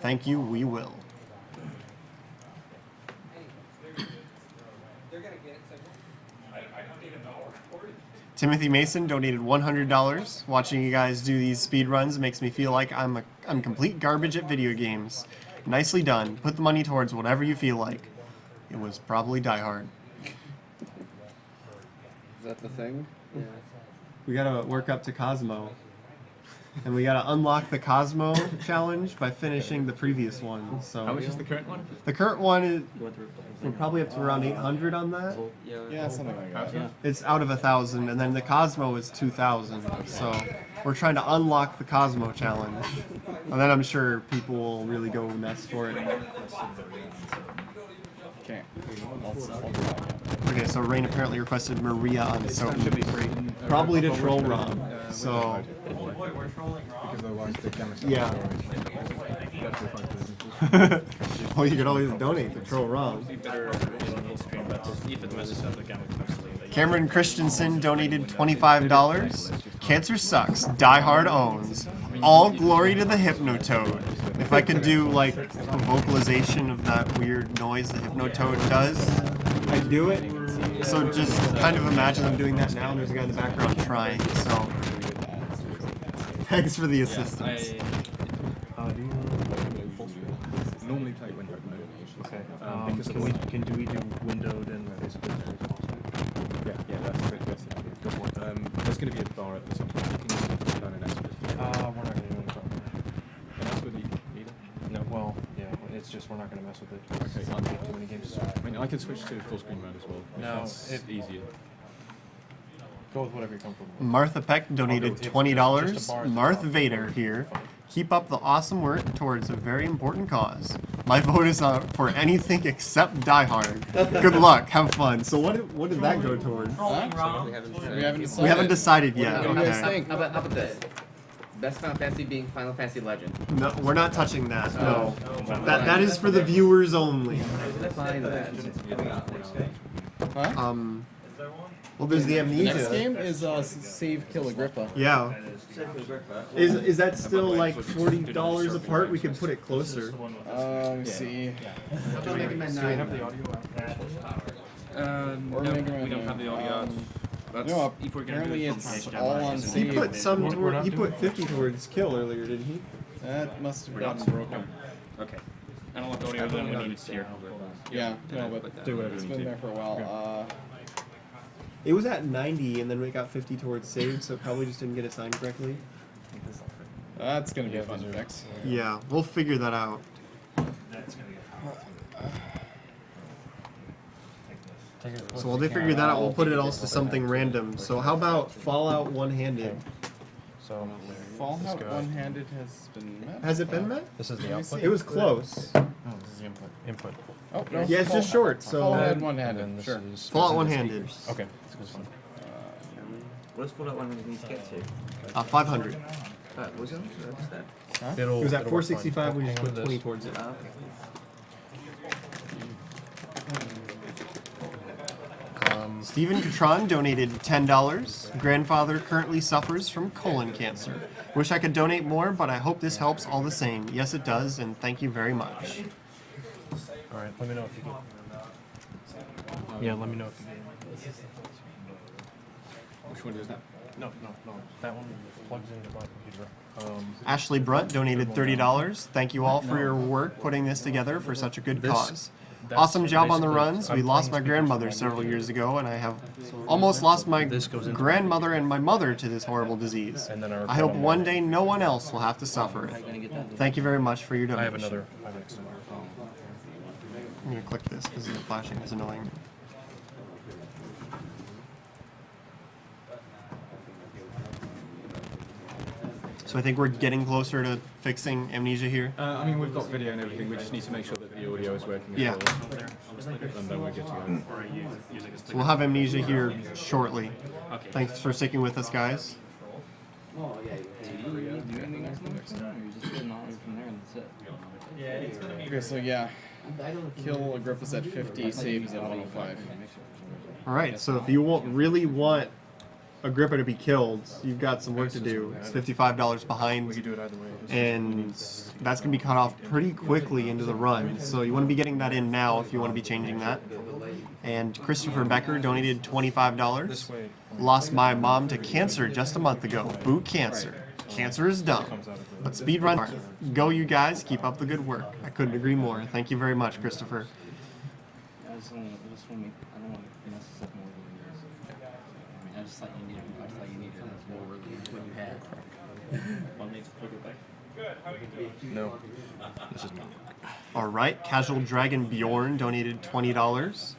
Thank you, we will. Timothy Mason donated $100. Watching you guys do these speed runs makes me feel like I'm complete garbage at video games. Nicely done. Put the money towards whatever you feel like. It was probably Die Hard. Is that the thing? Yeah. We gotta work up to Cosmo. And we gotta unlock the Cosmo challenge by finishing the previous one. So How much is the current one? the current one is we're probably up to around 800 on that. Yeah, something like that. Yeah. It's out of 1,000, and then the Cosmo is 2,000. So we're trying to unlock the Cosmo challenge, and then I'm sure people will really go nuts for it. Okay. Okay, so Rain apparently requested Maria on Soten. Probably to troll Rob. So Because otherwise the camera yeah. Well, you could always donate to troll Rob. Cameron Christensen donated $25. Cancer sucks. Die Hard owns. All glory to the Hypnotoad. If I could do like a vocalization of that weird noise the Hypnotoad does, I'd do it. So just kind of imagine I'm doing that now and there's a guy in the background trying. So thanks for the assistance. Normally play windowed mode. Okay. Do we do windowed and basically? Yeah, that's it. Go for it. There's going to be a bar at the top. You can learn an expert. We're not going to do it. An expert either? No, well, yeah, it's just we're not going to mess with it. Okay, Not too many games. I mean, I can switch to full screen mode as well. No, it's easier. Go with whatever you're comfortable with. Martha Peck donated $20. Marth Vader here. Keep up the awesome work towards a very important cause. My vote is for anything except Die Hard. Good luck. Have fun. So what did that go towards? We haven't decided. We haven't decided yet. What do you guys Okay. think? How about this? Best Final Fantasy being Final Fantasy Legend. No, we're not touching that. No. That is for the viewers only. Fine then. Huh? Well, there's the The next Amnesia. game is Save Kill Agrippa. Yeah. Is that still like $40 apart? We can put it closer. Let me see. Do we have the audio? Or No, Mega Man we don't have the audio. No, if we're gonna apparently do it it's from all on He save. put some We're toward, not he doing put 50 towards kill earlier, didn't he? That must have We're not gotten broken. Okay. Analog audio, then we need it here. Yeah, no, but Do whatever it's you been need there to. for a while. It was at 90 and then we got 50 towards save, so it probably just didn't get assigned correctly. That's gonna be a fun fix. Yeah, we'll figure that out. So while they figure that out, we'll put it also to something random. So how about Fallout one-handed? So Fallout one-handed has been met. Has it been met? this is Let the me output. see. It was close. Oh, this is the input. Input. Oh, no. Yeah, it's just short, so Fallout And one-handed, then this sure. is Fallout one-handed. Okay. This is fun. What does Fallout 1 need to get to? 500. Was it? What's that? Huh? It'll, It was at it'll work fine. 465, we just Hang put with 20 this. towards it. Okay. Stephen Catron donated $10. Grandfather currently suffers from colon cancer. Wish I could donate more, but I hope this helps all the same. Yes, it does, and thank you very much. All right. Let me know if you can. Yeah, let me know if you can. Which one is that? No. That one plugs into my computer. Ashley Brunt donated $30. Thank you all for your work putting this together for such a good cause. Awesome job on the runs. We lost my grandmother several years ago, and I have almost lost my grandmother and my mother to this horrible disease. I hope one day no one else will have to suffer it. Thank you very much for your donation. I have another. I'm going to click this because the flashing is annoying. So I think we're getting closer to fixing Amnesia here. I mean, we've got video and everything. We just need to make sure that the audio is working as Yeah. well. And then we're good to go. So we'll have Amnesia here shortly. Thanks for sticking with us, guys. Okay, so yeah. Kill Agrippa's at 50, save is at 105. All right, so if you really want Agrippa to be killed, you've got some work to do. It's $55 We behind, could do it either way. and that's going to be cut off pretty quickly into the run. So you want to be getting that in now if you want to be changing that. And Christopher Becker donated $25. This way. Lost my mom to cancer just a month ago. Boo cancer. Cancer is dumb. But speedrun. Go you guys. Keep up the good work. I couldn't agree more. Thank you very much, Christopher. I just want I don't want to mess this up more than it is. I mean, I just thought you needed more than what you had. One makes it back. No. This is not. Alright, Casual Dragon Bjorn donated $20.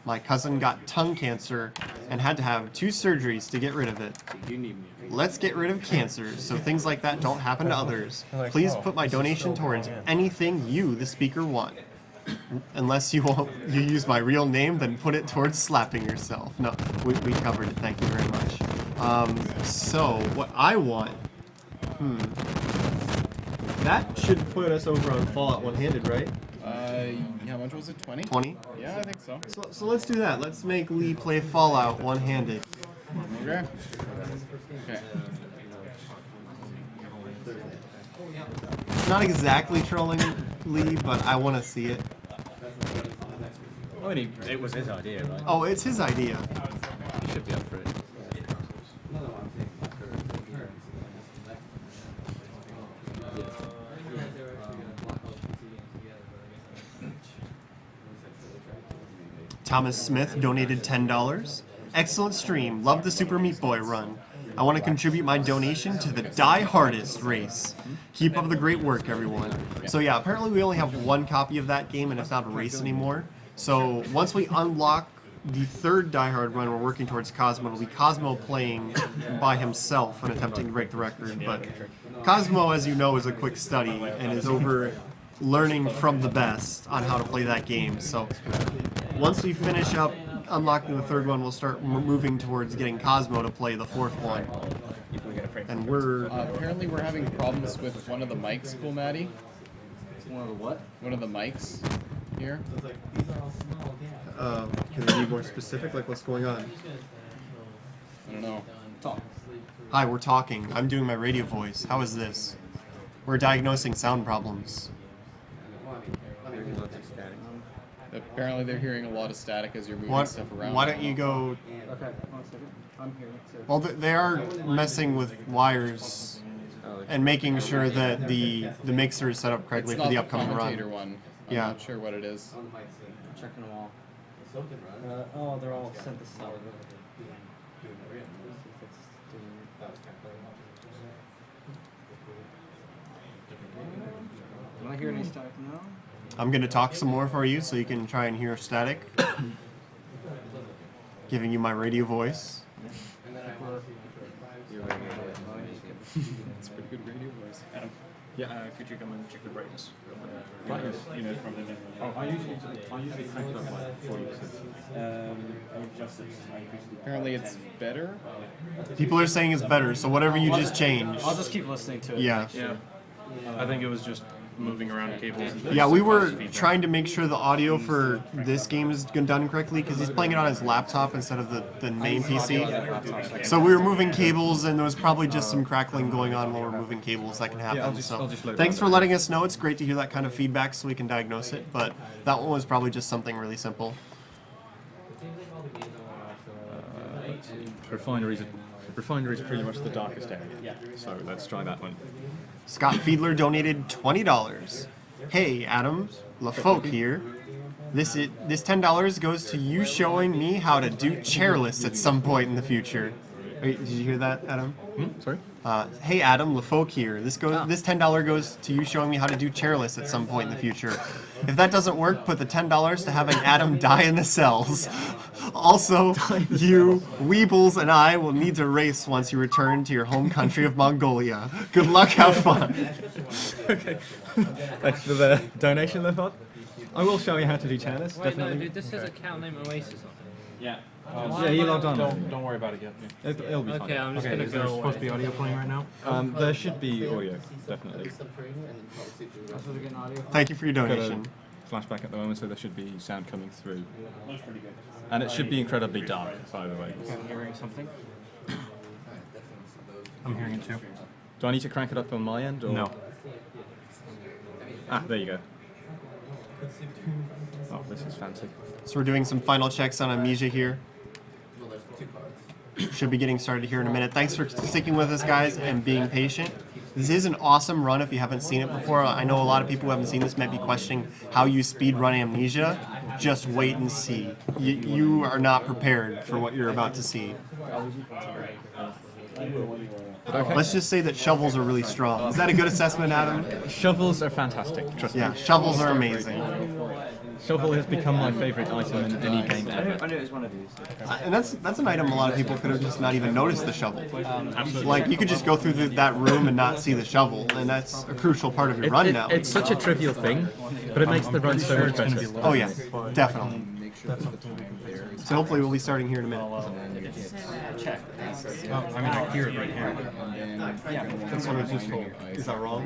My cousin got tongue cancer and had to have 2 surgeries to get rid of it. You need me. Let's get rid of cancer so things like that don't happen to others. Please put my donation towards anything you, the speaker, want. Unless you use my real name, then put it towards slapping yourself. No, we covered it. Thank you very much. So what I want, that should put us over on Fallout one-handed, right? How much was it? 20? 20. Yeah, I think so. So let's do that. Let's make Lee play Fallout one-handed. Okay. Okay. Not exactly trolling Lee, but I want to see it. I mean, it was his idea, right? Oh, it's his idea. He should be up for it. Thomas Smith donated $10. Excellent stream. Love the Super Meat Boy run. I want to contribute my donation to the Die Hardest race. Keep up the great work, everyone. So yeah, apparently we only have 1 copy of that game and it's not a race anymore. So once we unlock the 3rd Die Hard run, we're working towards Cosmo. It'll be Cosmo playing by himself and attempting to break the record. But Cosmo, as you know, is a quick study and is over learning from the best on how to play that game. So once we finish up unlocking the 3rd one, we'll start moving towards getting Cosmo to play the 4th one. And we're... Apparently we're having problems with one of the mics, Cool Maddie. One of the what? One of the mics here. Can you be more specific? Like, what's going on? I don't know. Talk. Hi, we're talking. I'm doing my radio voice. How is this? We're diagnosing sound problems. Apparently they're hearing a lot of static as you're moving stuff around. Why don't you go... Okay, 1 second. I'm here. Well, they are messing with wires and making sure that the mixer is set up correctly It's for not the upcoming commentator run. one. I'm Yeah. not sure what it is. Checking them all. Oh, they're all synthesized. Do I hear any static now? I'm going to talk some more for you so you can try and hear static. Giving you my radio voice. It's pretty good radio voice. Adam. Yeah. Could you come and check the brightness? Brightness? You know, from the... Oh, I usually crank it up like 40%. Apparently it's better. People are saying it's better, so whatever you just changed. I'll just keep listening to it. Yeah. Yeah. I think it was just moving around cables. And Yeah, we were feedback. trying to make sure the audio for this game is done correctly because he's playing it on his laptop instead of the main PC. So we were moving cables and there was probably just some crackling going on while we're moving cables. That can happen. I'll just So load it thanks up. for letting us know. It's great to hear that kind of feedback so we can diagnose it. But that one was probably just something really simple. Refineries is pretty much the darkest area. So let's try that one. Scott Fiedler donated $20. Hey, Adam, LaFolk here. This $10 goes to you showing me how to do chairlifts at some point in the future. Wait, did you hear that, Adam? Sorry? Hey, Adam, LaFolk here. This $10 goes to you showing me how to do chairlifts at some point in the future. If that doesn't work, put the $10 to having Adam die in the cells. Also, you, Weebles, and I will need to race once you return to your home country of Mongolia. Good luck, have fun. Okay. Thanks for the donation, LaFod. I will show you how to do channels, Wait, no, definitely. dude, this says account name Oasis on it. Yeah. Yeah, you logged on. Don't worry about it yet. It'll be fine. Okay, I'm just Okay, gonna is there go supposed to be away. audio playing right now? There should be audio, definitely. That's what we get audio. Thank you for your Got donation. a flashback at the moment, so there should be sound coming through. And it should be incredibly dark, by the way. I'm hearing something. I'm hearing it too. Do I need to crank it up on my end? Or? No. Ah, there you go. Oh, this is fancy. So we're doing some final checks on Amnesia here. Should be getting started here in a minute. Thanks for sticking with us, guys, and being patient. This is an awesome run if you haven't seen it before. I know a lot of people who haven't seen this might be questioning how you speedrun Amnesia. Just wait and see. You are not prepared for what you're about to see. Okay. Let's just say that shovels are really strong. Is that a good assessment, Adam? Shovels are fantastic, trust Yeah, me. shovels are amazing. Shovel has become my favourite item in any game I ever. knew it was one of these. And that's an item a lot of people could have just not even noticed the shovel. Like, you could just go through that room and not see the shovel, and that's a crucial part of your run now. It's such a trivial thing, but it makes the run so much better. Oh yeah, definitely. Make sure that the time there is. So hopefully we'll be starting here in a minute. Check. Oh, I mean, I hear it right here. That's what I was just told. Is that wrong?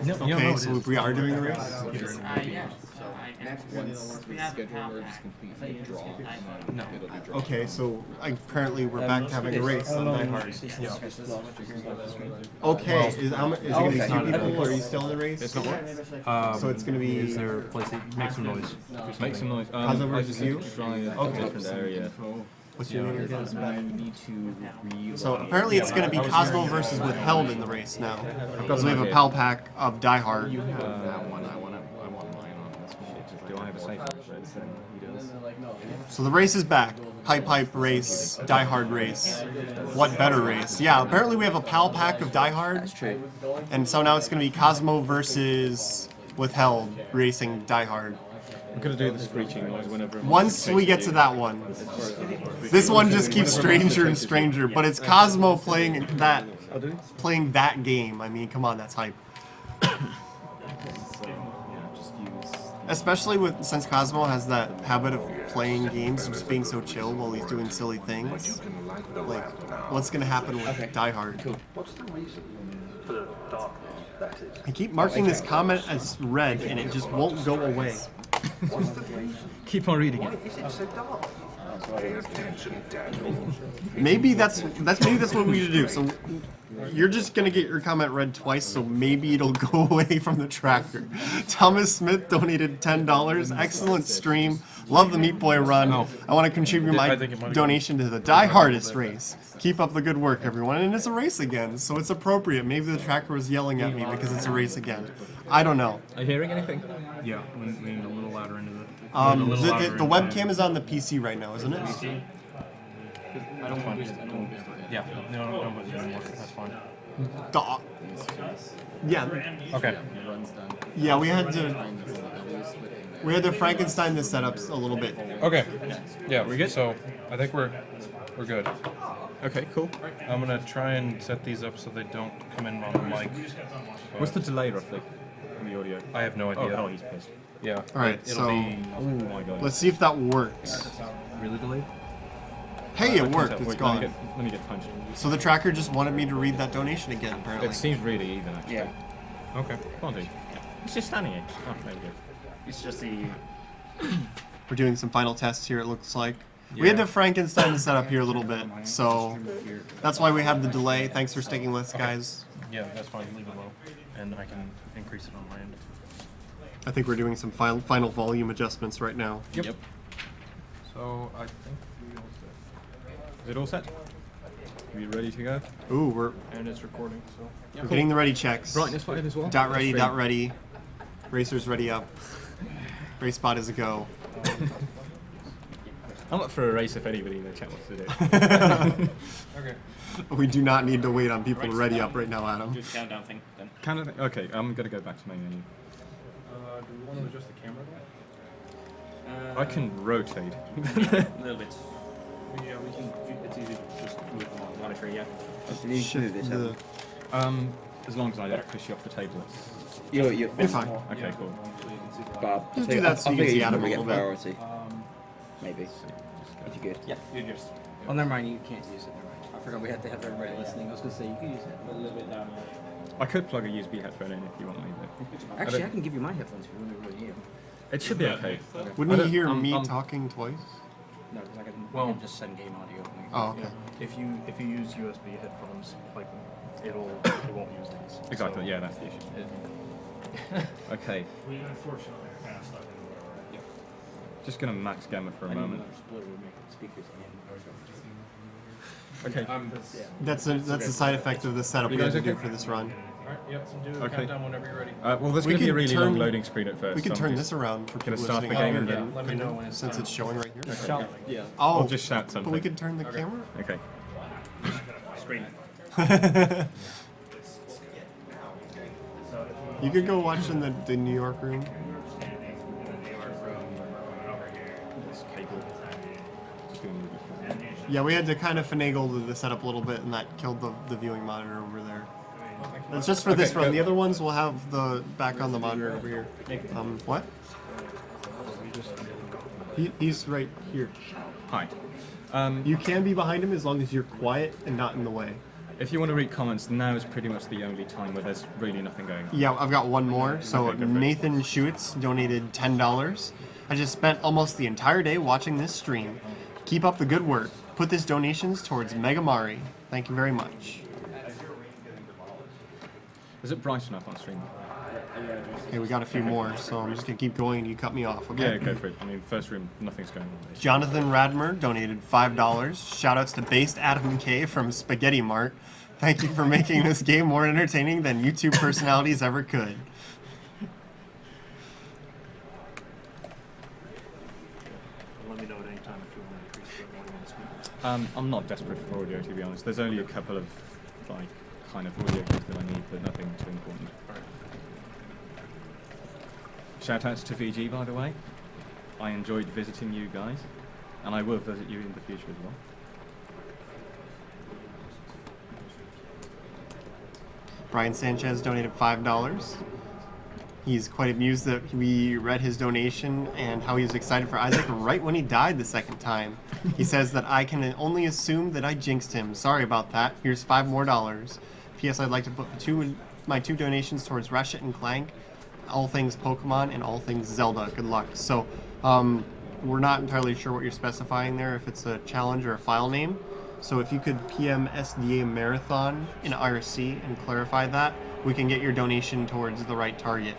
No, Okay, so we are doing the race? Yeah. Once the schedule merge is complete, you draw, and then it'll be drawn. Okay, so apparently we're back to having a race on Die Hard. Okay, is it going to be 2 people, or are you still in the race? It's not what? So it's going to be... Is there a place that make some noise? Make some noise. Cosmo I versus just need you? to try a Okay. different area. What's your name again? I need to reload. So apparently it's going to be Cosmo versus Withheld in the race now. Because we have a PAL pack of Die Hard. That one, I want mine on this one. Do I have a safe reference? Then he does. So the race is back. Pipe race, Die Hard race. What better race? Yeah, apparently we have a PAL pack of Die Hard. That's true. And so now it's going to be Cosmo versus Withheld racing Die Hard. I'm gonna do the screeching noise whenever. Once we get to that one. This one just keeps stranger and stranger, but it's Cosmo playing that game. I mean, come on, that's hype. Especially since Cosmo has that habit of playing games and just being so chill while he's doing silly things. Like, what's gonna happen with Die Hard? What's the reason for the darkness? That is. I keep marking this comment as red, and it just won't go away. What's the reason? Keep on reading it. Why is it so dark? Pay attention, Daniel. Maybe that's what we should do. So you're just gonna get your comment read twice, so maybe it'll go away from the tracker. Thomas Smith donated $10. Excellent stream. Love the Meat Boy run. I want to contribute my I think it might have donation to the Die Hardest race. Keep up the good work, everyone. And it's a race again, so it's appropriate. Maybe the tracker was yelling at me because it's a race again. I don't know. Are you hearing anything? Yeah, we need a little louder into it. The webcam is on the PC right now, isn't it? I don't want to. Yeah, no, anymore. That's fine. The- yeah, Okay. Runs done. yeah. We had to Time is double split. Frankenstein the setups a little bit. Okay. Yeah, we get so. I think we're good. Okay, cool. I'm gonna try and set these up so they don't come in on the mic. What's the delay roughly in the audio? I have no idea. Oh, he's pissed. Yeah. All right, It'll so be Oh my god. let's see if that works. really delayed. Hey, it worked. Wait, It's let gone. me get punched. So the tracker just wanted me to read that donation again, apparently. It seems really even actually. Yeah. Okay. Come on, dude. It's just standing here. Oh, there we go. It's just the. We're doing some final tests here, it looks like. We had to Frankenstein the setup here a little bit, so that's why we have the delay. Thanks for sticking with us, guys. Yeah, that's fine. Leave it low, and I can increase it on my end. I think we're doing some final volume adjustments right now. Yep. So I think we all set. Is it all set? Are you ready to go? Ooh, we're And it's recording, so. getting the ready checks. Brightness wave as well. Dot ready, Stream. dot ready. Racers ready up. Race spot is a go. I'm up for a race if anybody in the chat wants to do it. Okay. We do not need to wait on people ready up right now, Adam. Do the countdown thing then. Okay, I'm gonna go back to main menu. Do we want to adjust the camera? I can rotate. A little bit. Yeah, we can. It's easy to just move the monitor. Yeah. Do you need to move this The- up? As long as I don't push you off the table. You're You're fine. Okay, cool. Bob. Just do that so you can see Adam a get little bit. priority. Maybe. If you're good. Yeah, you're just. Oh, never mind. You can't use it. Never mind. I forgot we had to have everybody listening. I was gonna say you can use it a little bit down there. I could plug a USB headphone in if you want me, but Actually, I can give you my headphones if you really need them. it should be okay. Wouldn't you hear I'm- me I'm- talking twice? No, because I can Well- just send game audio. Oh, okay. If you use USB headphones, like it won't use these. Exactly. So, Yeah, that's the issue. Okay. We unfortunately are kind of stuck in Just gonna max gamma for a moment. Okay. That's a side effect of the setup we You had guys to do okay? for this run. Alright, yep, so do a Okay. countdown whenever you're ready. Well, there's We going to be a could really long turn- loading screen at first. We could so turn I'm this around for people start the listening game out and here, then- Let me know when it's since time. it's showing right here. Shout. Yeah. Oh, I'll just shout but something. we could turn the camera. Okay. You could go watch in the New York room. This cable. Just gonna move it. Yeah, we had to kind of finagle the setup a little bit, and that killed the viewing monitor over there. It's just for this Okay, run. go. The other ones will have the back on the monitor over here. What? He's right here. Hi. You can be behind him as long as you're quiet and not in the way. If you want to read comments, now is pretty much the only time where there's really nothing going on. Yeah, I've got one more. So Okay, go for it. Nathan Schutz donated $10. I just spent almost the entire day watching this stream. Keep up the good work. Put this donations towards Mega Mari. Thank you very much. Is it bright enough on stream? Okay, we got a few more, so I'm just gonna keep going and you cut me off, okay? Yeah, go for it. I mean, first room, nothing's going on. Jonathan Radmer donated $5. Shoutouts to Based Adam K from Spaghetti Mart. Thank you for making this game more entertaining than YouTube personalities ever could. Let me know at any time if you want to increase the volume on the speakers. I'm not desperate for audio, to be honest. There's only a couple of, like, kind of audio cues that I need, but nothing too important. Shoutouts to VG, by the way. I enjoyed visiting you guys, and I will visit you in the future as well. Brian Sanchez donated $5. He's quite amused that we read his donation and how he was excited for Isaac right when he died the second time. He says that I can only assume that I jinxed him. Sorry about that. Here's $5 more. P.S. I'd like to put my two donations towards Ratchet and Clank, all things Pokemon, and all things Zelda. Good luck. So, we're not entirely sure what you're specifying there, if it's a challenge or a file name. So if you could PM SDA Marathon in IRC and clarify that, we can get your donation towards the right target.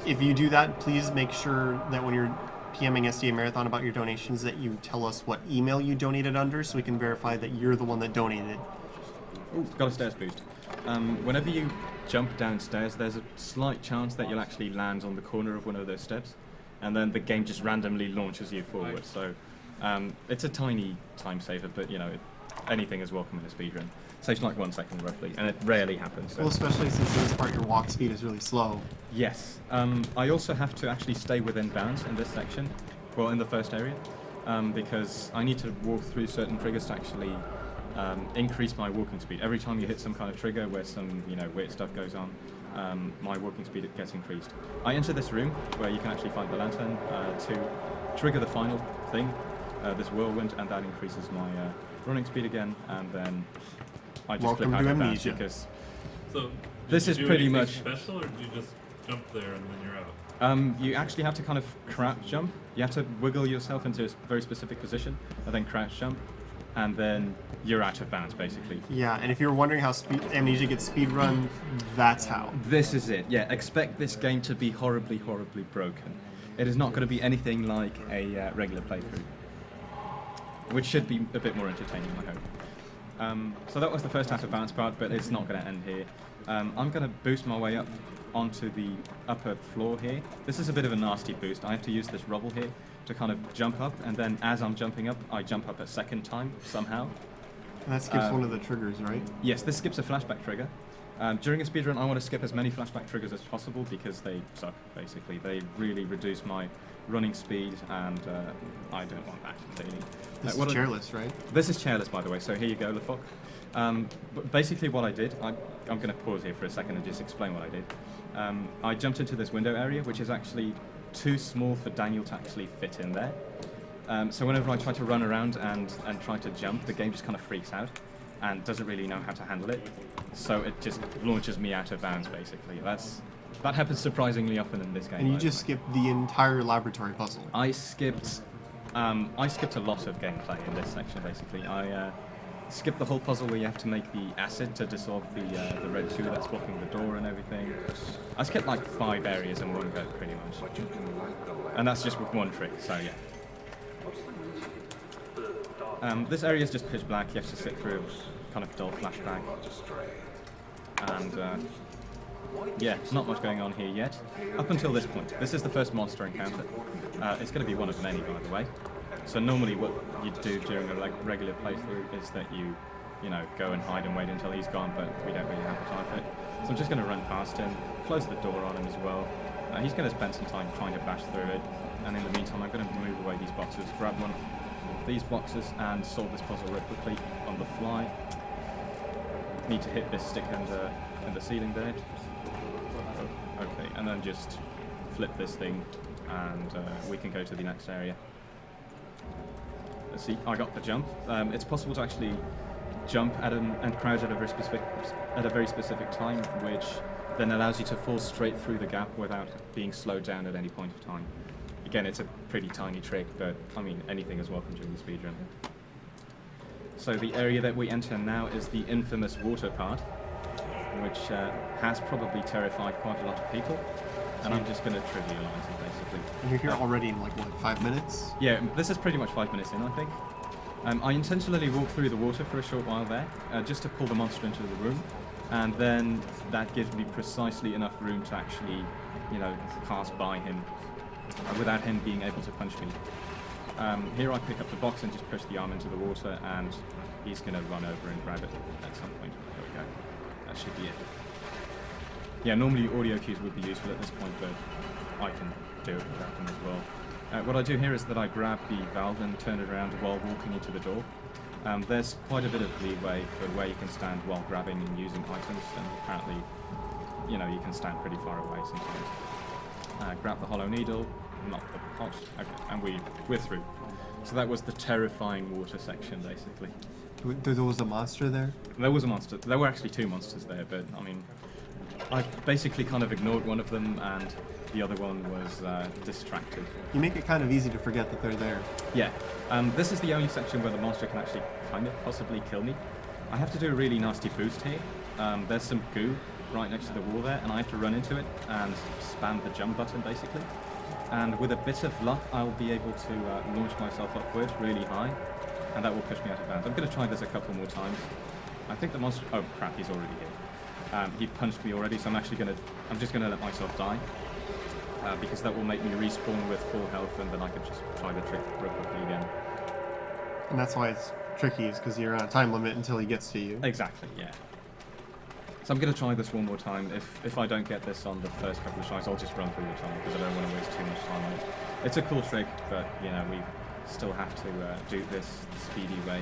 If you do that, please make sure that when you're PMing SDA Marathon about your donations that you tell us what email you donated under so we can verify that you're the one that donated. Ooh, got a stairs boost. Whenever you jump downstairs, there's a slight chance that you'll actually land on the corner of one of those steps, and then the game just randomly launches you forward. So it's a tiny time saver, but you know, anything is welcome in a speedrun. Saves like 1 second roughly, and it rarely happens. So. Well, especially since in this part your walk speed is really slow. Yes. I also have to actually stay within bounds in this section, well, in the first area, because I need to walk through certain triggers to actually increase my walking speed. Every time you hit some kind of trigger where some weird stuff goes on, my walking speed gets increased. I enter this room where you can actually find the lantern to trigger the final thing, this whirlwind, and that increases my running speed again, and then I just Welcome click out to of bounds Amnesia. because So, this is pretty much. special, or do you just jump there and then you're out? You actually have to kind of crouch jump. You have to wiggle yourself into a very specific position, and then crouch jump, and then you're out of bounds, basically. Yeah, and if you're wondering how Amnesia gets speedrun, that's how. This is it. Yeah, expect this game to be horribly, horribly broken. It is not going to be anything like a regular playthrough, which should be a bit more entertaining, I hope. So that was the first out of bounds part, but it's not going to end here. I'm going to boost my way up onto the upper floor here. This is a bit of a nasty boost. I have to use this rubble here to kind of jump up, and then as I'm jumping up, I jump up a second time somehow. And that skips one of the triggers, right? Yes, this skips a flashback trigger. During a speedrun, I want to skip as many flashback triggers as possible because they suck, basically. They really reduce my running speed, and I don't want that, really. This is chairless, right? This is chairless, by the way, so here you go, LeFoc. But basically what I did, I'm going to pause here for a second and just explain what I did. I jumped into this window area, which is actually too small for Daniel to actually fit in there. So whenever I try to run around and try to jump, the game just kind of freaks out and doesn't really know how to handle it. So it just launches me out of bounds, basically. That happens surprisingly often in this game. And you by the just way. skipped the entire laboratory puzzle. I skipped a lot of gameplay in this section, basically. skip the whole puzzle where you have to make the acid to dissolve the red goo that's blocking the door and everything. I skipped like 5 areas in one go, pretty much. And that's just with one trick, so yeah. This area is just pitch black. You have to sit through kind of dull flashback. And yeah, not much going on here yet. Up until this point, this is the first monster encounter. It's going to be one of many, by the way. So normally what you do during a regular playthrough is that you go and hide and wait until he's gone, but we don't really have the time for it. So I'm just going to run past him, close the door on him as well. He's going to spend some time trying to bash through it, and in the meantime I'm going to move away these boxes, grab one of these boxes and solve this puzzle real quickly on the fly. Need to hit this stick in the ceiling there. Oh, okay, and then just flip this thing and we can go to the next area. Let's see, I got the jump. It's possible to actually jump and crouch at a very specific time, which then allows you to fall straight through the gap without being slowed down at any point of time. Again, it's a pretty tiny trick, but I mean, anything is welcome during the speedrun. So the area that we enter now is the infamous water part, which has probably terrified quite a lot of people, and I'm just going to trivialize it basically. You're here already in like, what, 5 minutes? Yeah, this is pretty much 5 minutes in, I think. I intentionally walked through the water for a short while there, just to pull the monster into the room, and then that gives me precisely enough room to actually, pass by him without him being able to punch me. Here I pick up the box and just push the arm into the water, and he's going to run over and grab it at some point. There we go. That should be it. Yeah, normally audio cues would be useful at this point, but I can do it without them as well. What I do here is that I grab the valve and turn it around while walking into the door. There's quite a bit of leeway for where you can stand while grabbing and using items, and apparently, you can stand pretty far away sometimes. Grab the hollow needle, not the pot, okay, and we're through. So that was the terrifying water section, basically. There was a monster there? There was a monster. There were actually 2 monsters there, but I mean, I basically kind of ignored one of them, and the other one was distracted. You make it kind of easy to forget that they're there. Yeah. This is the only section where the monster can actually kind of possibly kill me. I have to do a really nasty boost here. There's some goo right next to the wall there, and I have to run into it and spam the jump button, basically. And with a bit of luck, I'll be able to launch myself upward really high, and that will push me out of bounds. I'm going to try this a couple more times. I think the monster... Oh, crap, he's already here. He punched me already, so I'm just going to let myself die. Because that will make me respawn with full health, and then I can just try the trick real quickly again. And that's why it's tricky, is because you're on a time limit until he gets to you. Exactly, yeah. So I'm going to try this one more time. If I don't get this on the first couple of tries, I'll just run through the tunnel, because I don't want to waste too much time on it. It's a cool trick, but, we still have to do this the speedy way.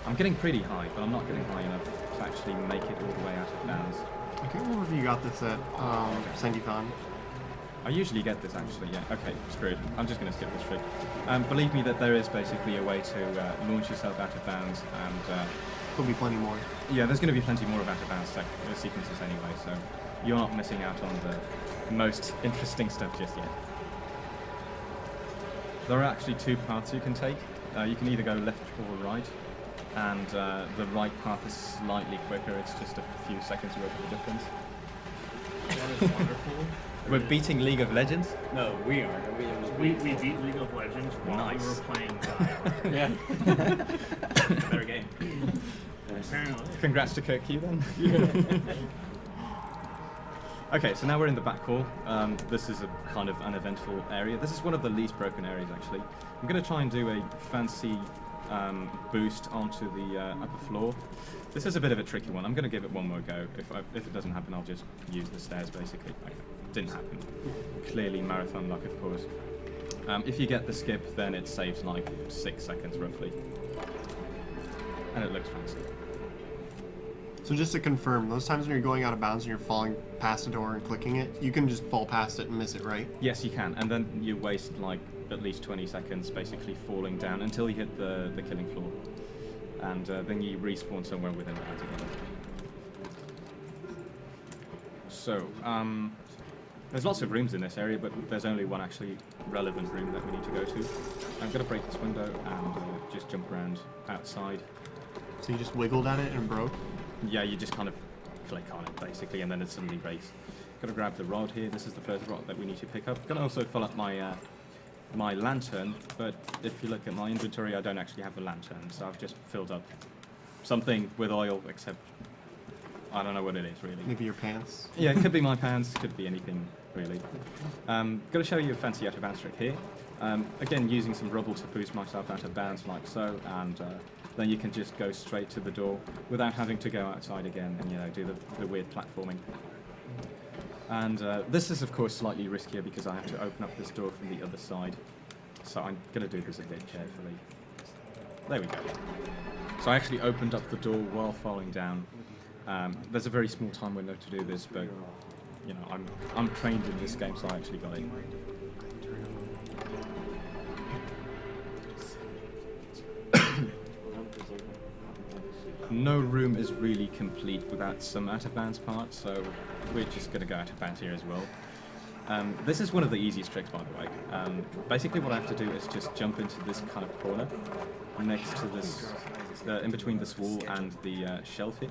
I'm getting pretty high, but I'm not getting high enough to actually make it all the way out of bounds. I can't remember if you got this at Sandycon. I usually get this actually, yeah. Okay, screwed. I'm just going to skip this trick. Believe me that there is basically a way to launch yourself out of bounds, and There'll be plenty more. yeah, there's going to be plenty more of out of bounds sequences anyway, so you're not missing out on the most interesting stuff just yet. There are actually 2 paths you can take. You can either go left or right, and the right path is slightly quicker. It's just a few seconds worth of a difference. That is wonderful. We're beating League of Legends. No, we are. We beat League of Legends while Nice. we were playing Die Hard. Yeah. Better game. Apparently. Congrats to Kirk Q then. Okay, so now we're in the back hall. This is a kind of uneventful area. This is one of the least broken areas, actually. I'm going to try and do a fancy boost onto the upper floor. This is a bit of a tricky one. I'm going to give it one more go. If it doesn't happen, I'll just use the stairs, basically. Okay. Didn't happen. Clearly marathon luck, of course. If you get the skip, then it saves like 6 seconds, roughly. And it looks fancy. So just to confirm, those times when you're going out of bounds and you're falling past a door and clicking it, you can just fall past it and miss it, right? Yes, you can. And then you waste like at least 20 seconds basically falling down until you hit the killing floor. And then you respawn somewhere within that again. So, There's lots of rooms in this area, but there's only one actually relevant room that we need to go to. I'm going to break this window and just jump around outside. So you just wiggled at it and broke? Yeah, you just kind of click on it basically, and then it suddenly breaks. Got to grab the rod here. This is the first rod that we need to pick up. Going to also fill up my my lantern, but if you look at my inventory, I don't actually have a lantern, so I've just filled up something with oil, except I don't know what it is really. Maybe your pants? Yeah, it could be my pants, could be anything really. Going to show you a fancy out of bounds trick here. Again, using some rubble to boost myself out of bounds like so, and then you can just go straight to the door without having to go outside again and do the weird platforming. And this is of course slightly riskier because I have to open up this door from the other side. So I'm going to do this a bit carefully. There we go. So I actually opened up the door while falling down. There's a very small time window to do this, but I'm trained in this game, so I actually got it. No room is really complete without some out of bounds parts, so we're just going to go out of bounds here as well. This is one of the easiest tricks, by the way. Basically what I have to do is just jump into this kind of corner next to this, in between this wall and the shelf here.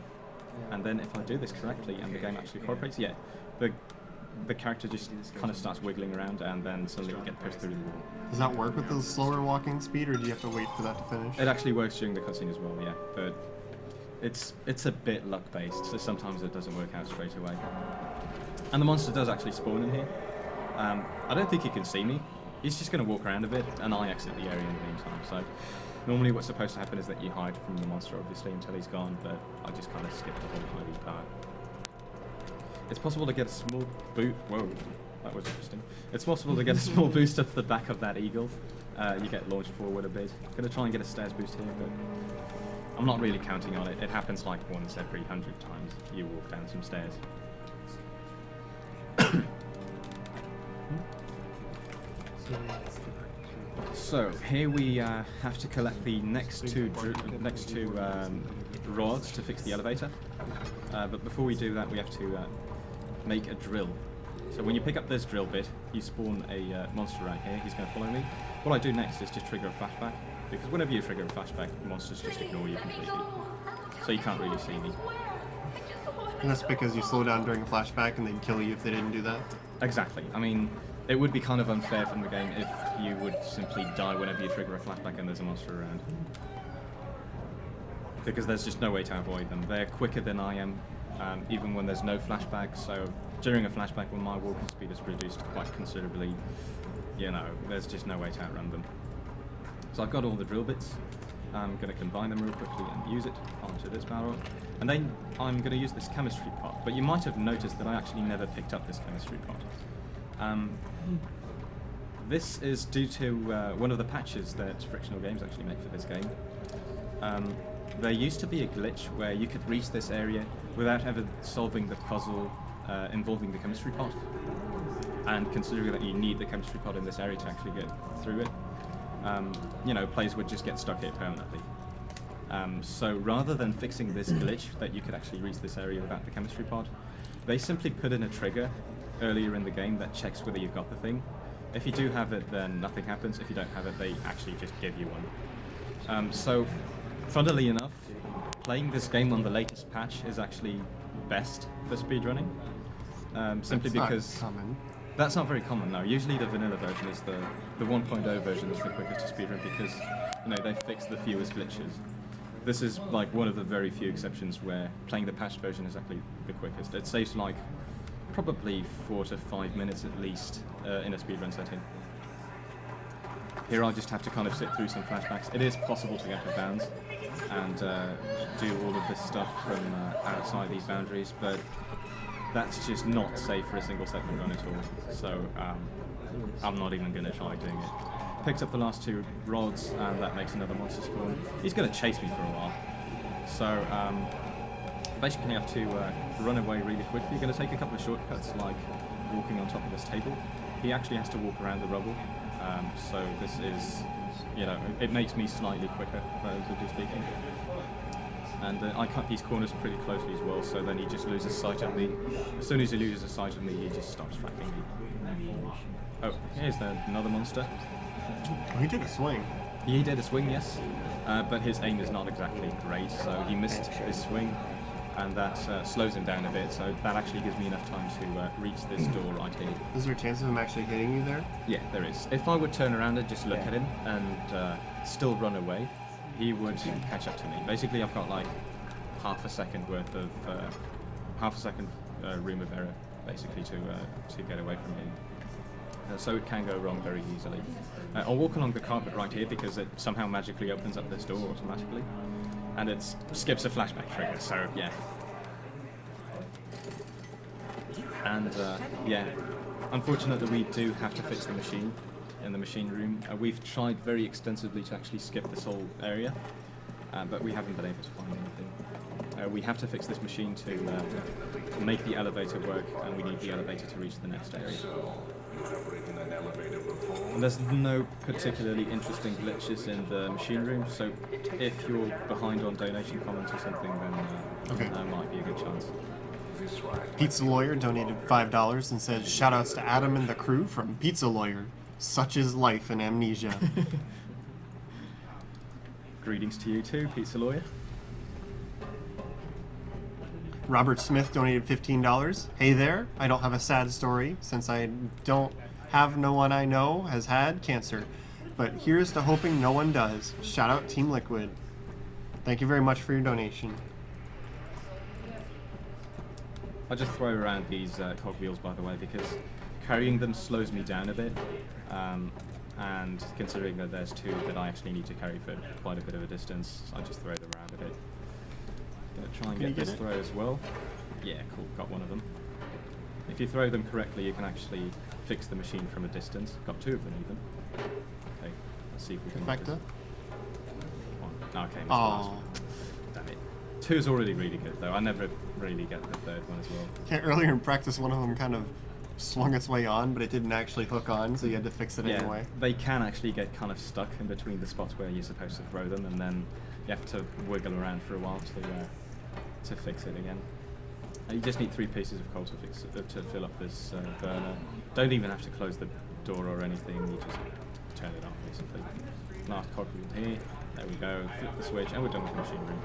And then if I do this correctly and the game actually cooperates, yeah, the character just kind of starts wiggling around and then suddenly you get pushed through the wall. Does that work with the slower walking speed, or do you have to wait for that to finish? It actually works during the cutscene as well, yeah, but it's a bit luck based, so sometimes it doesn't work out straight away. And the monster does actually spawn in here. I don't think he can see me. He's just going to walk around a bit, and I exit the area in the meantime. So normally what's supposed to happen is that you hide from the monster, obviously, until he's gone, but I just kind of skip the whole hiding part. It's possible to get a small boot. Whoa, that was interesting. It's possible to get a small boost off the back of that eagle. You get launched forward a bit. I'm going to try and get a stairs boost here, but I'm not really counting on it. It happens like once every 100 times you walk down some stairs. So here we have to collect the next two rods to fix the elevator. But before we do that, we have to make a drill. So when you pick up this drill bit, you spawn a monster right here. He's going to follow me. What I do next is just trigger a flashback, because whenever you trigger a flashback, monsters just ignore you completely, so you can't really see me. And that's because you slow down during a flashback and they'd kill you if they didn't do that? Exactly. I mean, it would be kind of unfair from the game if you would simply die whenever you trigger a flashback and there's a monster around. Because there's just no way to avoid them. They're quicker than I am, even when there's no flashback, so during a flashback when my walking speed is reduced quite considerably, there's just no way to outrun them. So I've got all the drill bits. I'm going to combine them real quickly and use it onto this barrel. And then I'm going to use this chemistry pot, but you might have noticed that I actually never picked up this chemistry pot. This is due to one of the patches that Frictional Games actually make for this game. There used to be a glitch where you could reach this area without ever solving the puzzle involving the chemistry pot. And considering that you need the chemistry pot in this area to actually get through it, players would just get stuck here permanently. So rather than fixing this glitch that you could actually reach this area without the chemistry pod, they simply put in a trigger earlier in the game that checks whether you've got the thing. If you do have it, then nothing happens. If you don't have it, they actually just give you one. So, funnily enough, playing this game on the latest patch is actually best for speedrunning. Simply because... Not common. That's not very common, no. Usually the vanilla version is the 1.0 version is the quickest to speedrun because, they fix the fewest glitches. This is like one of the very few exceptions where playing the patched version is actually the quickest. It saves like probably 4 to 5 minutes at least in a speedrun setting. Here I just have to kind of sit through some flashbacks. It is possible to get out of bounds and do all of this stuff from outside these boundaries, but that's just not safe for a single segment run at all, so I'm not even going to try doing it. Picks up the last 2 rods, and that makes another monster spawn. He's going to chase me for a while, so basically I have to run away really quickly. You're going to take a couple of shortcuts, like walking on top of this table. He actually has to walk around the rubble, so this is, it makes me slightly quicker, relatively speaking. And I cut these corners pretty closely as well, so then he just loses sight of me. As soon as he loses sight of me, he just stops tracking me. Oh, here's another monster. Oh, he did a swing. He did a swing, yes, but his aim is not exactly great, so he missed his swing, and that slows him down a bit, so that actually gives me enough time to reach this door right here. Is there a chance of him actually hitting you there? Yeah, there is. If I would turn around and just look at him and still run away, he would catch up to me. Basically, I've got like half a second worth of room of error, basically, to get away from him. So it can go wrong very easily. I'll walk along the carpet right here because it somehow magically opens up this door automatically, and it skips a flashback trigger. So yeah. And yeah, unfortunately we do have to fix the machine in the machine room. We've tried very extensively to actually skip this whole area, but we haven't been able to find anything. We have to fix this machine to make the elevator work, and we need the elevator to reach the next area. And there's no particularly interesting glitches in the machine room, so if you're behind on donation comments or something, then that might be a good chance. Pizza Lawyer donated $5 and says, "Shoutouts to Adam and the crew from Pizza Lawyer. Such is life in Amnesia." Greetings to you too, Pizza Lawyer. Robert Smith donated $15. "Hey there, I don't have a sad story since I don't have no one I know has had cancer. But here's to hoping no one does. Shout out Team Liquid." Thank you very much for your donation. I just throw around these cogwheels, by the way, because carrying them slows me down a bit. And considering that there's two that I actually need to carry for quite a bit of a distance, I just throw them around a bit. Gonna try and get this throw as well. Yeah, cool, got one of them. If you throw them correctly, you can actually fix the machine from a distance. Got two of them even. Okay, let's see if we can get this. One. Okay, missed the last one. Damn it. Two is already really good though. I never really get the third one as well. Yeah, earlier in practice, one of them kind of swung its way on, but it didn't actually hook on, so you had to fix it anyway. They can actually get kind of stuck in between the spots where you're supposed to throw them, and then you have to wiggle around for a while to fix it again. You just need 3 pieces of coal to fill up this burner. Don't even have to close the door or anything, you just turn it on basically. Last cogwheel here, there we go, flip the switch, and we're done with the machine room.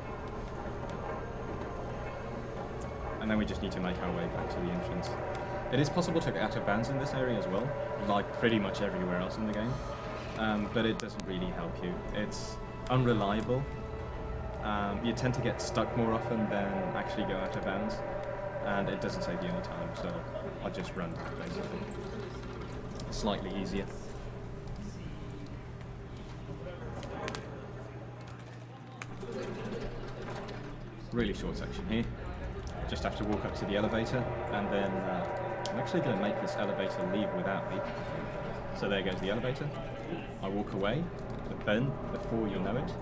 And then we just need to make our way back to the entrance. It is possible to get out of bounds in this area as well, like pretty much everywhere else in the game, but it doesn't really help you. It's unreliable. You tend to get stuck more often than actually go out of bounds, and it doesn't save you any time, so I'll just run basically. Slightly easier. Really short section here. Just have to walk up to the elevator, and then I'm actually going to make this elevator leave without me. So there goes the elevator. I walk away, but then, before you know it,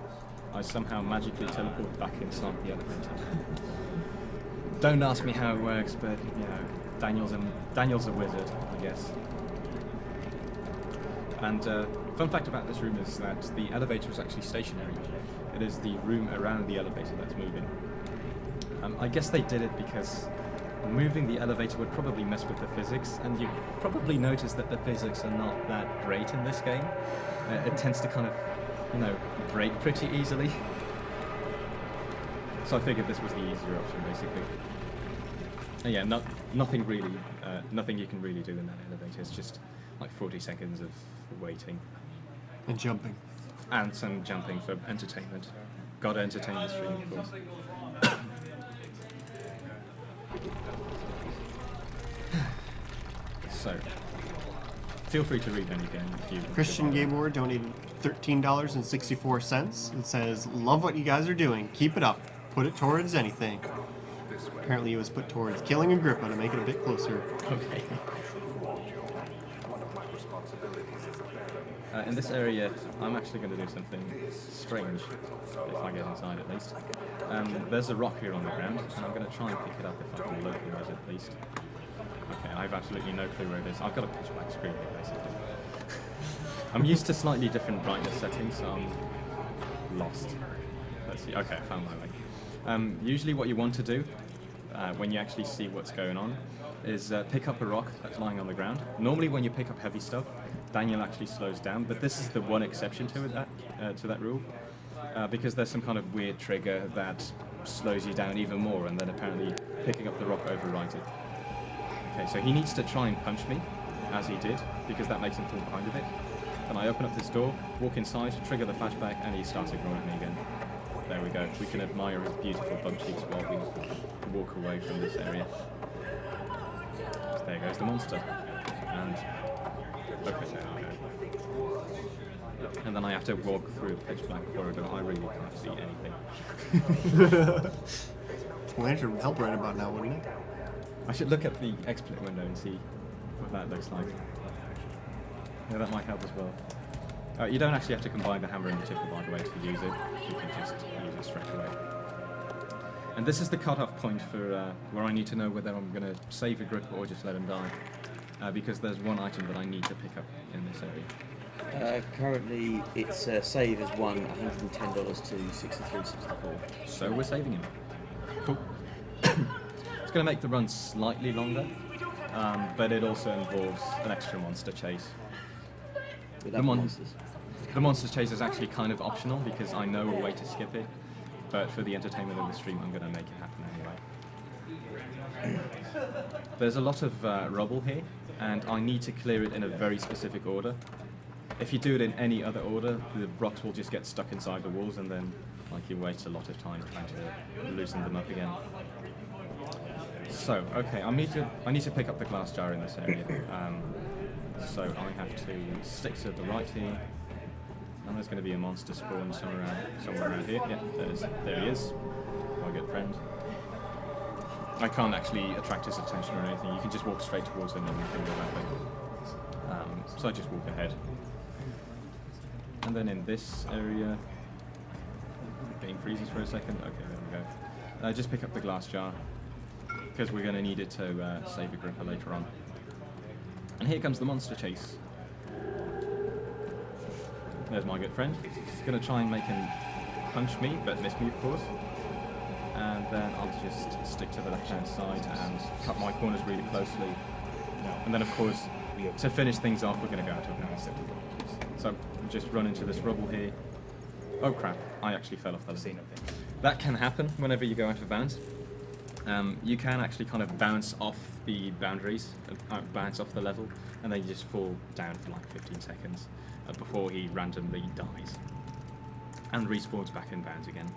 I somehow magically teleport back inside the elevator. Don't ask me how it works, but you know, Daniel's a wizard, I guess. And fun fact about this room is that the elevator is actually stationary. It is the room around the elevator that's moving. I guess they did it because moving the elevator would probably mess with the physics, and you probably notice that the physics are not that great in this game. It tends to kind of, you know, break pretty easily. So I figured this was the easier option, basically. And yeah, nothing really, nothing you can really do in that elevator. It's just like 40 seconds of waiting. And jumping. And some jumping for entertainment. Gotta entertain the stream, of course. So, feel free to read anything if you... Christian Gabor donated $13.64. It says, "Love what you guys are doing. Keep it up. Put it towards anything." Apparently it was put towards killing Agrippa to make it a bit closer. Okay. In this area, I'm actually going to do something strange, if I get inside at least. There's a rock here on the ground, and I'm going to try and pick it up if I can localize it at least. Okay, I have absolutely no clue where it is. I've got a pitch black screen here, basically. I'm used to slightly different brightness settings, so I'm lost. Let's see. Okay, I found my way. Usually what you want to do, when you actually see what's going on, is pick up a rock that's lying on the ground. Normally when you pick up heavy stuff, Daniel actually slows down, but this is the one exception to that rule, because there's some kind of weird trigger that slows you down even more, and then apparently picking up the rock overrides it. Okay, so he needs to try and punch me, as he did, because that makes him fall behind a bit. And I open up this door, walk inside, trigger the flashback, and he starts ignoring me again. There we go. We can admire his beautiful bum cheeks while we walk away from this area. So there goes the monster. And okay, there we go. And then I have to walk through a pitch black corridor. I really can't see anything. Lantern would help right about now, wouldn't it? I should look at the XSplit window and see what that looks like. Yeah, that might help as well. You don't actually have to combine the hammer and the tickle, by the way, to use it. You can just use it straight away. And this is the cut-off point for where I need to know whether I'm going to save a grip or just let him die. Because there's one item that I need to pick up in this area. Currently, its save is $110 to 63.64. So we're saving him. Cool. It's going to make the run slightly longer, but it also involves an extra monster chase. The monster chase is actually kind of optional because I know a way to skip it, but for the entertainment of the stream, I'm going to make it happen anyway. There's a lot of rubble here, and I need to clear it in a very specific order. If you do it in any other order, the rocks will just get stuck inside the walls, and then you waste a lot of time trying to loosen them up again. So, okay, I need to pick up the glass jar in this area. So I have to stick to the right here, and there's going to be a monster spawn somewhere around here. Yeah, there he is, my good friend. I can't actually attract his attention or anything. You can just walk straight towards him and you can go that way. So I just walk ahead. And then in this area, the game freezes for a second. Okay, there we go. Just pick up the glass jar, because we're going to need it to save a gripper later on. And here comes the monster chase. There's my good friend. He's going to try and make him punch me, but miss me, of course. And then I'll just stick to the left-hand side and cut my corners really closely. And then, of course, to finish things off, we're going to go out of bounds. So just run into this rubble here. Oh crap! I actually fell off the level. That can happen whenever you go out of bounds. You can actually kind of bounce off the boundaries, bounce off the level, and then you just fall down for like 15 seconds before he randomly dies and respawns back in bounds again.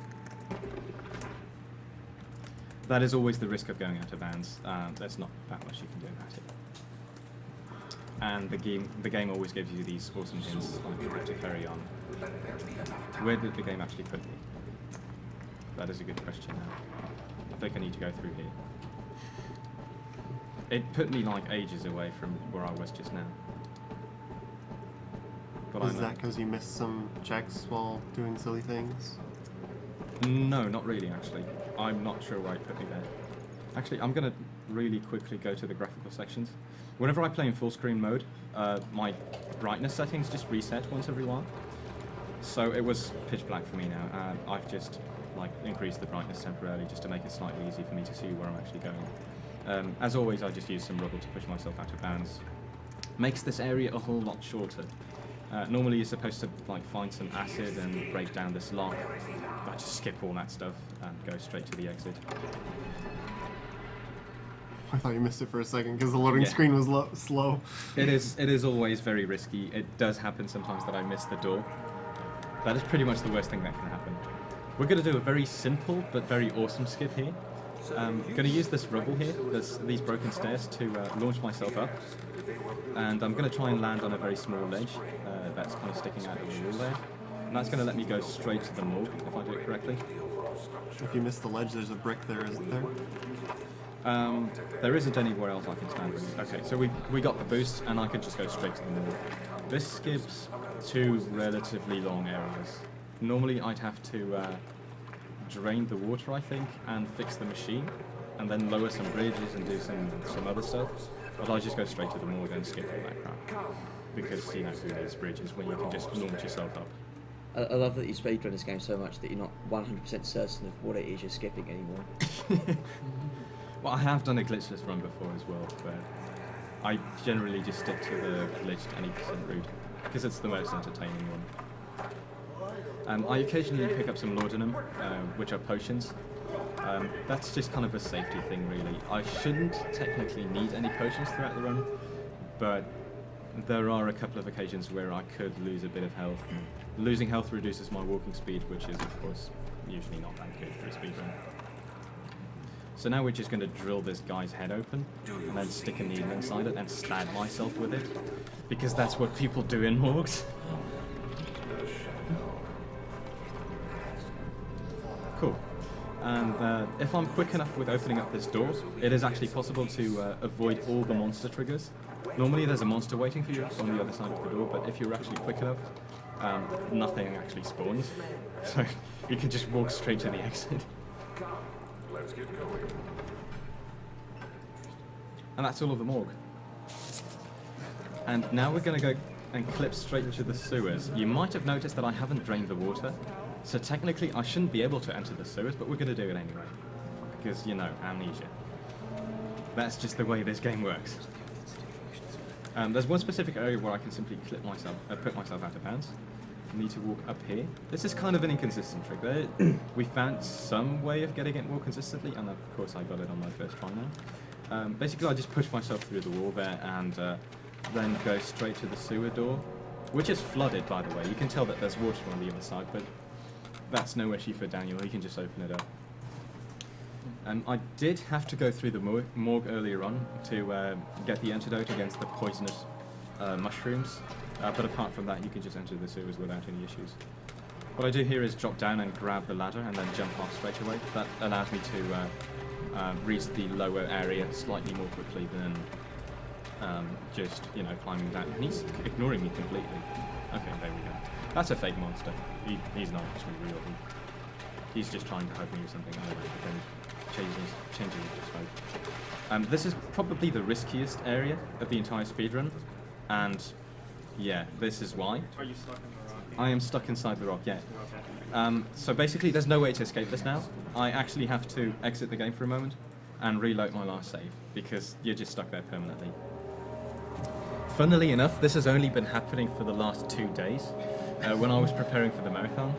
That is always the risk of going out of bounds. There's not that much you can do about it. And the game always gives you these awesome hints on how to carry on. Where did the game actually put me? That is a good question now. I think I need to go through here. It put me like ages away from where I was just now. But Is that because you missed some checks while doing silly things? No, not really actually. I'm not sure why it put me there. Actually, I'm going to really quickly go to the graphical sections. Whenever I play in full screen mode, my brightness settings just reset once every while. So it was pitch black for me now. I've just increased the brightness temporarily just to make it slightly easy for me to see where I'm actually going. As always, I just use some rubble to push myself out of bounds. Makes this area a whole lot shorter. Normally you're supposed to find some acid and break down this lock. I just skip all that stuff and go straight to the exit. I thought you missed it for a second because the loading screen was slow. It is always very risky. It does happen sometimes that I miss the door. That is pretty much the worst thing that can happen. We're going to do a very simple but very awesome skip here. I'm going to use this rubble here, these broken stairs, to launch myself up. And I'm going to try and land on a very small ledge that's kind of sticking out of the wall there. And that's going to let me go straight to the morgue, if I do it correctly. If you miss the ledge, there's a brick there, isn't there? There isn't anywhere else I can stand really. Okay, so we got the boost, and I can just go straight to the morgue. This skips two relatively long areas. Normally I'd have to drain the water, I think, and fix the machine, and then lower some bridges and do some other stuff. But I just go straight to the morgue and skip all that crap. Because, who needs bridges when you can just launch yourself up? I love that you speedrun this game so much that you're not 100% certain of what it is you're skipping anymore. Well, I have done a glitchless run before as well, but I generally just stick to the glitched any percent route because it's the most entertaining one. I occasionally pick up some laudanum, which are potions. That's just kind of a safety thing, really. I shouldn't technically need any potions throughout the run, but there are a couple of occasions where I could lose a bit of health. Losing health reduces my walking speed, which is, of course, usually not that good for a speedrun. So now we're just going to drill this guy's head open, and then stick a needle inside it and stab myself with it, because that's what people do in morgues. Cool. And if I'm quick enough with opening up this door, it is actually possible to avoid all the monster triggers. Normally there's a monster waiting for you on the other side of the door, but if you're actually quick enough, nothing actually spawns. So you can just walk straight to the exit. Let's get going. And that's all of the morgue. And now we're going to go and clip straight into the sewers. You might have noticed that I haven't drained the water, so technically I shouldn't be able to enter the sewers, but we're going to do it anyway. Because, you know, amnesia. That's just the way this game works. There's one specific area where I can simply put myself out of bounds. I need to walk up here. This is kind of an inconsistent trick. We found some way of getting it more consistently, and of course I got it on my first try now. Basically I just push myself through the wall there and then go straight to the sewer door, which is flooded, by the way. You can tell that there's water on the other side, but that's no issue for Daniel. He can just open it up. I did have to go through the morgue earlier on to get the antidote against the poisonous mushrooms, but apart from that you can just enter the sewers without any issues. What I do here is drop down and grab the ladder and then jump off straight away. That allows me to reach the lower area slightly more quickly than just, you know, climbing down. And he's ignoring me completely. Okay, there we go. That's a fake monster. He's not actually real. He's just trying to hug me or something. I don't know, but then changing smoke. This is probably the riskiest area of the entire speedrun, and yeah, this is why. Are you stuck in the rock? I am stuck inside the rock, yeah. Okay. So basically there's no way to escape this now. I actually have to exit the game for a moment and reload my last save, because you're just stuck there permanently. Funnily enough, this has only been happening for the last 2 days, when I was preparing for the marathon.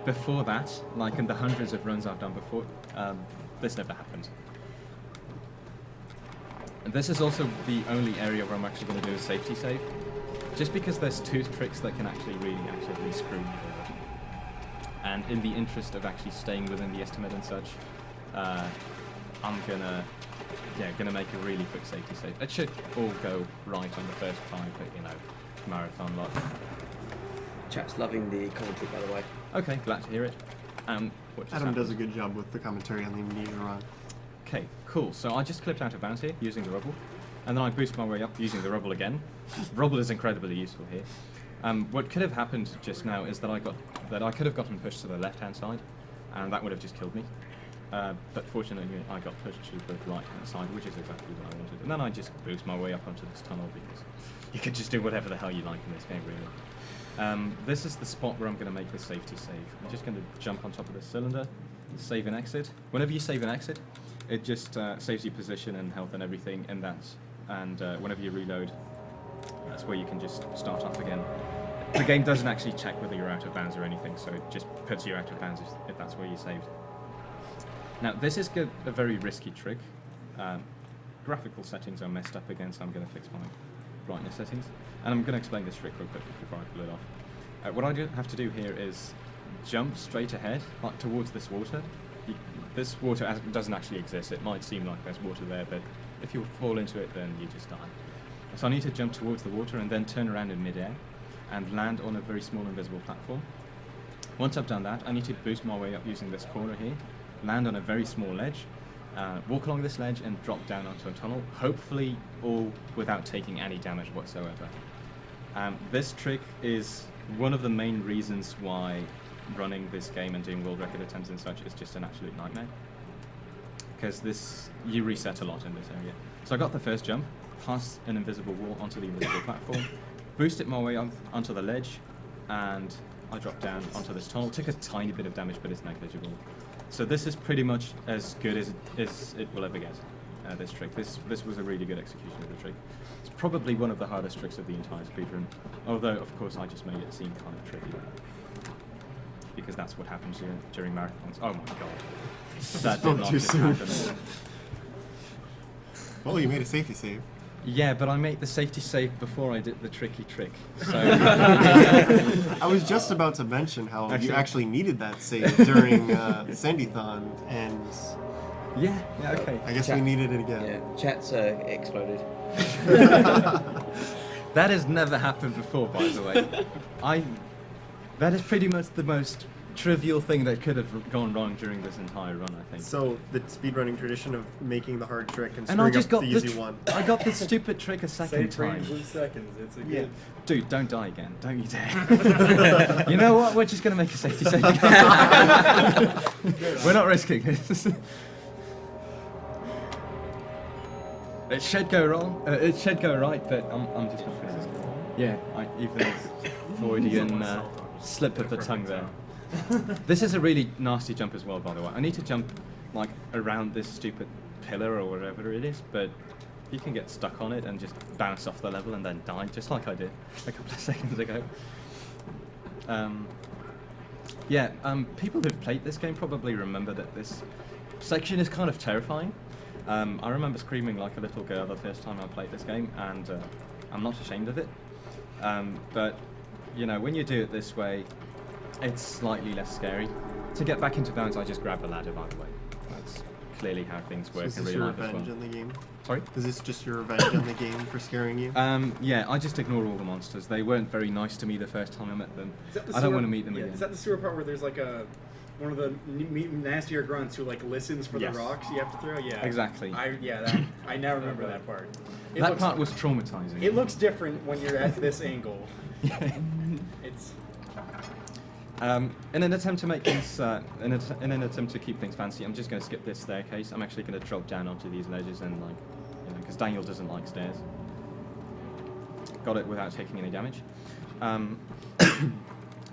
Before that, like in the hundreds of runs I've done before, this never happened. And this is also the only area where I'm actually going to do a safety save, just because there's 2 tricks that can actually really actively screw me over. And in the interest of actually staying within the estimate and such, I'm gonna make a really quick safety save. It should all go right on the first try, but you know, marathon lot. Chat's loving the commentary, by the way. Okay, glad to hear it. What just Adam does a happened? good job with the commentary on the Amnesia run. Okay, cool. So I just clipped out of bounds here using the rubble, and then I boost my way up using the rubble again. Rubble is incredibly useful here. What could have happened just now is that I could have gotten pushed to the left-hand side, and that would have just killed me. But fortunately, I got pushed to the right-hand side, which is exactly what I wanted. And then I just boost my way up onto this tunnel, because you can just do whatever the hell you like in this game, really. This is the spot where I'm going to make the safety save. I'm just going to jump on top of the cylinder, save and exit. Whenever you save and exit, it just saves your position and health and everything, and whenever you reload, that's where you can just start off again. The game doesn't actually check whether you're out of bounds or anything, so it just puts you out of bounds if that's where you saved. Now, this is a very risky trick. Graphical settings are messed up again, so I'm going to fix my brightness settings. And I'm going to explain this trick real quick before I pull it off. What I have to do here is jump straight ahead, like towards this water. This water doesn't actually exist. It might seem like there's water there, but if you fall into it, then you just die. So I need to jump towards the water and then turn around in midair and land on a very small invisible platform. Once I've done that, I need to boost my way up using this corner here, land on a very small ledge, walk along this ledge and drop down onto a tunnel, hopefully all without taking any damage whatsoever. This trick is one of the main reasons why running this game and doing world record attempts and such is just an absolute nightmare. Because you reset a lot in this area. So I got the first jump, past an invisible wall onto the invisible platform, boosted my way up onto the ledge, and I drop down onto this tunnel. Took a tiny bit of damage, but it's negligible. So this is pretty much as good as it will ever get. This trick. This was a really good execution of the trick. It's probably one of the hardest tricks of the entire speedrun. Although, of course, I just made it seem kind of tricky. Because that's what happens during marathons. Oh my god. That did not too just soon. happen. Well, you made a safety save. Yeah, but I made the safety save before I did the tricky trick. So I was just about to mention how Actually- you actually needed that save during Sandython, and yeah, okay. I guess we needed it again. Yeah, chat's exploded. That has never happened before, by the way. That is pretty much the most trivial thing that could have gone wrong during this entire run, I think. So the speedrunning tradition of making the hard trick and And I screwing just up got the the easy one. I got this stupid trick a second time. seconds. It's a Yeah. Dude, don't die again. Don't you dare. You know what? We're just going to make a safety save again. We're not risking this. It should go wrong. It should go right, but I'm just not going to risk it. Yeah, even Freudian slip of the tongue there. This is a really nasty jump as well, by the way. I need to jump like around this stupid pillar or whatever it is, but you can get stuck on it and just bounce off the level and then die, just like I did a couple of seconds ago. People who've played this game probably remember that this section is kind of terrifying. I remember screaming like a little girl the first time I played this game, and I'm not ashamed of it. But you know, when you do it this way, it's slightly less scary. To get back into bounds, I just grab a ladder, by the way. That's clearly how things work So is in this real your life as revenge well. on the game? Sorry? Is this just your revenge on the game for scaring you? Yeah, I just ignore all the monsters. They weren't very nice to me the first time I met them. I don't want to meet them again. Is that the sewer part where there's like one of the nastier grunts who like listens for Yes. the rocks you have to throw? Yeah. Exactly. I now remember that part. That part was traumatizing. It looks different when you're at this angle. It's in an attempt to make things, in an attempt to keep things fancy, I'm just going to skip this staircase. I'm actually going to drop down onto these ledges and because Daniel doesn't like stairs. Got it without taking any damage.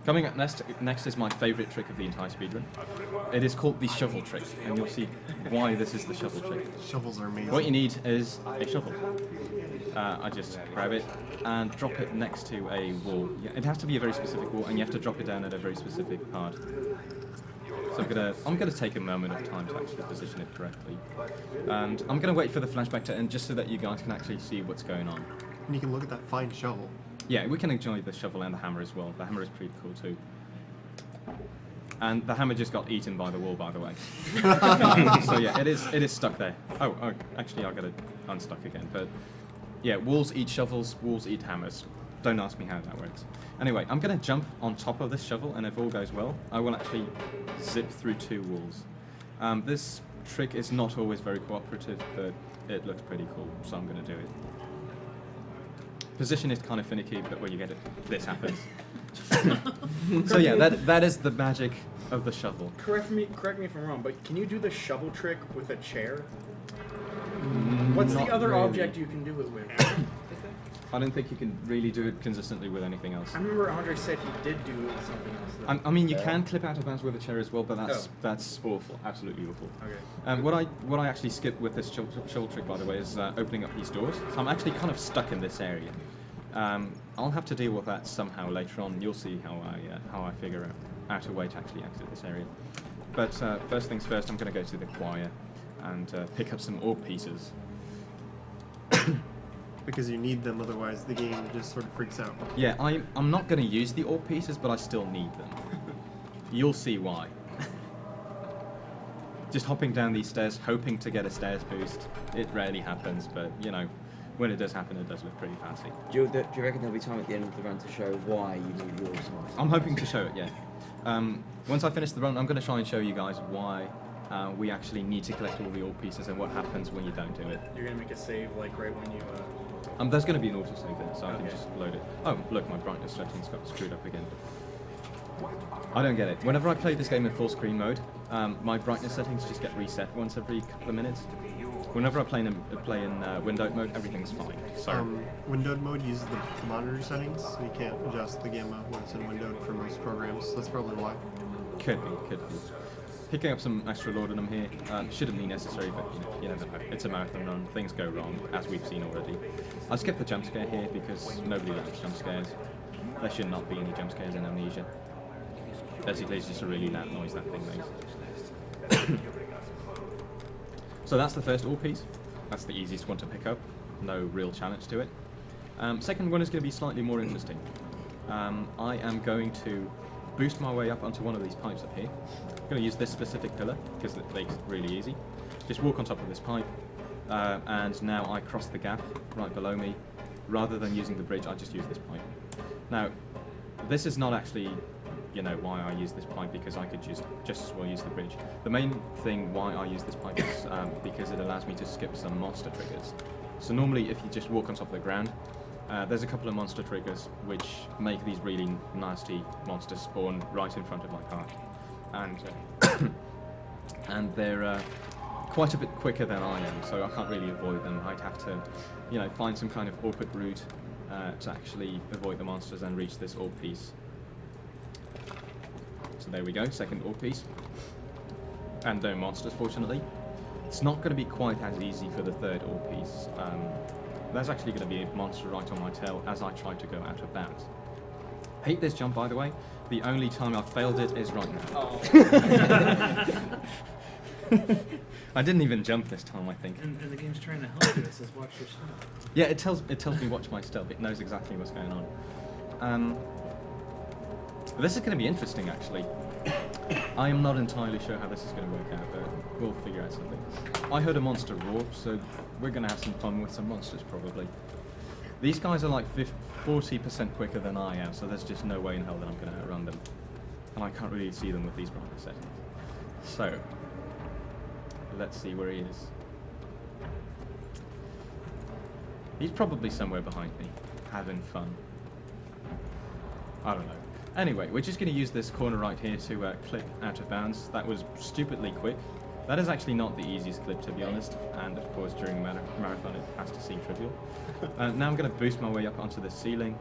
Coming up next is my favourite trick of the entire speedrun. It is called the shovel trick, and you'll see why this is the shovel trick. Shovels are amazing. What you need is a shovel. I just grab it and drop it next to a wall. Yeah, it has to be a very specific wall, and you have to drop it down at a very specific part. So I'm gonna take a moment of time to actually position it correctly, and I'm gonna wait for the flashback to end just so that you guys can actually see what's going on. And you can look at that fine shovel. Yeah, we can enjoy the shovel and the hammer as well. The hammer is pretty cool too. And the hammer just got eaten by the wall, by the way. So yeah, it is stuck there. Oh, actually I got it unstuck again. But yeah, walls eat shovels, walls eat hammers. Don't ask me how that works. Anyway, I'm gonna jump on top of this shovel, and if all goes well, I will actually zip through 2 walls. This trick is not always very cooperative, but it looks pretty cool, so I'm gonna do it. Position is kind of finicky, but when you get it, this happens. So yeah, that is the magic of the shovel. correct me if I'm wrong, but can you do the shovel trick with a chair? What's Not the other really. object you can do it with? I don't think you can really do it consistently with anything else. I remember Andre said he did do it with something else. I mean, you can clip out of bounds with a chair as well, but Oh. that's awful, absolutely awful. Okay. What I actually skipped with this shovel trick, by the way, is opening up these doors. So I'm actually kind of stuck in this area. I'll have to deal with that somehow later on. You'll see how I figure out a way to actually exit this area. But first things first, I'm going to go to the choir and pick up some orb pieces. Because you need them, otherwise the game just sort of freaks out. Yeah, I'm not going to use the orb pieces, but I still need them. You'll see why. Just hopping down these stairs, hoping to get a stairs boost. It rarely happens, but you know, when it does happen, it does look pretty fancy. Do you reckon there'll be time at the end of the run to show why you need yours? I'm hoping to show it, yeah. Once I finish the run, I'm going to try and show you guys why we actually need to collect all the orb pieces and what happens when you don't do it. You're gonna make a save like right when you. There's going to be an autosave there, so I can Okay. just load it. Oh, look, my brightness settings got screwed up again. I don't get it. Whenever I play this game in full screen mode, my brightness settings just get reset once every couple of minutes. Whenever I play in windowed mode, everything's fine. So Windowed mode uses the monitor settings, so you can't adjust the gamma when it's in windowed for most programs. That's probably why. could be. Picking up some extra laudanum here shouldn't be necessary, but you never know. It's a marathon run. Things go wrong, as we've seen already. I'll skip the jump scare here because nobody likes jump scares. There should not be any jump scares in Amnesia. Basically, it's just a really loud noise that thing makes. So that's the first ore piece. That's the easiest one to pick up. No real challenge to it. Second one is going to be slightly more interesting. I am going to boost my way up onto one of these pipes up here. I'm going to use this specific pillar because it makes it really easy. Just walk on top of this pipe, and now I cross the gap right below me. Rather than using the bridge, I just use this pipe. Now, this is not actually, why I use this pipe, because I could just as well use the bridge. The main thing why I use this pipe is because it allows me to skip some monster triggers. So normally, if you just walk on top of the ground, there's a couple of monster triggers which make these really nasty monsters spawn right in front of my car, and they're quite a bit quicker than I am, so I can't really avoid them. I'd have to, find some kind of awkward route to actually avoid the monsters and reach this ore piece. So there we go, second ore piece, and no monsters, fortunately. It's not going to be quite as easy for the third ore piece. There's actually going to be a monster right on my tail as I try to go out of bounds. Hate this jump, by the way. The only time I've failed it is right now. I didn't even jump this time, I think. And the game's trying to help you. It says watch your step. Yeah, it tells me watch my stealth. It knows exactly what's going on. This is going to be interesting, actually. I am not entirely sure how this is going to work out, but we'll figure out something. I heard a monster roar, so we're going to have some fun with some monsters, probably. These guys are like 40% quicker than I am, so there's just no way in hell that I'm going to outrun them. And I can't really see them with these brightness settings. So, let's see where he is. He's probably somewhere behind me, having fun. I don't know. Anyway, we're just going to use this corner right here to clip out of bounds. That was stupidly quick. That is actually not the easiest clip, to be honest, and of course during a marathon it has to seem trivial. Now I'm going to boost my way up onto the ceiling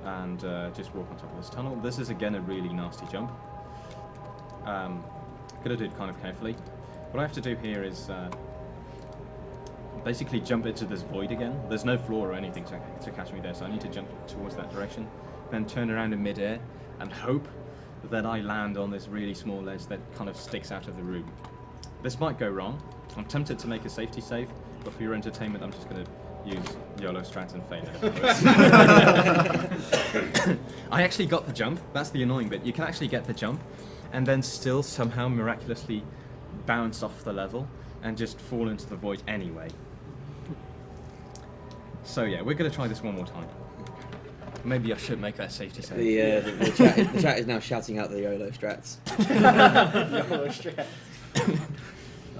and just walk on top of this tunnel. This is again a really nasty jump. Going to do it kind of carefully. What I have to do here is basically jump into this void again. There's no floor or anything to catch me there, so I need to jump towards that direction, then turn around in mid-air and hope that I land on this really small ledge that kind of sticks out of the room. This might go wrong. I'm tempted to make a safety save, but for your entertainment I'm just going to use YOLO strats and fail it. I actually got the jump. That's the annoying bit. You can actually get the jump and then still somehow miraculously bounce off the level and just fall into the void anyway. So yeah, we're going to try this one more time. Maybe I should make that safety save. The chat is now shouting out the YOLO strats. YOLO strats.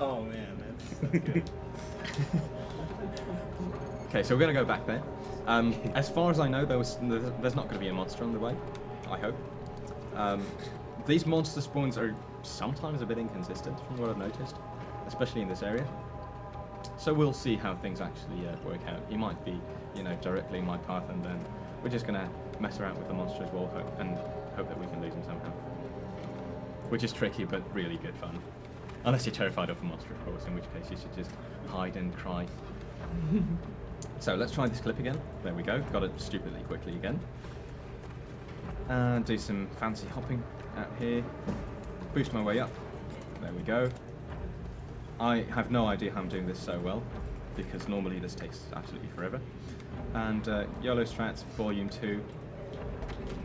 Oh man, that's good. Okay, so we're going to go back there. As far as I know, there's not going to be a monster on the way, I hope. These monster spawns are sometimes a bit inconsistent from what I've noticed, especially in this area. So we'll see how things actually work out. He might be, directly in my path, and then we're just going to mess around with the monster as well and hope that we can lose him somehow. Which is tricky, but really good fun. Unless you're terrified of a monster, of course, in which case you should just hide and cry. So let's try this clip again. There we go. Got it stupidly quickly again. And do some fancy hopping out here. Boost my way up. There we go. I have no idea how I'm doing this so well, because normally this takes absolutely forever. And YOLO Strats, Volume 2.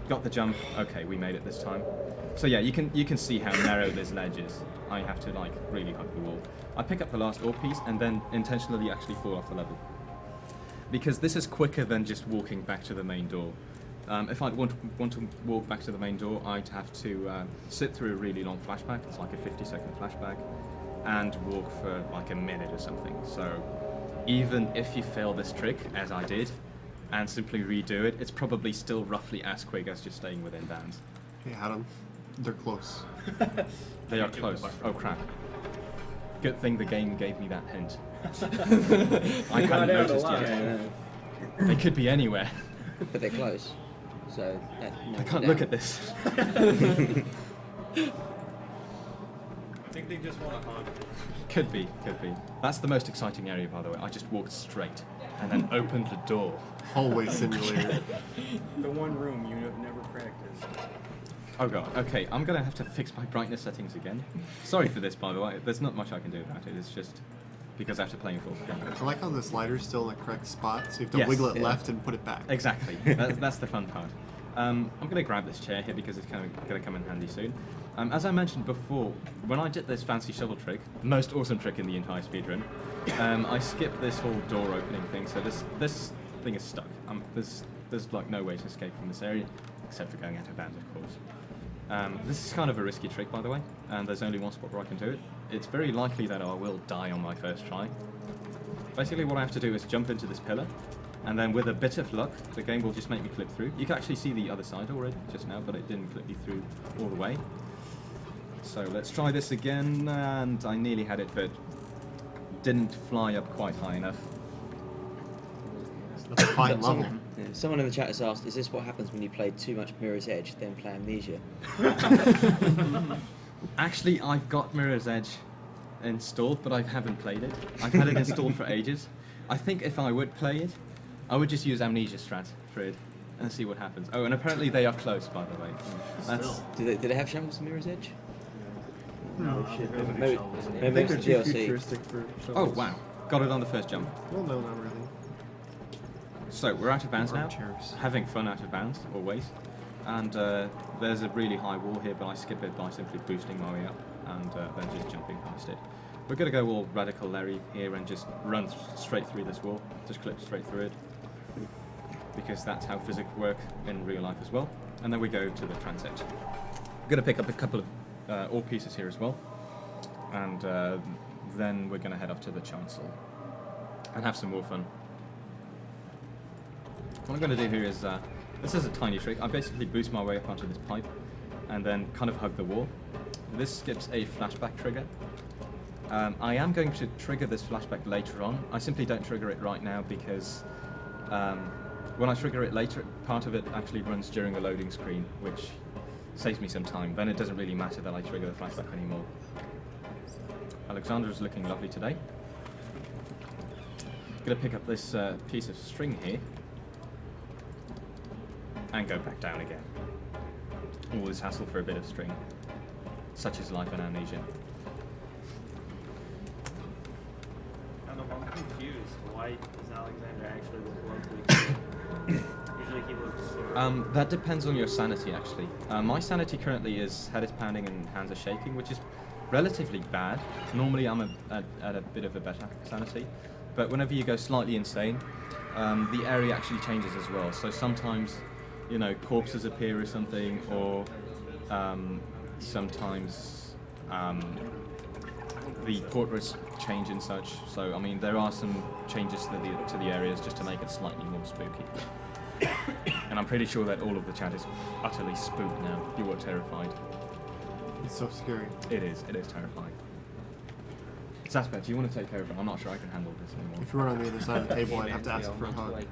Got the jump. Okay, we made it this time. So yeah, you can see how narrow this ledge is. I have to really hug the wall. I pick up the last ore piece and then intentionally actually fall off the level. Because this is quicker than just walking back to the main door. If I want to walk back to the main door, I'd have to sit through a really long flashback. It's like a 50-second flashback, and walk for like a minute or something. So even if you fail this trick, as I did, and simply redo it, it's probably still roughly as quick as just staying within bounds. Hey Adam, they're close. They are close. Oh crap. Good thing the game gave me that hint. I got hadn't out noticed alive. yet. They could be anywhere. But they're close. So I can't look at this. I think they just want to hug. Could be. That's the most exciting area, by the way. I just walked straight and then opened the door. Hallway simulator. The one room you have never practiced. Oh god, okay, I'm gonna have to fix my brightness settings again. Sorry for this, by the way. There's not much I can do about it. It's just because after playing full game. I like how the slider's still in the correct spot, so you have to Yes. wiggle it Yeah. left and put it back. Exactly. That's the fun part. I'm gonna grab this chair here because it's kind of gonna come in handy soon. As I mentioned before, when I did this fancy shovel trick, most awesome trick in the entire speedrun, I skipped this whole door opening thing, so this thing is stuck. There's like no way to escape from this area, except for going out of bounds, of course. This is kind of a risky trick, by the way, and there's only one spot where I can do it. It's very likely that I will die on my first try. Basically, what I have to do is jump into this pillar, and then with a bit of luck, the game will just make me clip through. You can actually see the other side already, just now, but it didn't clip me through all the way. So let's try this again, and I nearly had it, but didn't fly up quite high enough. That's a fine level. Someone in the chat has asked, is this what happens when you play too much Mirror's Edge, then play Amnesia? Actually, I've got Mirror's Edge installed, but I haven't played it. I've had it installed for ages. I think if I would play it, I would just use Amnesia strat for it and see what happens. Oh, and apparently they are close, by the way. That's Do they have shovels in Mirror's Edge? No, Shit, there's maybe- shovels in maybe it. I think it's they're the too DLC. futuristic for oh shovels. wow, got it on the first jump. Well, no, not really. So we're out of bounds now, Armchairs. having fun out of bounds, always. And there's a really high wall here, but I skip it by simply boosting my way up and then just jumping past it. We're going to go all radical Larry here and just run straight through this wall, just clip straight through it, because that's how physics work in real life as well. And then we go to the transept. We're going to pick up a couple of ore pieces here as well, and then we're going to head off to the chancel and have some more fun. What I'm going to do here is, this is a tiny trick. I basically boost my way up onto this pipe and then kind of hug the wall. This skips a flashback trigger. I am going to trigger this flashback later on. I simply don't trigger it right now because when I trigger it later, part of it actually runs during the loading screen, which saves me some time. Then it doesn't really matter that I trigger the flashback anymore. Alexander is looking lovely today. I'm going to pick up this piece of string here and go back down again. All this hassle for a bit of string. Such is life in Amnesia. I'm confused. Why does Alexander actually look lovely? Usually he looks sort of... That depends on your sanity, actually. My sanity currently is head is pounding and hands are shaking, which is relatively bad. Normally I'm at a bit of a better sanity, but whenever you go slightly insane, the area actually changes as well. So sometimes, you know, corpses appear or something, or sometimes the portraits change and such. So I mean, there are some changes to the areas just to make it slightly more spooky. And I'm pretty sure that all of the chat is utterly spooked now. You are terrified. It's so scary. It is terrifying. Zasper, do you want to take over? I'm not sure I can handle this anymore. If you were on the other side of the table, I'd have to ask for a hug.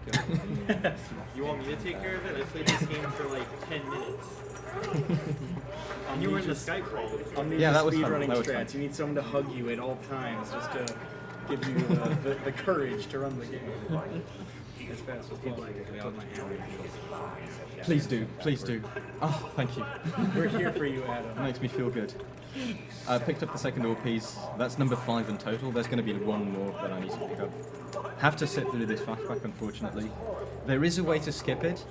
You want me to take care of it? I played this game for like 10 minutes. And you were in the Skype call. Yeah, that was fun. Speedrunning That was strats. fun. You need someone to hug you at all times just to give you the courage to run the game as fast as possible. Please do, please do. Oh, thank you. We're here for you, Adam. It makes me feel good. I picked up the second ore piece. That's number 5 in total. There's going to be one more that I need to pick up. Have to sit through this flashback, unfortunately. There is a way to skip it.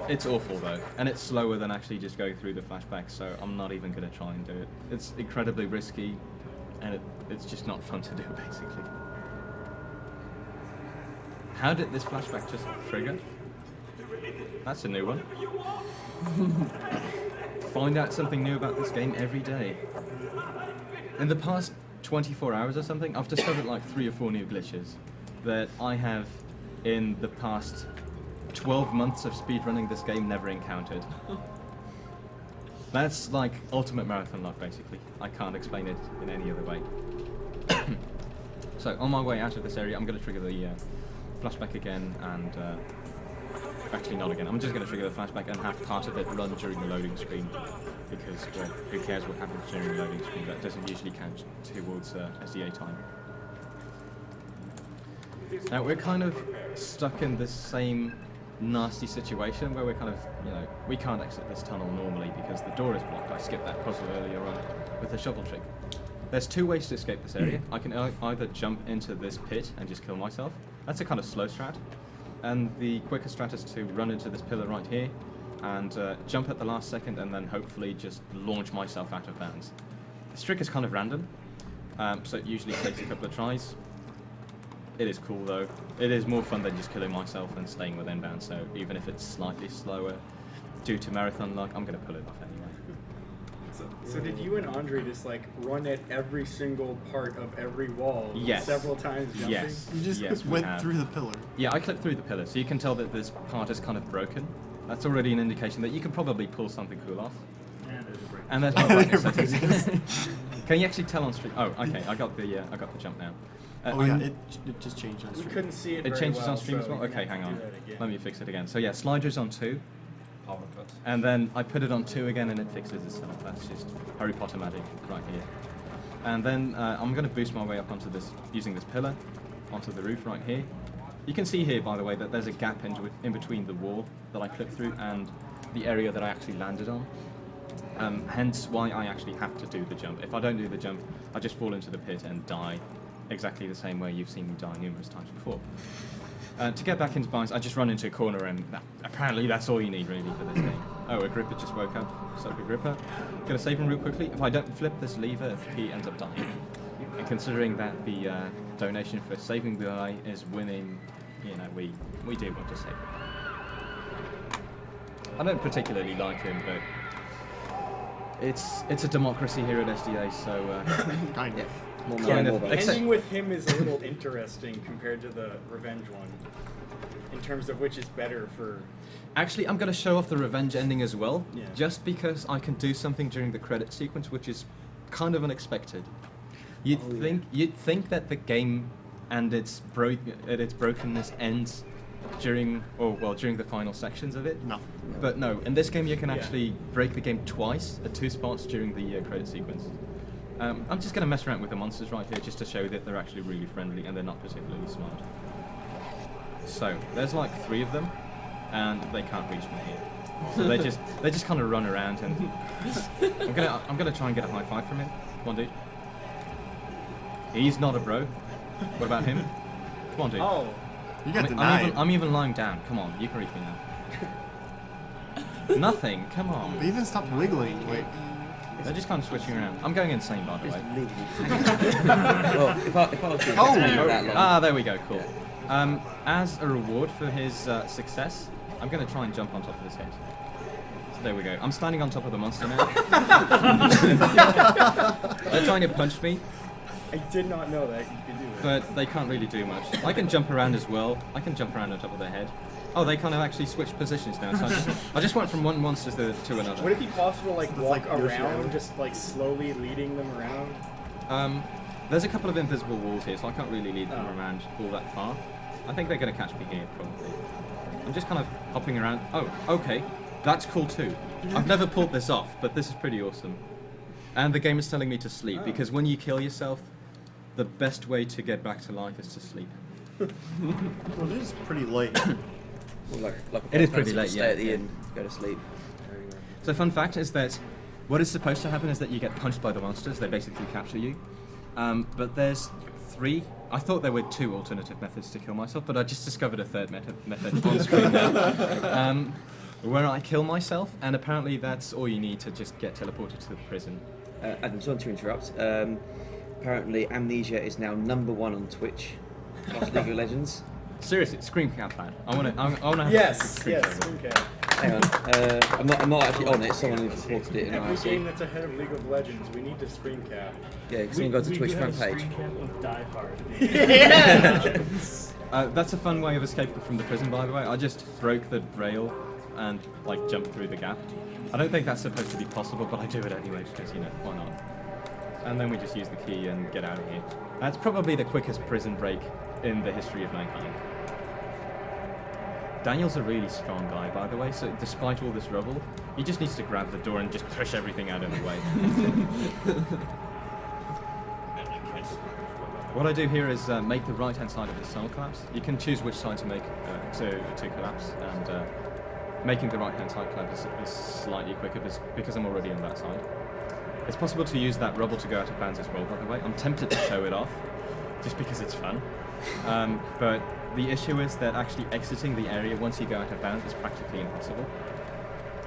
It's awful though, and it's slower than actually just going through the flashback, so I'm not even going to try and do it. It's incredibly risky, and it's just not fun to do, basically. How did this flashback just trigger? That's a new one. Find out something new about this game every day. In the past 24 hours or something, I've discovered like 3 or 4 new glitches that I have, in the past 12 months of speedrunning this game, never encountered. That's like ultimate marathon luck, basically. I can't explain it in any other way. So on my way out of this area, I'm going to trigger the flashback again, and actually not again. I'm just going to trigger the flashback and have part of it run during the loading screen, because well, who cares what happens during the loading screen? That doesn't usually count towards SDA time. Now we're kind of stuck in this same nasty situation where we're kind of, you know, we can't exit this tunnel normally because the door is blocked. I skipped that puzzle earlier on with the shovel trick. There's two ways to escape this area. I can either jump into this pit and just kill myself. That's a kind of slow strat. And the quicker strat is to run into this pillar right here and jump at the last second and then hopefully just launch myself out of bounds. This trick is kind of random, so it usually takes a couple of tries. It is cool though. It is more fun than just killing myself and staying within bounds, so even if it's slightly slower due to marathon luck, I'm going to pull it off anyway. So did you and Andre just like run at every single part of every wall Yes. several times jumping? Yes. You just Yes, we went have. through the pillar. Yeah, I clicked through the pillar, so you can tell that this part is kind of broken. That's already an indication that you can probably pull something cool off. And there's a break. And there's my brightness settings. Can you actually tell on stream? Oh, okay, I got the jump now. Oh yeah, it just changed on We stream. couldn't see it. It very changes well, on stream so as well? we Okay, have to hang do on. that again. Let me fix it again. So yeah, sliders on 2. And then I put it on 2 again and it fixes itself. That's just Harry Potter magic right here. And then I'm going to boost my way up onto this, using this pillar, onto the roof right here. You can see here, by the way, that there's a gap in between the wall that I clipped through and the area that I actually landed on. Hence why I actually have to do the jump. If I don't do the jump, I just fall into the pit and die exactly the same way you've seen me die numerous times before. To get back into bounds, I just run into a corner, and apparently that's all you need really for this game. Oh, Agrippa just woke up. So Agrippa, gonna save him real quickly. If I don't flip this lever, he ends up dying. And considering that the donation for saving the guy is winning, you know, we do want to save him. I don't particularly like him, but it's a democracy here at SDA, so Kind of. More Kind money, of. more votes. Except- Ending with him is a little interesting compared to the revenge one, in terms of which is better for. Actually, I'm going to show off the revenge ending as well, Yeah. just because I can do something during the credit sequence, which is kind of unexpected. You'd think that the game and its brokenness ends during the final sections of it. No. But no, in this game you can Yeah. actually break the game twice at 2 spots during the credit sequence. I'm just going to mess around with the monsters right here just to show that they're actually really friendly and they're not particularly smart. So there's like 3 of them, and they can't reach me here. So they just kind of run around, and I'm gonna try and get a high five from him. Come on, dude. He's not a bro. What about him? Come on, dude. Oh, You got I'm denied. even lying down. Come on, you can reach me now. Nothing. Come They on. even stopped wiggling. Like, They're just kind of switching around. I'm going insane, by the way. Well, if I was to Oh! that long, Ah, there we go. Cool. As a reward for his success, I'm going to try and jump on top of his head. So there we go. I'm standing on top of the monster now. They're trying to punch me, I did not know that you could do it. but they can't really do much. I can jump around as well. I can jump around on top of their head. Oh, they kind of actually switched positions now. So I just went from one monster to another. Would it be possible to like walk like Yoshi around, Island. just like slowly leading them around? There's a couple of invisible walls here, so I can't really lead them Oh. around all that far. I think they're going to catch me here, probably. I'm just kind of hopping around. Oh, okay. That's cool too. I've never pulled this off, but this is pretty awesome. And the game is telling me to sleep, Oh. because when you kill yourself, the best way to get back to life is to sleep. well, it is pretty late. well, like It is a pretty fancy late, stay yeah. at the inn, go to sleep. So fun fact is that what is supposed to happen is that you get punched by the monsters. They basically capture you. But there's 3. I thought there were 2 alternative methods to kill myself, but I just discovered a third method on screen now, where I kill myself, and apparently that's all you need to just get teleported to the prison. Adam, sorry to interrupt. Apparently, Amnesia is now #1 on Twitch. Plus League of Legends. Seriously, screen cap that. I want to have Yes, a screen yes, cap. okay. Hang on, I'm not actually on it. Someone reported it in Every IRC. game that's ahead of League of Legends, we need to screen cap. Yeah, someone go to Twitch front page. Die Hard. That's a fun way of escaping from the prison, by the way. I just broke the rail and like jumped through the gap. I don't think that's supposed to be possible, but I do it anyway because, you know, why not? And then we just use the key and get out of here. That's probably the quickest prison break in the history of mankind. Daniel's a really strong guy, by the way, so despite all this rubble, he just needs to grab the door and just push everything out of the way. What I do here is make the right-hand side of the cell collapse. You can choose which side to make to collapse, and making the right-hand side collapse is slightly quicker because I'm already on that side. It's possible to use that rubble to go out of bounds as well, by the way. I'm tempted to show it off, just because it's fun. But the issue is that actually exiting the area once you go out of bounds is practically impossible.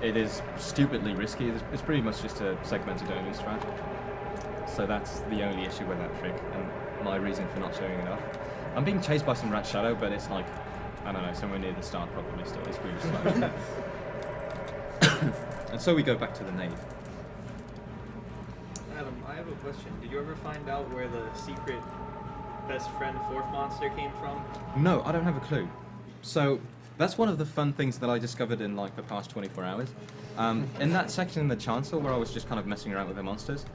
It is stupidly risky. It's pretty much just a segmented only strat. So that's the only issue with that trick, and my reason for not showing it off. I'm being chased by some rat shadow, but it's like, I don't know, somewhere near the start probably still. It's really slow. And so we go back to the nave. Adam, I have a question. Did you ever find out where the secret best friend fourth monster came from? No, I don't have a clue. So that's one of the fun things that I discovered in like the past 24 hours. In that section in the chancel where I was just kind of messing around with the monsters,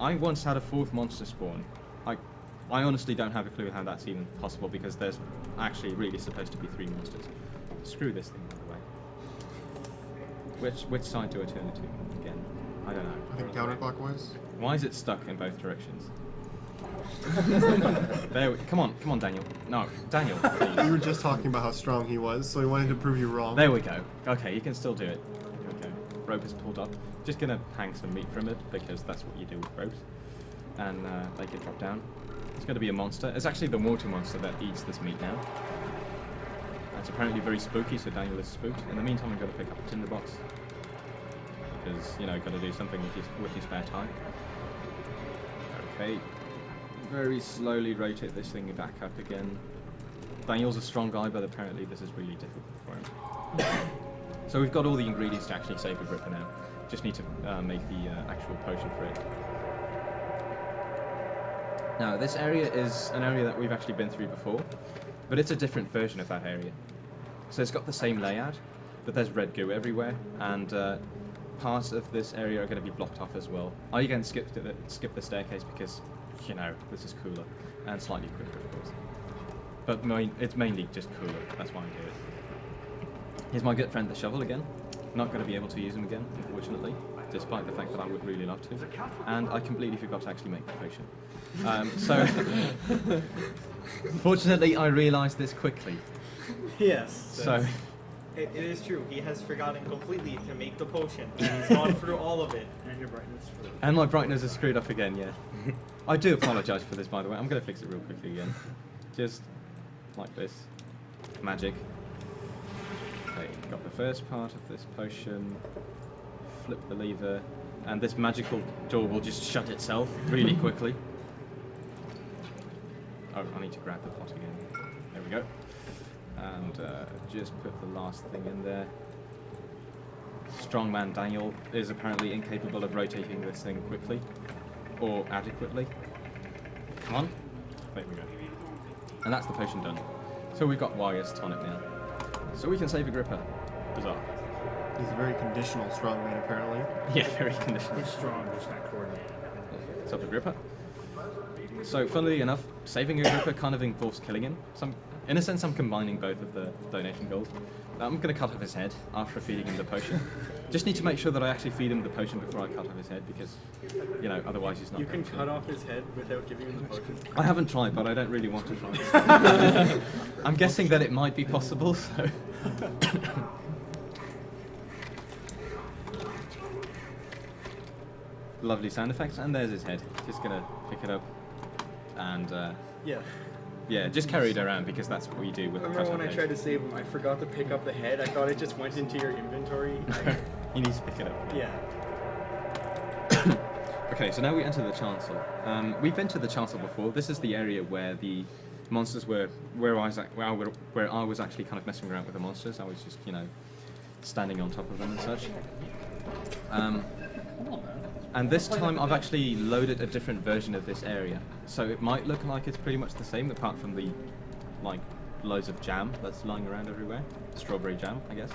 I once had a fourth monster spawn. I honestly don't have a clue how that's even possible because there's actually really supposed to be 3 monsters. Screw this thing, by the way. Which side do I turn it to again? I don't know. I think counterclockwise. Why is it stuck in both directions? Come on, Daniel. No, Daniel, please. You were just talking about how strong he was, so he wanted to prove you wrong. There we go. Okay, you can still do it. Okay, rope is pulled up. Just gonna hang some meat from it because that's what you do with ropes, and make it drop down. It's going to be a monster. It's actually the water monster that eats this meat now. It's apparently very spooky, so Daniel is spooked. In the meantime, I'm going to pick up a tinderbox because, you know, got to do something with your spare time. Okay, very slowly rotate this thing back up again. Daniel's a strong guy, but apparently this is really difficult for him. So we've got all the ingredients to actually save Agrippa now. Just need to make the actual potion for it. Now, this area is an area that we've actually been through before, but it's a different version of that area. So it's got the same layout, but there's red goo everywhere, and parts of this area are going to be blocked off as well. I again skip the staircase because, you know, this is cooler, and slightly quicker, of course. But it's mainly just cooler, that's why I do it. Here's my good friend the shovel again. Not going to be able to use him again, unfortunately, despite the fact that I would really love to. And I completely forgot to actually make the potion. So, fortunately, I realised this quickly. Yes. So, it is true. He has forgotten completely to make the potion. He's gone through all of it. And your brightness. And my brightness is screwed up again, yeah. I do apologise for this, by the way. I'm going to fix it real quickly again. Just like this. Magic. Okay, got the first part of this potion. Flip the lever. And this magical door will just shut itself really quickly. Oh, I need to grab the pot again. There we go. And just put the last thing in there. Strongman Daniel is apparently incapable of rotating this thing quickly. Or adequately. Come on. There we go. And that's the potion done. So we've got Wires tonic now. So we can save Agrippa. Bizarre. He's a very conditional strongman, apparently. Yeah, very conditional. He's strong, just not coordinated. What's up, Agrippa? So, funnily enough, saving Agrippa kind of involves killing him. In a sense, I'm combining both of the donation goals. I'm going to cut off his head after feeding him the potion. Just need to make sure that I actually feed him the potion before I cut off his head because, you know, otherwise he's not You can going to. cut off his head without giving him the potion. I haven't tried, but I don't really want to try. I'm guessing that it might be possible, so... Lovely sound effects, and there's his head. Just gonna pick it up and yeah, just carry it around because that's what we do with the Remember when I head. tried to save him, I forgot to pick up the head. I thought it just went into your inventory. He needs to pick it up. Yeah. Okay, so now we enter the chancel. We've been to the chancel before. This is the area where the monsters were, where I was actually kind of messing around with the monsters. I was just, you know, standing on top of them and such. And this time I've actually loaded a different version of this area. So it might look like it's pretty much the same, apart from the, like, loads of jam that's lying around everywhere. Strawberry jam, I guess.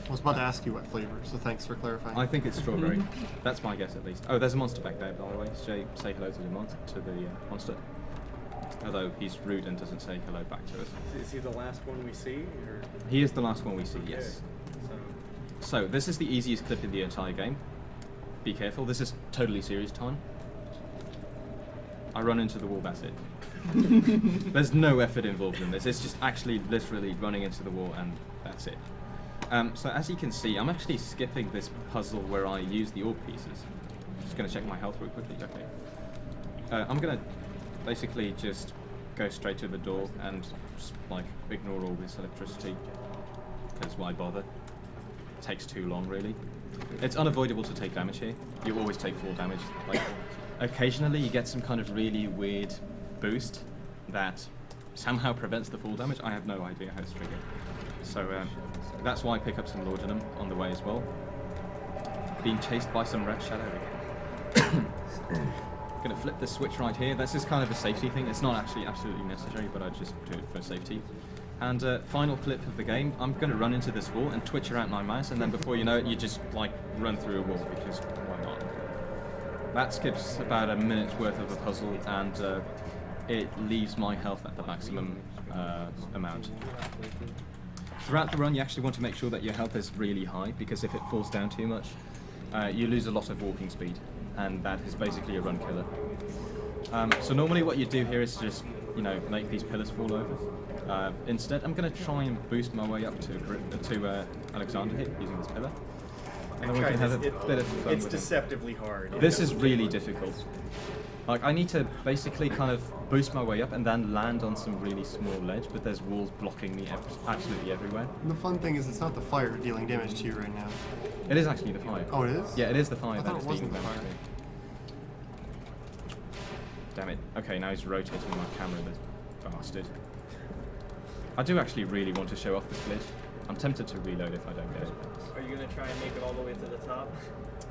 I was about to ask you what flavor, so thanks for clarifying. I think it's strawberry. That's my guess, at least. Oh, there's a monster back there, by the way. Say hello to the monster. Although he's rude and doesn't say hello back to us. Is he the last one we see? Or? He is the last one we see, yes. So this is the easiest clip in the entire game. Be careful, this is totally serious time. I run into the wall, that's it. There's no effort involved in this, it's just actually literally running into the wall and that's it. So as you can see, I'm actually skipping this puzzle where I use the orb pieces. Just going to check my health real quickly, okay. I'm going to basically just go straight to the door and like ignore all this electricity, because why bother? It takes too long, really. It's unavoidable to take damage here. You always take 4 damage. Like, occasionally you get some kind of really weird boost that somehow prevents the fall damage. I have no idea how it's triggered. So that's why I pick up some laudanum on the way as well. Being chased by some red shadow again. Gonna flip the switch right here. This is kind of a safety thing. It's not actually absolutely necessary, but I just do it for safety. And final clip of the game, I'm gonna run into this wall and twitch around my mouse, and then before you know it, you just like run through a wall, because why not? That skips about a minute's worth of a puzzle, and it leaves my health at the maximum amount. Throughout the run, you actually want to make sure that your health is really high, because if it falls down too much, you lose a lot of walking speed, and that is basically a run killer. So normally what you do here is just, you know, make these pillars fall over. Instead, I'm going to try and boost my way up to Alexander here, using this pillar. And then we can have a bit of fun It's with him. deceptively hard. This is really difficult. Like, I need to basically kind of boost my way up and then land on some really small ledge, but there's walls blocking me absolutely everywhere. And the fun thing is it's not the fire dealing damage to you right now. It is actually the fire. Oh, it is? Yeah, it is the fire I that thought is it wasn't dealing the damage to me. Damn it. Okay, now he's rotating my camera, this bastard. I do actually really want to show off this glitch. I'm tempted to reload if I don't get it. Are you gonna try and make it all the way to the top?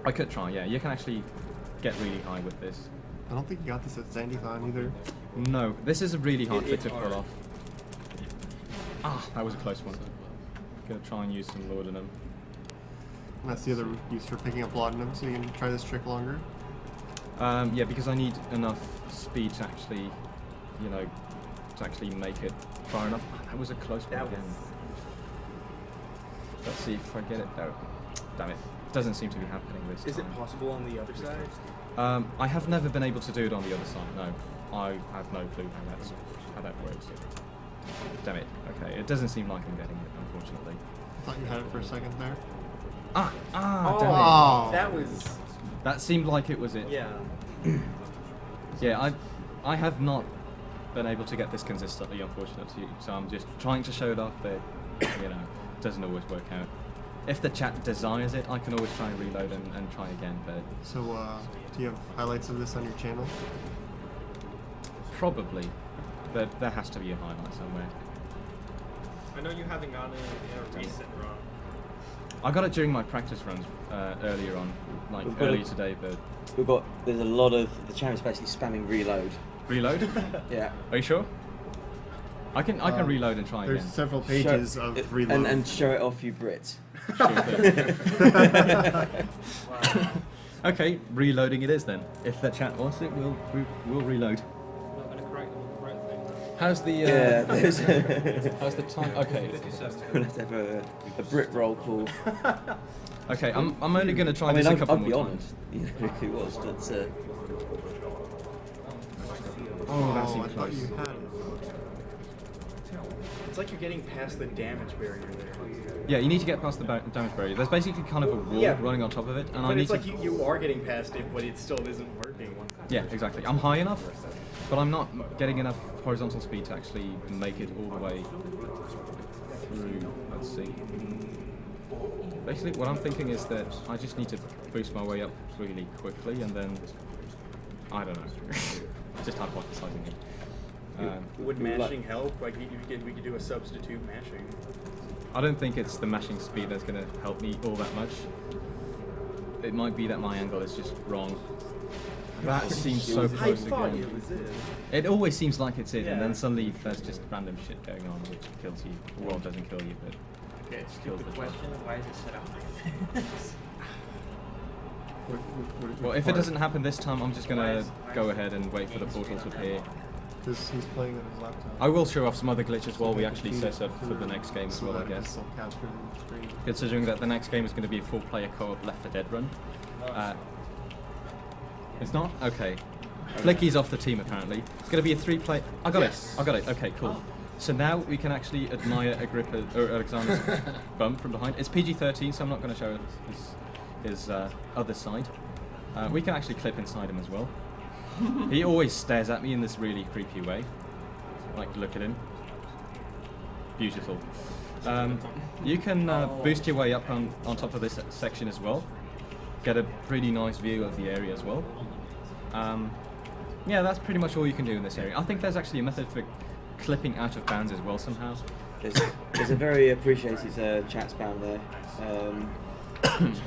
I could try, yeah. You can actually get really high with this. I don't think you got this at Zandython either. No, this is a really hard trick It's to pull hard. off. Ah, that was a close one. Gonna try and use some laudanum. And that's the other use for picking up laudanum, so you can try this trick longer. Yeah, because I need enough speed to actually, you know, to actually make it far enough. Ah, that was a close one again. Let's see if I get it. No, damn it. Doesn't seem to be happening this time. Is it possible on the other side? I have never been able to do it on the other side, no. I have no clue how that works. Damn it. Okay, it doesn't seem like I'm getting it, unfortunately. I thought you had it for a second there. Damn Oh. That was. it. That seemed like it was it. Yeah. Yeah, I have not been able to get this consistently, unfortunately, so I'm just trying to show it off, but, you know, it doesn't always work out. If the chat desires it, I can always try and reload and try again, but... So, do you have highlights of this on your channel? Probably. There has to be a highlight somewhere. I know you haven't gotten it in a recent run. I got it during my practice runs earlier on, like We've got earlier it. today, but... There's a lot of, the champion's basically spamming reload. Reload? Yeah. Are you sure? I can reload and try There's again. several pages of reload. And show it off, you Brits. Okay, reloading it is then. If the chat wants it, we'll reload. I'm gonna correct things. How's the Yeah, there's how's the time? Okay. we'll have to have a Brit roll call. Okay, I'm only gonna try I mean, this a couple I'll be more honest. times. You know, if it was, but Oh, that I seemed thought close. you had it. It's like you're getting past the damage barrier there. Yeah, you need to get past the damage barrier. There's basically kind of a wall Yeah. running on top of it, and I But need it's to. like you are getting past it, but it still isn't working. Yeah, exactly. I'm high enough, but I'm not getting enough horizontal speed to actually make it all the way through. Let's see. Basically, what I'm thinking is that I just need to boost my way up really quickly, and then I don't know. Just hypothesizing here. Would mashing help? Like we could do a substitute mashing. I don't think it's the mashing speed that's going to help me all that much. It might be that my angle is just wrong. That seems so close again. It always seems like it's it, and then suddenly there's just random shit going on which kills you. Well, doesn't kill you, but Okay, kills stupid the question. Why is it set up like this? well, if it doesn't happen this time, I'm just gonna go ahead and wait for the portal to appear. Because he's playing on his laptop. I will show off some other glitches while we actually set up for the next game as well, I guess. Considering that the next game is going to be a full player co-op Left 4 Dead run. It's not? Okay. Flicky's off the team apparently. It's going to be a 3-player... I got it. Okay, cool. So now we can actually admire Agrippa, or Alexander's bump from behind. It's PG-13, so I'm not going to show his other side. We can actually clip inside him as well. He always stares at me in this really creepy way. Like, look at him. Beautiful. You can boost your way up on top of this section as well. Get a pretty nice view of the area as well. Yeah, that's pretty much all you can do in this area. I think there's actually a method for clipping out of bounds as well somehow. There's a very appreciated chat spam there.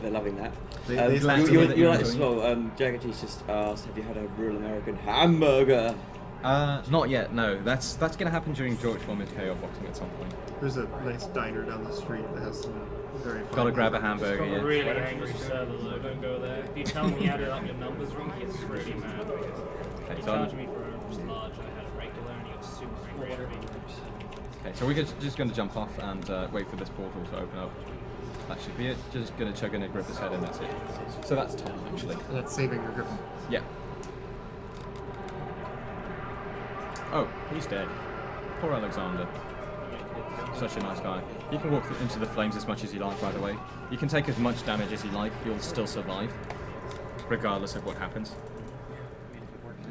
They're loving that. You like this as well. Jaggerty's just asked, have you had a real American hamburger? Not yet, no. That's going to happen during George Foreman's KO boxing at some point. There's a nice diner down the street that has some very fine Gotta grab a hamburgers. hamburger, Got a yeah. really angry server though, don't go there. If you tell me you added up your numbers wrong, he gets really mad. Okay, He so charged me for large, I had a regular, and he got super angry at me. okay, so we're just going to jump off and wait for this portal to open up. That should be it. Just going to chug in Agrippa's head and that's it. So that's time, actually. And that's saving your grip. Yeah. Oh, he's dead. Poor Alexander. Such a nice guy. You can walk into the flames as much as you like, by the way. You can take as much damage as you like, you'll still survive, regardless of what happens.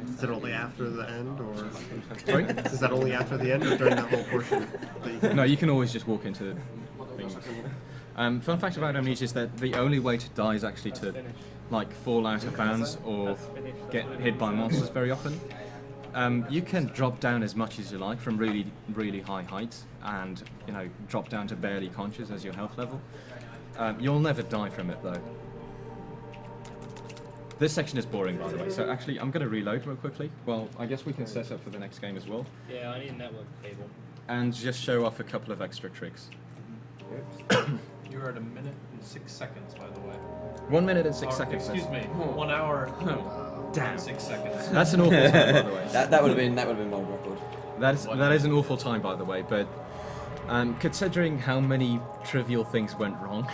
Is it only after the end, or Sorry? is that only after the end, or during that whole portion? No, you can always just walk into things. Fun fact about Amnesia is that the only way to die is actually to, like, fall out of bounds or get hit by monsters very often. You can drop down as much as you like from really, really high heights and, you know, drop down to barely conscious as your health level. You'll never die from it, though. This section is boring, by the way, so actually I'm going to reload real quickly. Well, I guess we can set up for the next game as well. Yeah, I need a network cable. And just show off a couple of extra tricks. You're at 1 minute and 6 seconds, by the way. 1 minute and 6 Or, seconds. excuse me, 1 hour. Damn. 6 seconds. That's an awful time, by the way. that would have been my record. That is an awful time, by the way. But considering how many trivial things went wrong,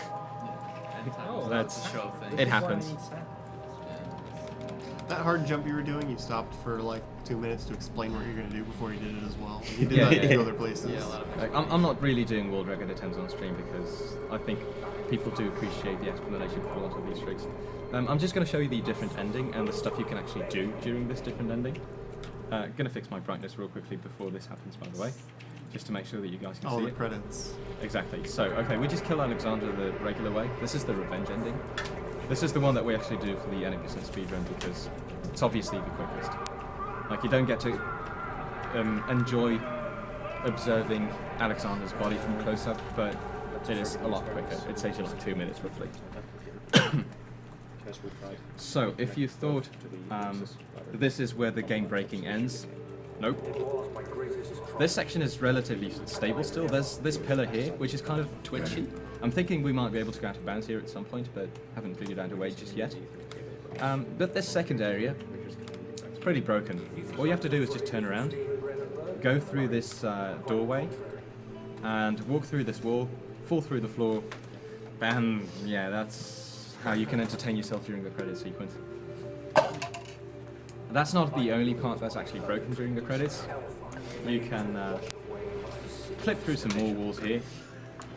it happens. That hard jump you were doing, you stopped for like 2 minutes to explain what you're going to do before you did it as well. You did that in 2 other places. Yeah, a lot of Like, I'm not really doing world record attempts on stream because I think people do appreciate the explanation for a lot of these tricks. I'm just going to show you the different ending and the stuff you can actually do during this different ending. Going to fix my brightness real quickly before this happens, by the way, just to make sure that you guys can All see the it. credits. Exactly. So, okay, we just kill Alexander the regular way. This is the revenge ending. This is the one that we actually do for the 80% speedrun because it's obviously the quickest. Like, you don't get to enjoy observing Alexander's body from close up, but it is a lot quicker. It takes you like 2 minutes roughly. So, if you thought this is where the game breaking ends, nope. This section is relatively stable still. There's this pillar here, which is kind of twitchy. I'm thinking we might be able to go out of bounds here at some point, but haven't figured out a way just yet. But this second area, it's pretty broken. All you have to do is just turn around, go through this doorway, and walk through this wall, fall through the floor, and yeah, that's how you can entertain yourself during the credit sequence. That's not the only part that's actually broken during the credits. You can clip through some more walls here.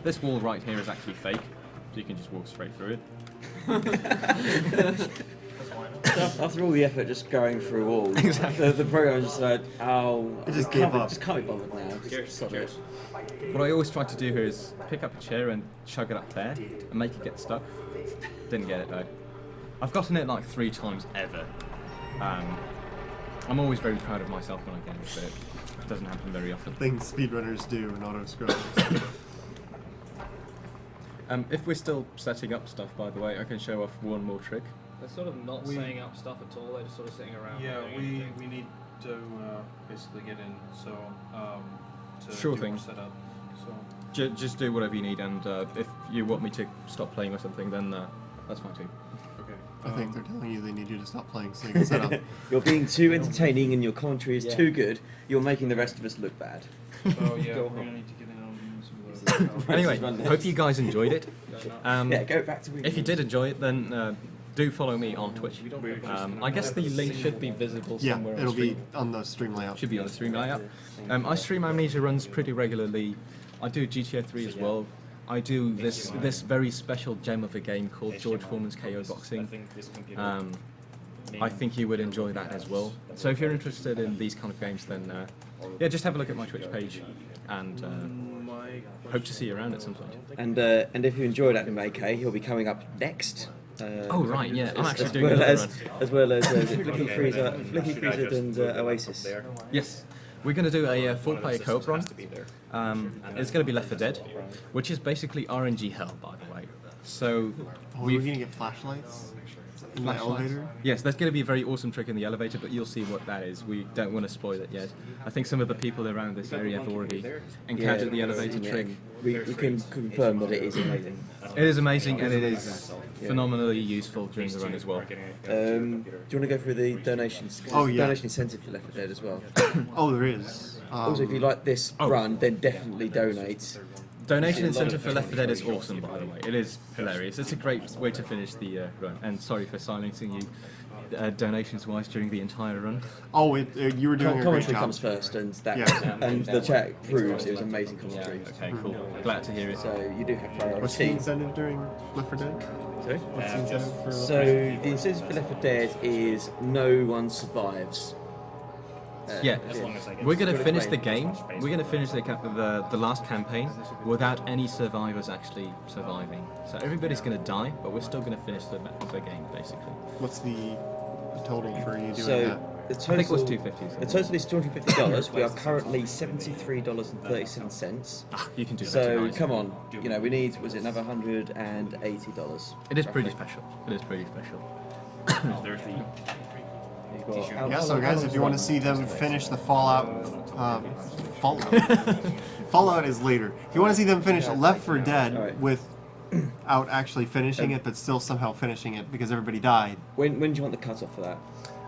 This wall right here is actually fake, so you can just walk straight through it. After all the effort just going through walls, Exactly. the program just like, oh, It just gave up. Just can't be bothered now. Just sod it. What I always try to do here is pick up a chair and chug it up there and make it get stuck. Didn't get it though. I've gotten it like 3 times ever. I'm always very proud of myself when I get it, but it doesn't happen very often. Things speedrunners do in auto-scrolls. If we're still setting up stuff, by the way, I can show off one more trick. They're sort of not setting up stuff at all. They're just sort of sitting around. Yeah, not doing anything. we need to basically get in. So to Sure do thing. our setup. So Just do whatever you need, and if you want me to stop playing or something, then that's fine too. okay. I think they're telling you they need you to stop playing so you can set up. You're being too entertaining and your commentary is too good. You're making the rest of us look bad. So yeah, we're gonna need to get in on some of those. Anyway, hope you guys enjoyed it. Yeah, go back to If you did enjoy it, then do follow me on Twitch. I guess the link should be visible Yeah, somewhere on it'll be stream. on the stream layout. Should be on the stream layout. I stream Amnesia runs pretty regularly. I do GTA 3 as well. I do this very special gem of a game called George Foreman's KO Boxing. I think you would enjoy that as well. So if you're interested in these kind of games, then yeah, just have a look at my Twitch page, and hope to see you around at some point. And if you enjoyed Anime K, he'll be coming up next. Oh right, yeah, I'm actually as doing well another as, run. as well as Flicky Freezer and Oasis. Yes, we're going to do a 4-player co-op run. It's going to be Left 4 Dead, which is basically RNG hell, by the way. So Oh, we're gonna get flashlights in the elevator. Yes, there's going to be a very awesome trick in the elevator, but you'll see what that is. We don't want to spoil it yet. I think some of the people around this area have already encountered the elevator trick. We can confirm that it is amazing. It is amazing, and it is phenomenally useful during the run as well. Do you want to go through the donations? 'Cause Oh, there's a yeah. donation incentive for Left 4 Dead as well. Oh, there is. Also, if you like this run, then definitely donate. Donation incentive for Left 4 Dead is awesome, by the way. It is hilarious. It's a great way to finish the run. And sorry for silencing you donations-wise during the entire run. Oh, you were doing a great Commentary job. comes first, and that Yeah. and the chat proves it was amazing commentary. Okay, cool. Glad to hear it. So you do have What's the priority. incentive during Left 4 Dead? Sorry? What's the incentive for? So the incentive for Left 4 Dead is no one survives. Yeah, we're going to finish the game. We're going to finish the last campaign without any survivors actually surviving. So everybody's going to die, but we're still going to finish the game, basically. What's the total for you doing So that? the total, I think it was $250. The total is $250. We are currently $73.37. You can do that. So guys. come on, we need another $180. It is pretty special. It is pretty special. Yeah, so guys, if you want to see them finish the Fallout, Fallout is later. If you want to see them finish Left 4 Dead without actually finishing it, but still somehow finishing it because everybody died. When do you want the cutoff for that?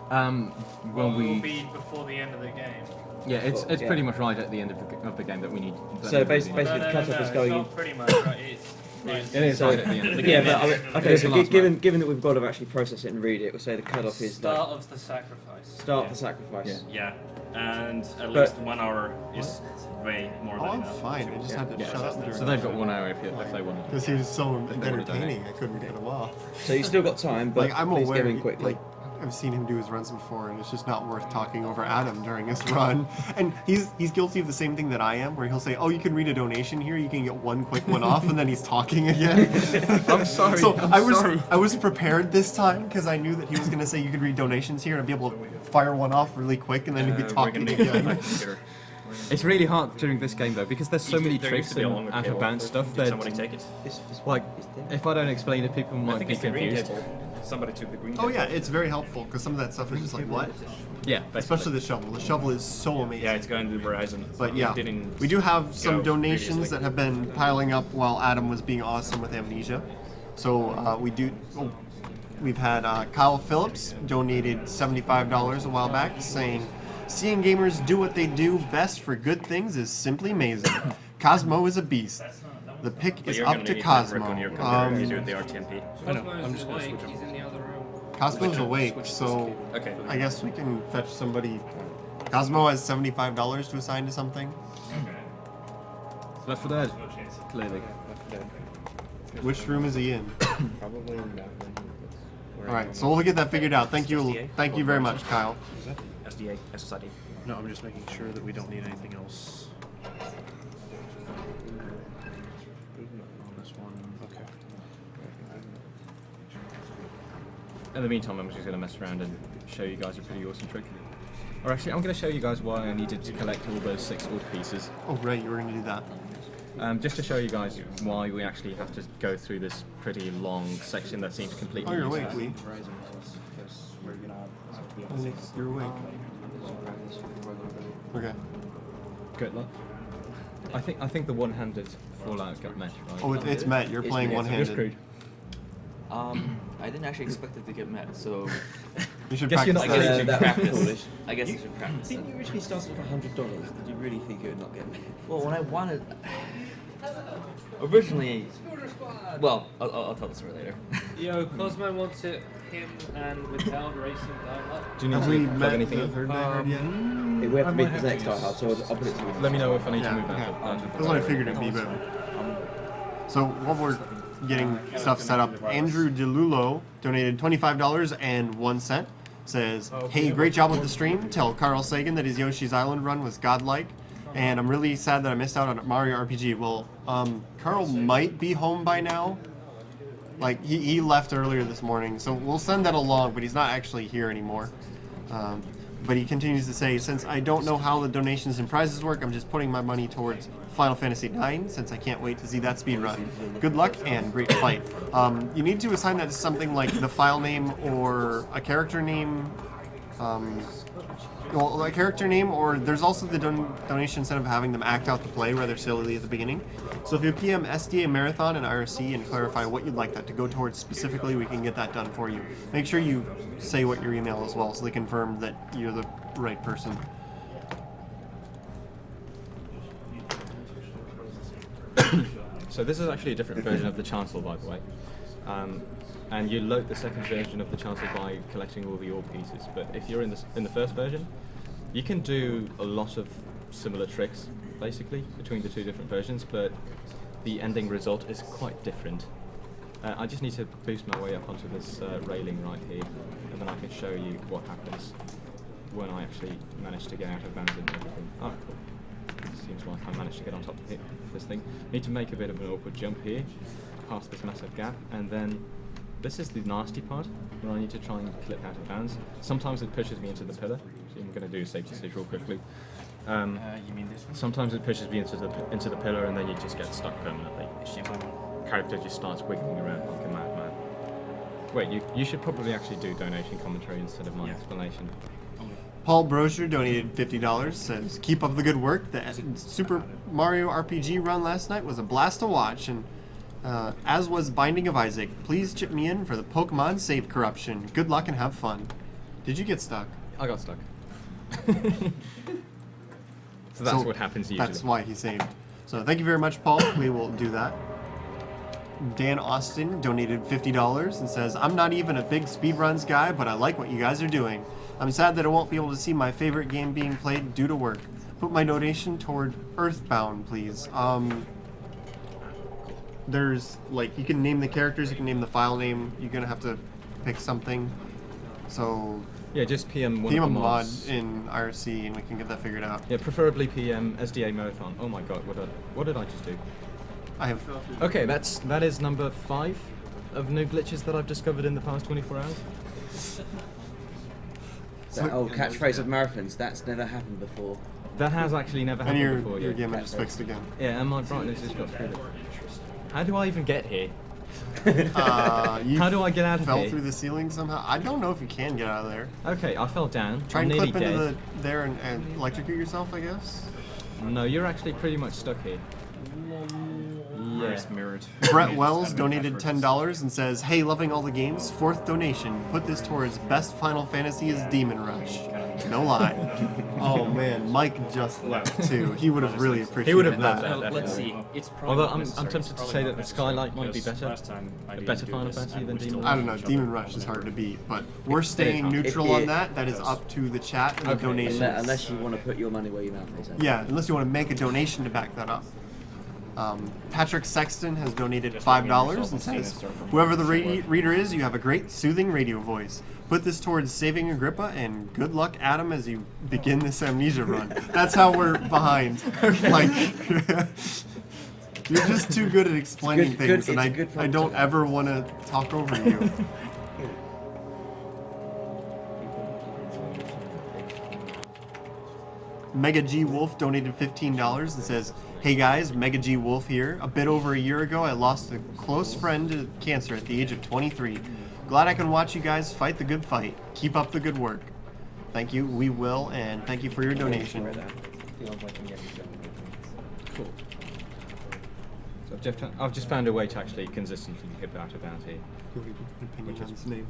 When Well, it will be before the end of the game. Yeah, it's pretty much right at the end of the game that we need. So basically, the cutoff is going in. Not pretty much, right? It is right at the end of the game. Yeah, but okay. It's So the last given that we've got to actually process it and read it, we'll say the cutoff is Start of the sacrifice. Start the sacrifice. Yeah, and at least 1 hour is way more Oh, than I'm enough. fine. I just had to shut up during So they've got 1 hour if they want to. because he was so they wanna entertaining. I couldn't cut him off. So you still got time, but Like I'm please aware, get in quickly. like I've seen him do his runs before, and it's just not worth talking over Adam during his run. And he's guilty of the same thing that I am, where he'll say, "Oh, you can read a donation here. You can get one quick one off," and then he's talking again. I'm sorry. So I'm I was prepared this time because I knew that he was going to say you could read donations here, and I'd be able to fire one off really quick, and then he'd be talking again. It's really hard during this game though because there's so many tricks and out of bounds stuff that Somebody take it. like if I don't explain it, people might be confused. Somebody took the green Oh yeah, it's very helpful because some of that stuff is just like what, Yeah, especially the shovel. The shovel is so amazing. Yeah, it's going to the Verizon. But yeah, It didn't we do have some go donations previously. that have been piling up while Adam was being awesome with Amnesia. So we've had Kyle Phillips donated $75 a while back, saying, "Seeing gamers do what they do best for good things is simply amazing. Cosmo is a beast. The pick But is you're up gonna to need network on Cosmo." your computer if you do the RTMP. I'm just awake. He's in the other room. Cosmo's awake, so Okay. I guess we can fetch somebody. Cosmo has $75 to assign to something. Left 4 Dead. Clearly. Which room is he in? Probably in that one. All right, so we'll get that figured out. Thank you very much, Kyle. SDA, SSID. No, I'm just making sure that we don't need anything else. On this one. Okay. In the meantime, I'm just going to mess around and show you guys a pretty awesome trick. Or actually, I'm going to show you guys why I needed to collect all those 6 wood pieces. Oh right, you were gonna do that. Just to show you guys why we actually have to go through this pretty long section that seems completely Oh, you're useless. awake, Lee. You're awake. Okay. Good luck. I think the one-handed fallout got met, right? Oh, it's met. You're playing met. one-handed. You're screwed. I didn't actually expect it to get met, so You should Guess you're practice not that. gonna do that practice. foolish. I guess I should practice it. Didn't you originally start with $100? Did you really think it would not get me? Well, when I wanted, originally, well, I'll tell the story later. Yo, Cosmo wants it, him and Withheld racing dial-up. Do you Have need we to plug met anything the in? third diehard yet? We have I to might meet have the next to use diehard, so I'll put it to you. Let me know if I need to move Yeah, out. that's what I figured it'd be, but... So, while we're getting stuff set up, Andrew DeLulo donated $25.01. Says, hey, great job with the stream. Tell Carl Sagan that his Yoshi's Island run was godlike. And I'm really sad that I missed out on Mario RPG. Well, Carl might be home by now. Like, he left earlier this morning, so we'll send that along, but he's not actually here anymore. But he continues to say, since I don't know how the donations and prizes work, I'm just putting my money towards Final Fantasy IX, since I can't wait to see that speed run. Good luck and great fight. You need to assign that to something like the file name or a character name. Well, a character name, or there's also the donation instead of having them act out the play rather silly at the beginning. So if you PM SDA Marathon and IRC and clarify what you'd like that to go towards specifically, we can get that done for you. Make sure you say what your email as well so they confirm that you're the right person. So this is actually a different version of the Chancellor, by the way. And you load the second version of the Chancellor by collecting all the ore pieces. But if you're in the first version, you can do a lot of similar tricks, basically, between the two different versions, but the ending result is quite different. I just need to boost my way up onto this railing right here, and then I can show you what happens when I actually manage to get out of bounds and everything. Oh, cool. Seems like I managed to get on top of this thing. Need to make a bit of an awkward jump here, past this massive gap, and then this is the nasty part, where I need to try and clip out of bounds. Sometimes it pushes me into the pillar, so I'm going to do a safety stage real quickly. You mean this one? Sometimes it pushes me into the pillar, and then you just get stuck permanently. Character just starts wiggling around like a madman. Wait, you should probably actually do donation commentary instead of my explanation. Paul Brosier donated $50, says, keep up the good work. The Super Mario RPG run last night was a blast to watch, and as was Binding of Isaac. Please chip me in for the Pokemon save corruption. Good luck and have fun. Did you get stuck? I got stuck. So that's what happens usually. That's why he saved. So thank you very much, Paul. We will do that. Dan Austin donated $50 and says, I'm not even a big speedruns guy, but I like what you guys are doing. I'm sad that I won't be able to see my favorite game being played due to work. Put my donation toward Earthbound, please. There's, like, you can name the characters, you can name the file name, you're gonna have to pick something. So yeah, just PM one PM of a the mod mods. in IRC and we can get that figured out. Yeah, preferably PM SDA Marathon. Oh my god, what did I just do? I have... Okay, that is number 5 of new glitches that I've discovered in the past 24 hours. That old catchphrase of marathons, that's never happened before. That has actually never happened And before. your Yeah. game just fixed again. Yeah, and my brightness just got screwed up. How do I even get here? You How do I get out of fell here? through the ceiling somehow? I don't know if you can get out of there. Okay, I fell down. Try I'm and nearly clip into dead. there and electrocute yourself, I guess. No, you're actually pretty much stuck here. Yeah. Mirrored. Brett Wells donated $10 and says, hey, loving all the games, 4th donation. Put this towards best Final Fantasy is Demon Rush. No lie. Oh man, Mike just left too. He would have really appreciated He would have that. loved that. Let's see. It's probably Although I'm tempted to say that the Skylight might be better. A better Final Fantasy than Demon Rush. I don't know, Demon Rush is hard to beat, but we're staying hard. neutral If on you- that. That is up to the chat and the Okay. donations. Unless you want to put your money where your mouth is. Yeah, unless you want to make a donation to back that up. Patrick Sexton has donated $5 and says, whoever the reader is, you have a great, soothing radio voice. Put this towards saving Agrippa, and good luck, Adam, as you begin this Amnesia run. That's how we're behind. Like, you're just too good at explaining things, and I don't ever want to talk over you. Mega G Wolf donated $15 and says, "Hey guys, Mega G Wolf here. A bit over a year ago, I lost a close friend to cancer at the age of 23. Glad I can watch you guys fight the good fight. Keep up the good work." Thank you, we will, and thank you for your donation. Cool. So I've just found a way to actually consistently hit out a bounty. Opinion on his name.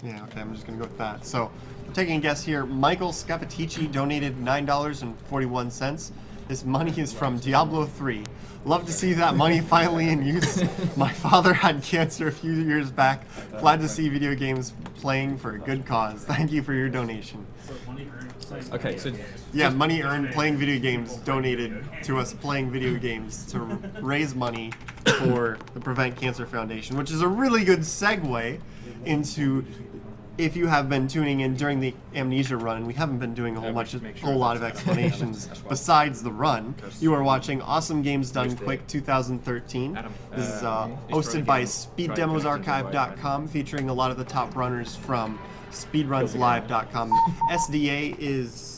Yeah, okay, I'm just gonna go with that. So, I'm taking a guess here. Michael Scapatici donated $9.41. This money is from Diablo 3. Love to see that money finally in use. My father had cancer a few years back. Glad to see video games playing for a good cause. Thank you for your donation. Okay, so yeah, money earned playing video games donated to us playing video games to raise money for the Prevent Cancer Foundation, which is a really good segue into, if you have been tuning in during the Amnesia run, and we haven't been doing a whole lot of explanations besides the run. You are watching Awesome Games Done Quick 2013. This is hosted by SpeedDemosArchive.com, featuring a lot of the top runners from SpeedRunsLive.com. SDA is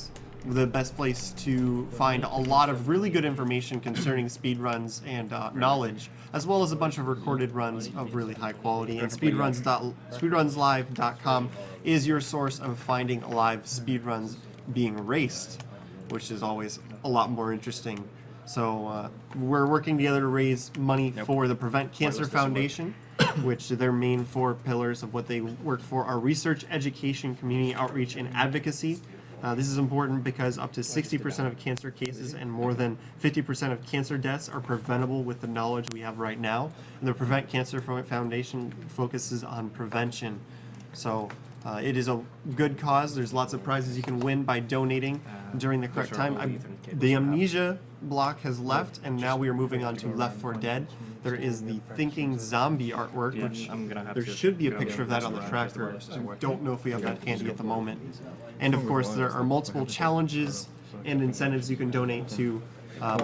the best place to find a lot of really good information concerning speedruns and knowledge, as well as a bunch of recorded runs of really high quality. And SpeedRunsLive.com is your source of finding live speedruns being raced, which is always a lot more interesting. So we're working together to raise money for the Prevent Cancer Foundation, which their main 4 pillars of what they work for are research, education, community outreach, and advocacy. This is important because up to 60% of cancer cases and more than 50% of cancer deaths are preventable with the knowledge we have right now. And the Prevent Cancer Foundation focuses on prevention. So it is a good cause. There's lots of prizes you can win by donating during the correct time. The Amnesia block has left, and now we are moving on to Left 4 Dead. There is the Thinking Zombie artwork, which there should be a picture of that on the tracker. I don't know if we have that handy at the moment. And of course, there are multiple challenges and incentives you can donate to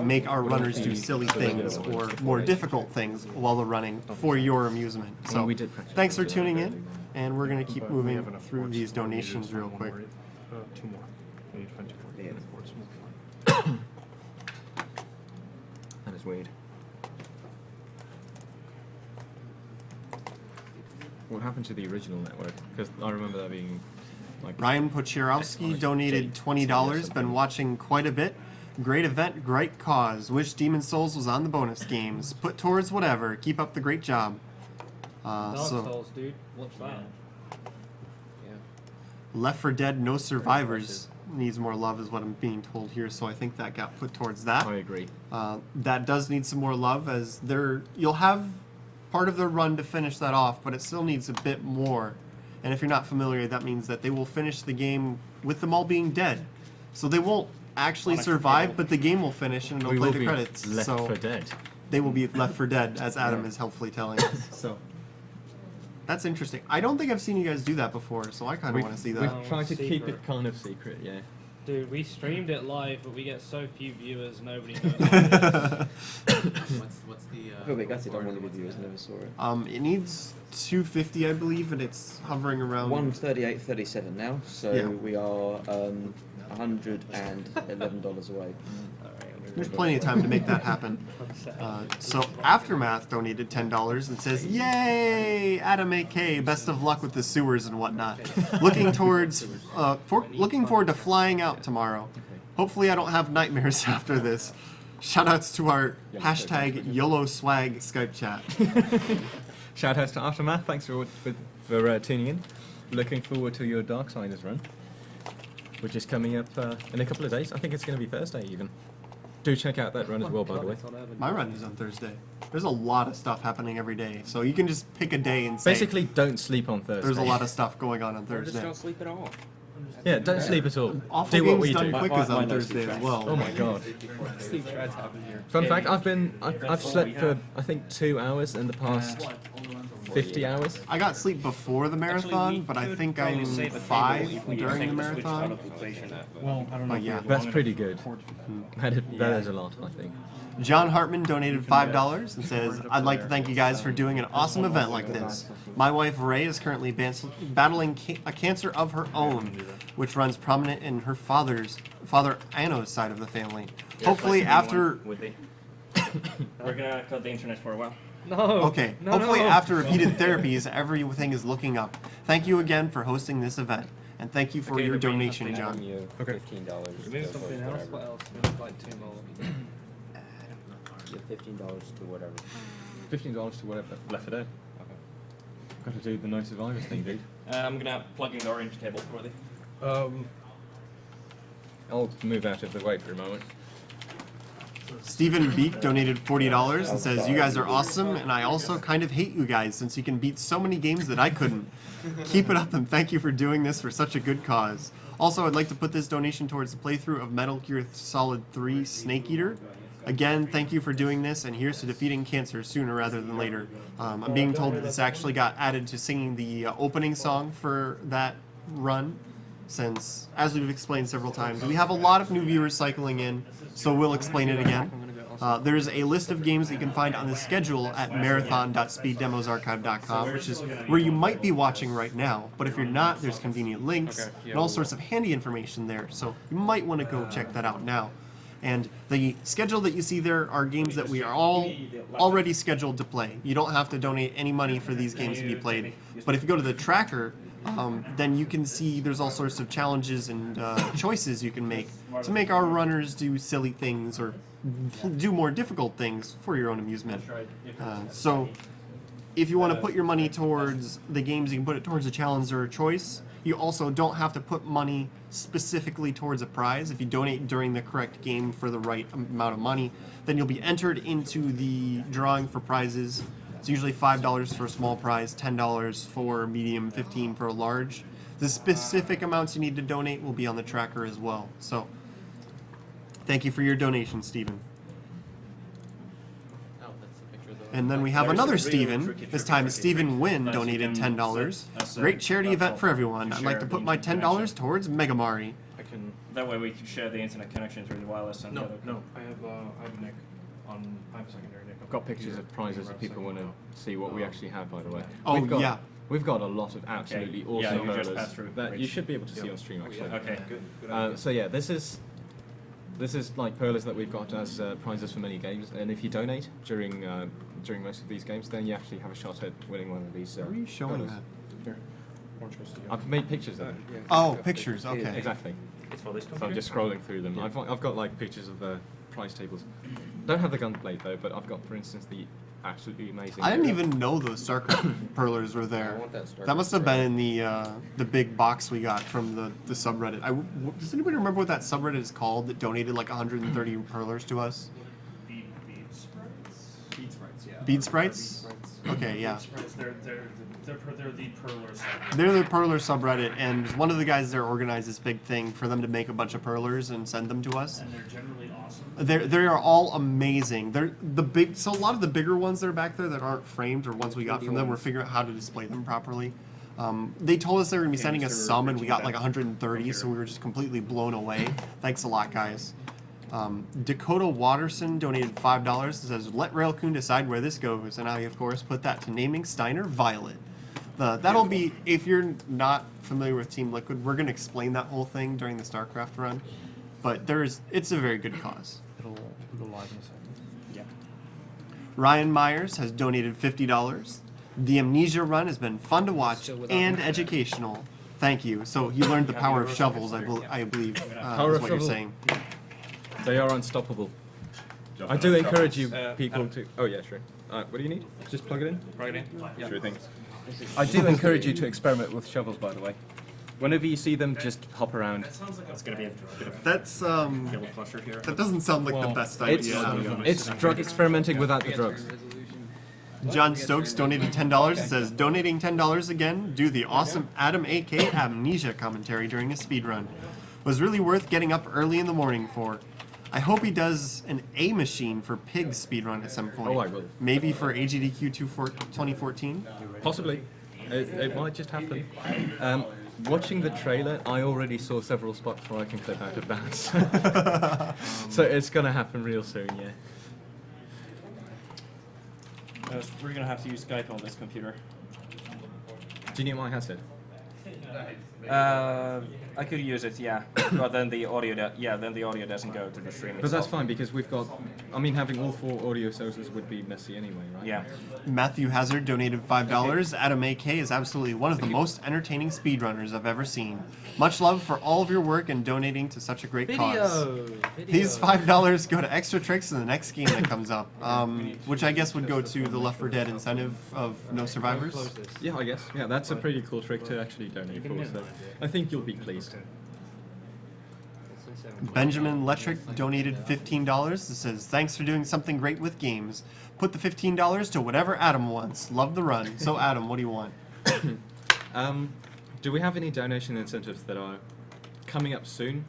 make our runners do silly things or more difficult things while they're running for your amusement. So thanks for tuning in, and we're going to keep moving through these donations real quick. 2 more. We need 24. That is weird. What happened to the original network? Because I remember that being like... Ryan Pochierowski donated $20. Been watching quite a bit. Great event, great cause. Wish Demon's Souls was on the bonus games. Put towards whatever. Keep up the great job. Dark Souls, dude. What's that? Left 4 Dead, No Survivors needs more love is what I'm being told here, so I think that got put towards that. I agree. That does need some more love, as you'll have part of the run to finish that off, but it still needs a bit more. And if you're not familiar, that means that they will finish the game with them all being dead. So they won't actually survive, but the game will finish and it'll play the credits. Left so 4 Dead. They will be Left 4 Dead, as Adam is helpfully telling us. So that's interesting. I don't think I've seen you guys do that before, so I kind of want to see that. We've tried to keep it kind of secret, yeah. Dude, we streamed it live, but we get so few viewers, nobody knows. What's the? I feel a bit gutted. I'm one of the viewers, never saw it. It needs 250, I believe, and it's hovering around 138.37 now. So Yeah. we are $111 away. There's plenty of time to make that happen. So Aftermath donated $10 and says, "Yay, Adam AK! Best of luck with the sewers and whatnot. Looking forward to flying out tomorrow. Hopefully, I don't have nightmares after this. Shoutouts to our hashtag YOLO swag Skype chat." Shoutouts to Aftermath. Thanks for tuning in. Looking forward to your Darksiders run, which is coming up in a couple of days. I think it's going to be Thursday even. Do check out that run as well, by the way. My run is on Thursday. There's a lot of stuff happening every day, so you can just pick a day and say, basically, don't sleep on Thursday. there's a lot of stuff going on Thursday. Just don't sleep at all. Yeah, don't sleep at all. Awful Do what Games we Done do. Quick is on Thursday as well. Oh my god. Sleep trads happen here. Fun fact: I've slept for I think 2 hours in the past 50 hours. I got sleep before the marathon, but I think I'm 5 during the marathon. Well, I don't know. But yeah. That's pretty good. That is a lot, I think. John Hartman donated $5 and says, I'd like to thank you guys for doing an awesome event like this. My wife Ray is currently battling a cancer of her own, which runs prominent in her father Anno's side of the family. Hopefully after... We're gonna cut the internet for a while. No. Okay, hopefully after repeated therapies, everything is looking up. Thank you again for hosting this event. And thank you for your donation, John. Okay. Maybe something else. What else? Maybe like $2. $15 to whatever. $15 to whatever. Left for dead. Okay. Got to do the No Survivors thing, dude. I'm gonna plug in the orange cable for the. I'll move out of the way for a moment. Stephen Beek donated $40 and says, you guys are awesome, and I also kind of hate you guys since you can beat so many games that I couldn't. Keep it up and thank you for doing this for such a good cause. Also, I'd like to put this donation towards the playthrough of Metal Gear Solid 3 Snake Eater. Again, thank you for doing this, and here's to defeating cancer sooner rather than later. I'm being told that this actually got added to singing the opening song for that run, since, as we've explained several times, we have a lot of new viewers cycling in, so we'll explain it again. There's a list of games that you can find on the schedule at marathon.speeddemosarchive.com, which is where you might be watching right now, but if you're not, there's convenient links and all sorts of handy information there, so you might want to go check that out now. And the schedule that you see there are games that we are all already scheduled to play. You don't have to donate any money for these games to be played. But if you go to the tracker, then you can see there's all sorts of challenges and choices you can make to make our runners do silly things or do more difficult things for your own amusement. So if you want to put your money towards the games, you can put it towards a challenge or a choice. You also don't have to put money specifically towards a prize. If you donate during the correct game for the right amount of money, then you'll be entered into the drawing for prizes. It's usually $5 for a small prize, $10 for medium, $15 for a large. The specific amounts you need to donate will be on the tracker as well. So, thank you for your donation, Stephen. And then we have another Stephen. This time it's Stephen Wynn donated $10. Great charity event for everyone. I'd like to put my $10 towards Megamari. That way we can share the internet connection through the wireless and No, the other. no. I have a nick on. I have a secondary nick. I've got pictures of prizes if people want to see what we actually have, by the way. Oh, yeah. We've got a lot of absolutely awesome you just hurlers passed through that you should be able to see on stream, actually. Okay. So yeah, this is like perlers that we've got as prizes for many games, and if you donate during most of these games, then you actually have a shot at winning one of these. Where are you showing perlers. that? Here. Orange goes to you. I've made pictures of them. Oh, pictures, okay. Exactly. It's for this So I'm just scrolling through them. I've got like pictures of the prize tables. Don't have the gunplate though, but I've got, for instance, the absolutely amazing. I didn't even know those StarCraft perlers were there. That must have been in the big box we got from the subreddit. Does anybody remember what that subreddit is called that donated like 130 perlers to us? Bead sprites. Bead sprites, yeah. Bead sprites? Okay, yeah. Bead sprites, they're the perler subreddit. They're the perler subreddit, and one of the guys there organized this big thing for them to make a bunch of perlers and send them to us. And they're generally awesome. They are all amazing. They're so a lot of the bigger ones that are back there that aren't framed or ones we got from them, we're figuring out how to display them properly. They told us they were going to be sending us some, and we got like 130, so we were just completely blown away. Thanks a lot, guys. Dakota Watterson donated $5 and says, let Railcoon decide where this goes, and I, of course, put that to naming Steiner Violet. That'll be, if you're not familiar with Team Liquid, we're going to explain that whole thing during the StarCraft run, but it's a very good cause. It'll go live in a second. Yeah. Ryan Myers has donated $50. The Amnesia run has been fun to watch and educational. Thank you. So you learned the power of shovels, I believe, is what you're saying. They are unstoppable. I do encourage you people to... Oh yeah, sure. What do you need? Just plug it in? Plug it in? Yeah. Sure thing. I do encourage you to experiment with shovels, by the way. Whenever you see them, just hop around. That sounds like It's gonna be a bit of That's kill cluster here. that doesn't sound like the best idea. It's drug experimenting without the drugs. John Stokes donated $10 and says, donating $10 again, do the awesome Adam AK Amnesia commentary during his speedrun. Was really worth getting up early in the morning for. I hope he does an A machine for Pig speedrun at some point. Oh, I will. Maybe for AGDQ 2014. Possibly. It might just happen. Watching the trailer, I already saw several spots where I can clip out of bounds. So it's going to happen real soon, yeah. We're gonna have to use Skype on this computer. Do you need my headset? I could use it, yeah, but then the audio, then the audio doesn't go to the stream. But that's fine because we've got. I mean, having all 4 audio sources would be messy anyway, right? Yeah. Matthew Hazard donated $5. Adam AK is absolutely one of the most entertaining speedrunners I've ever seen. Much love for all of your work and donating to such a great cause. These $5 go to extra tricks in the next game that comes up, which I guess would go to the Left 4 Dead incentive of no survivors. Yeah, I guess. Yeah, that's a pretty cool trick to actually donate for. So I think you'll be pleased. Benjamin Letrick donated $15. It says, thanks for doing something great with games. Put the $15 to whatever Adam wants. Love the run. So Adam, what do you want? Do we have any donation incentives that are coming up soon?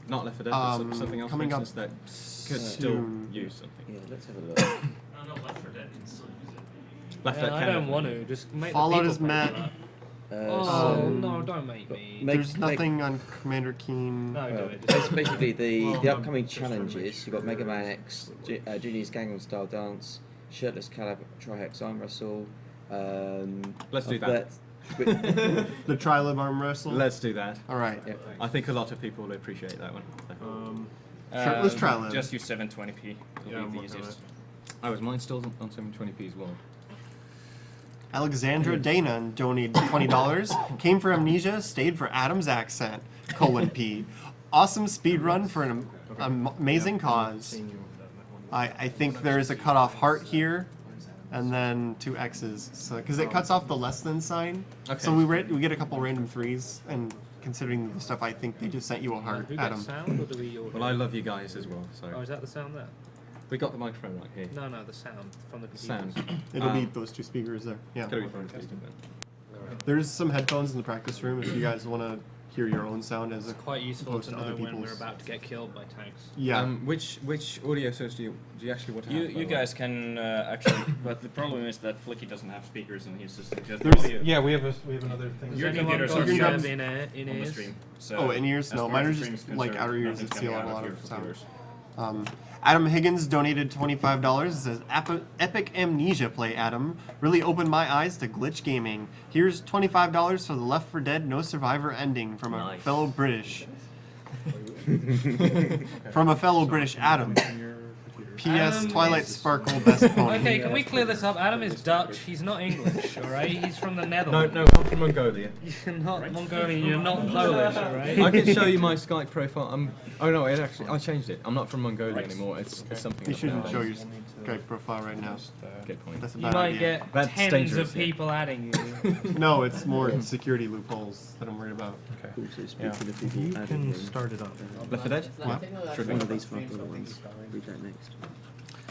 Not Left 4 Dead, but something else, coming for up instance, that could still use something. Yeah, let's have a look. No, Left 4 Dead can still use it. Left 4 Dead I can. don't want to. Just make Fallout the is people pay Matt. for that. So No, don't make me. There's nothing on Commander Keen. No, do it. Basically, the upcoming challenges, you've got Mega Man X, Junior's Gangnam Style Dance, Shirtless Calab, Trihex Arm Wrestle. Let's do that. The Trilib arm wrestle. Let's do that. All right. Yep. I think a lot of people will appreciate that one. Shirtless Trilib. Just use 720p. It'll be the easiest. Oh, is mine still on 720p as well? Alexandra Dana donated $20. Came for Amnesia, stayed for Adam's accent. :P. Awesome speed run for an amazing cause. I think there is a cutoff heart here, and then 2 X's. So because it cuts off the less than sign. Okay. So we get a couple random 3s, and considering the stuff, I think they just sent you a heart, Who Adam. gets sound or do we order? Well, I love you guys as well, so. Oh, is that the sound there? We got the microphone right here. No, the sound from the computer. Sound. It'll be those 2 speakers there. Yeah. It's gotta be fantastic then. There's some headphones in the practice room if you guys want to hear your own sound as Quite useful opposed to other know when we're people's. about to get killed by tanks. Yeah. Which audio source do you actually want to have? by You the way? guys can actually, but the problem is that Flicky doesn't have speakers and he's just There's- audio. Yeah, we have another thing. Your Anyone computers got are You can serve grab- in on the ears? stream. So Oh, in ears? as No, far mine as are the just stream is like concerned, outer ears that nothing's steal coming out a out lot your of sound. computers. Adam Higgins donated $25. It says, Epic Amnesia play, Adam. Really opened my eyes to glitch gaming. Here's $25 for the Left 4 Dead No Survivor ending from a fellow British. From a fellow British Adam. P.S. Adam Twilight is- Sparkle best pony. Okay, can we clear this up? Adam is Dutch. He's not English, alright? He's from the Netherlands. No, I'm from Mongolia. You're not Mongolian. You're not Polish, alright? I can show you my Skype profile. Oh no, I changed it. I'm not from Mongolia anymore. It's something. You else shouldn't now. show your Skype profile right now. Good point. That's a You bad might idea. get That's tens dangerous, of yeah. people adding you. No, it's more security loopholes that I'm worried about. Also, speaking of people You added can in, start it up. Left 4 Dead? What? Sure one thing. of these 5 other ones. Read that next.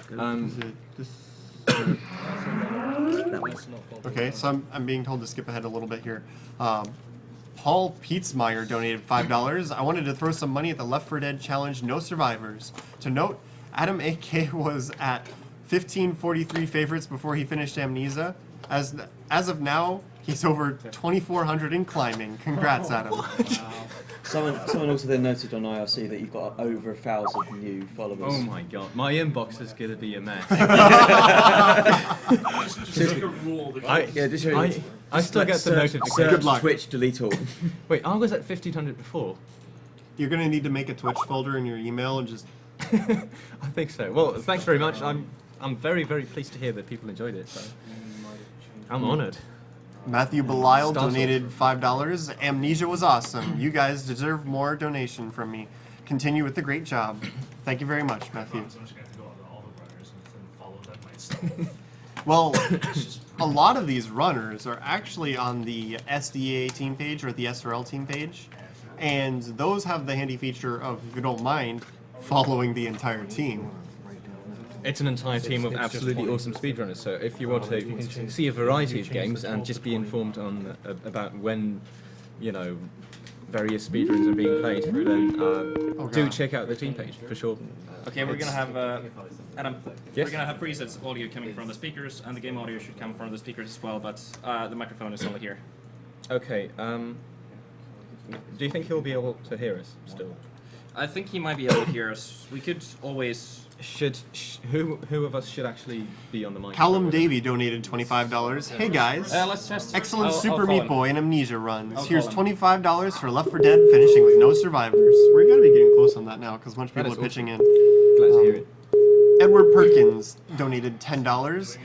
Is it this? That one. Okay, so I'm being told to skip ahead a little bit here. Paul Pietzmeyer donated $5. I wanted to throw some money at the Left 4 Dead Challenge No Survivors. To note, Adam AK was at 1543 favorites before he finished Amnesia. As of now, he's over 2,400 and climbing. Congrats, Adam. Someone also then noted on IRC that you've got over 1,000 new followers. Oh my god, my inbox is gonna be a mess. I still get the notification. Good luck. Twitch, delete all. Wait, I was at 1,500 before. You're gonna need to make a Twitch folder in your email and just. I think so. Well, thanks very much. I'm very, very pleased to hear that people enjoyed it. So. I'm honoured. Matthew Belial Stop donated $5. Amnesia was awesome. You guys deserve more donation from me. Continue with the great job. Thank you very much, Matthew. So I'm just going to have to go on to all the runners and follow them myself. Well, a lot of these runners are actually on the SDA team page or the SRL team page, and those have the handy feature of, if you don't mind, following the entire team. It's an entire team of absolutely awesome speedrunners. So if you want to see a variety of games and just be informed on about when, various speedruns are being played, then do God. check out the team page for sure. Okay, we're gonna have Adam. Yes? We're gonna have presets audio coming from the speakers, and the game audio should come from the speakers as well. But the microphone is only here. Okay. Do you think he'll be able to hear us still? I think he might be able to hear us. We could always. Who of us should actually be on the mic? Callum Davey donated $25. Hey guys. Let's test. Excellent I'll Super call Meat him. Boy and Amnesia runs. I'll Here's call him. $25 for Left 4 Dead, finishing with no survivors. We're gotta be getting close on that now because a bunch of That people are is pitching in. Glad to hear it. Edward Perkins donated $10.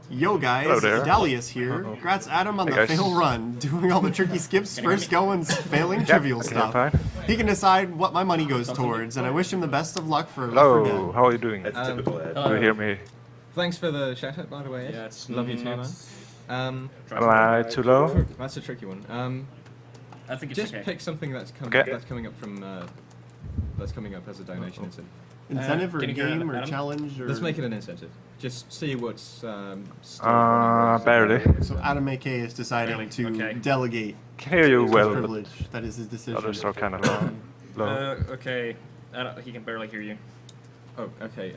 Yo guys, Hello there. Dalius here. Congrats Adam on Hey, the guys. fail run, doing all the tricky skips, first going, failing trivial I can stuff. hear fine. He can decide what my money goes towards, and I wish him the best of luck for Left 4 Hello, Dead. how are you doing? That's Um, typical Ed. Do you hear me? Thanks for the shout out, by the way. Ed. Yeah, it's love you too, man. not- Am I too low? That's a tricky one. I think it's Just okay. pick something that's Okay. coming up from that's coming up as a donation incentive. Incentive or can you hear game or Adam? challenge or... Let's make it an incentive. Just see what's still running. Barely. So Adam AK is deciding Barely, to okay. delegate Can hear you his well, but privilege. That is his decision. others are kind of low. Okay. He can barely hear you. Oh, okay.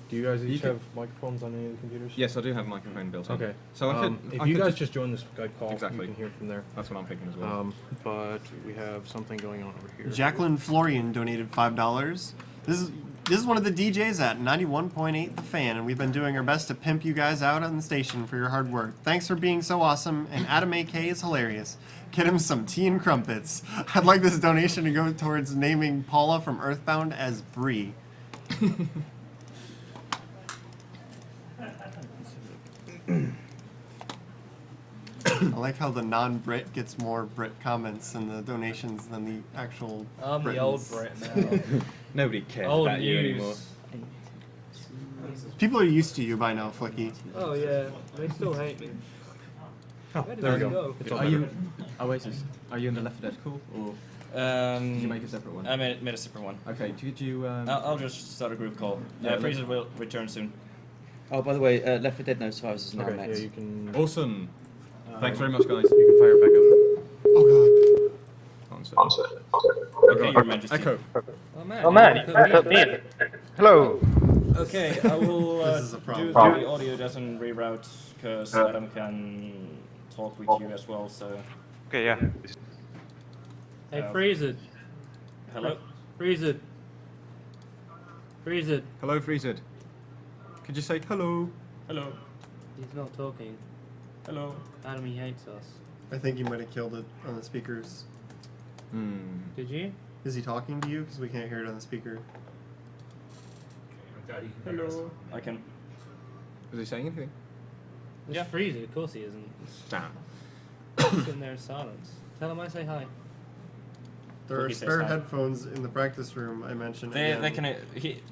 Do you guys each can- have microphones on any of the computers? Yes, I do have a microphone built in. Okay. So I could. If I you could guys just join this Skype call, Exactly. you can hear from there. That's what I'm thinking as well. But we have something going on over here. Jacqueline Florian donated $5. This is one of the DJs at 91.8 The Fan, and we've been doing our best to pimp you guys out on the station for your hard work. Thanks for being so awesome, and Adam AK is hilarious. Get him some tea and crumpets. I'd like this donation to go towards naming Paula from Earthbound as Bree. I like how the non-Brit gets more Brit comments in the donations than the actual I'm the Britons. old Brit now. Nobody cares Old about you news. anymore. People are used to you by now, Flicky. Oh yeah, they still hate me. Oh, Where did there we I go. It's all Are better. you Oasis? Are you in the Left 4 Dead call, or did you make a separate one? I made a separate one. Okay. Did you? I'll just start a group call. Yeah, Freezer will return soon. Oh, by the way, Left 4 Dead No Survivors is now Okay, met. yeah, you can. Awesome. Thanks very much, guys. You can fire it back Oh Answer. Okay, Your Majesty. Echo. Oh man, you put me in. Hello. Okay, I will This is a do problem. the audio doesn't reroute because Adam can talk with you as well. So Okay, yeah. Hey, freeze it. hello. Freeze it. Freeze it. Hello, Freezer. Could you say hello? Hello. He's not talking. Hello. Adam, he hates us. I think you might have killed it on the speakers. Did you? Is he talking to you? Because we can't hear it on the speaker. Hello. I can. Was he saying anything? Just Yeah. freeze it. Of course he isn't. Damn. Sitting there in silence. Tell him I say hi. There are Flicky says spare hi. headphones in the practice room I mentioned. They again. can.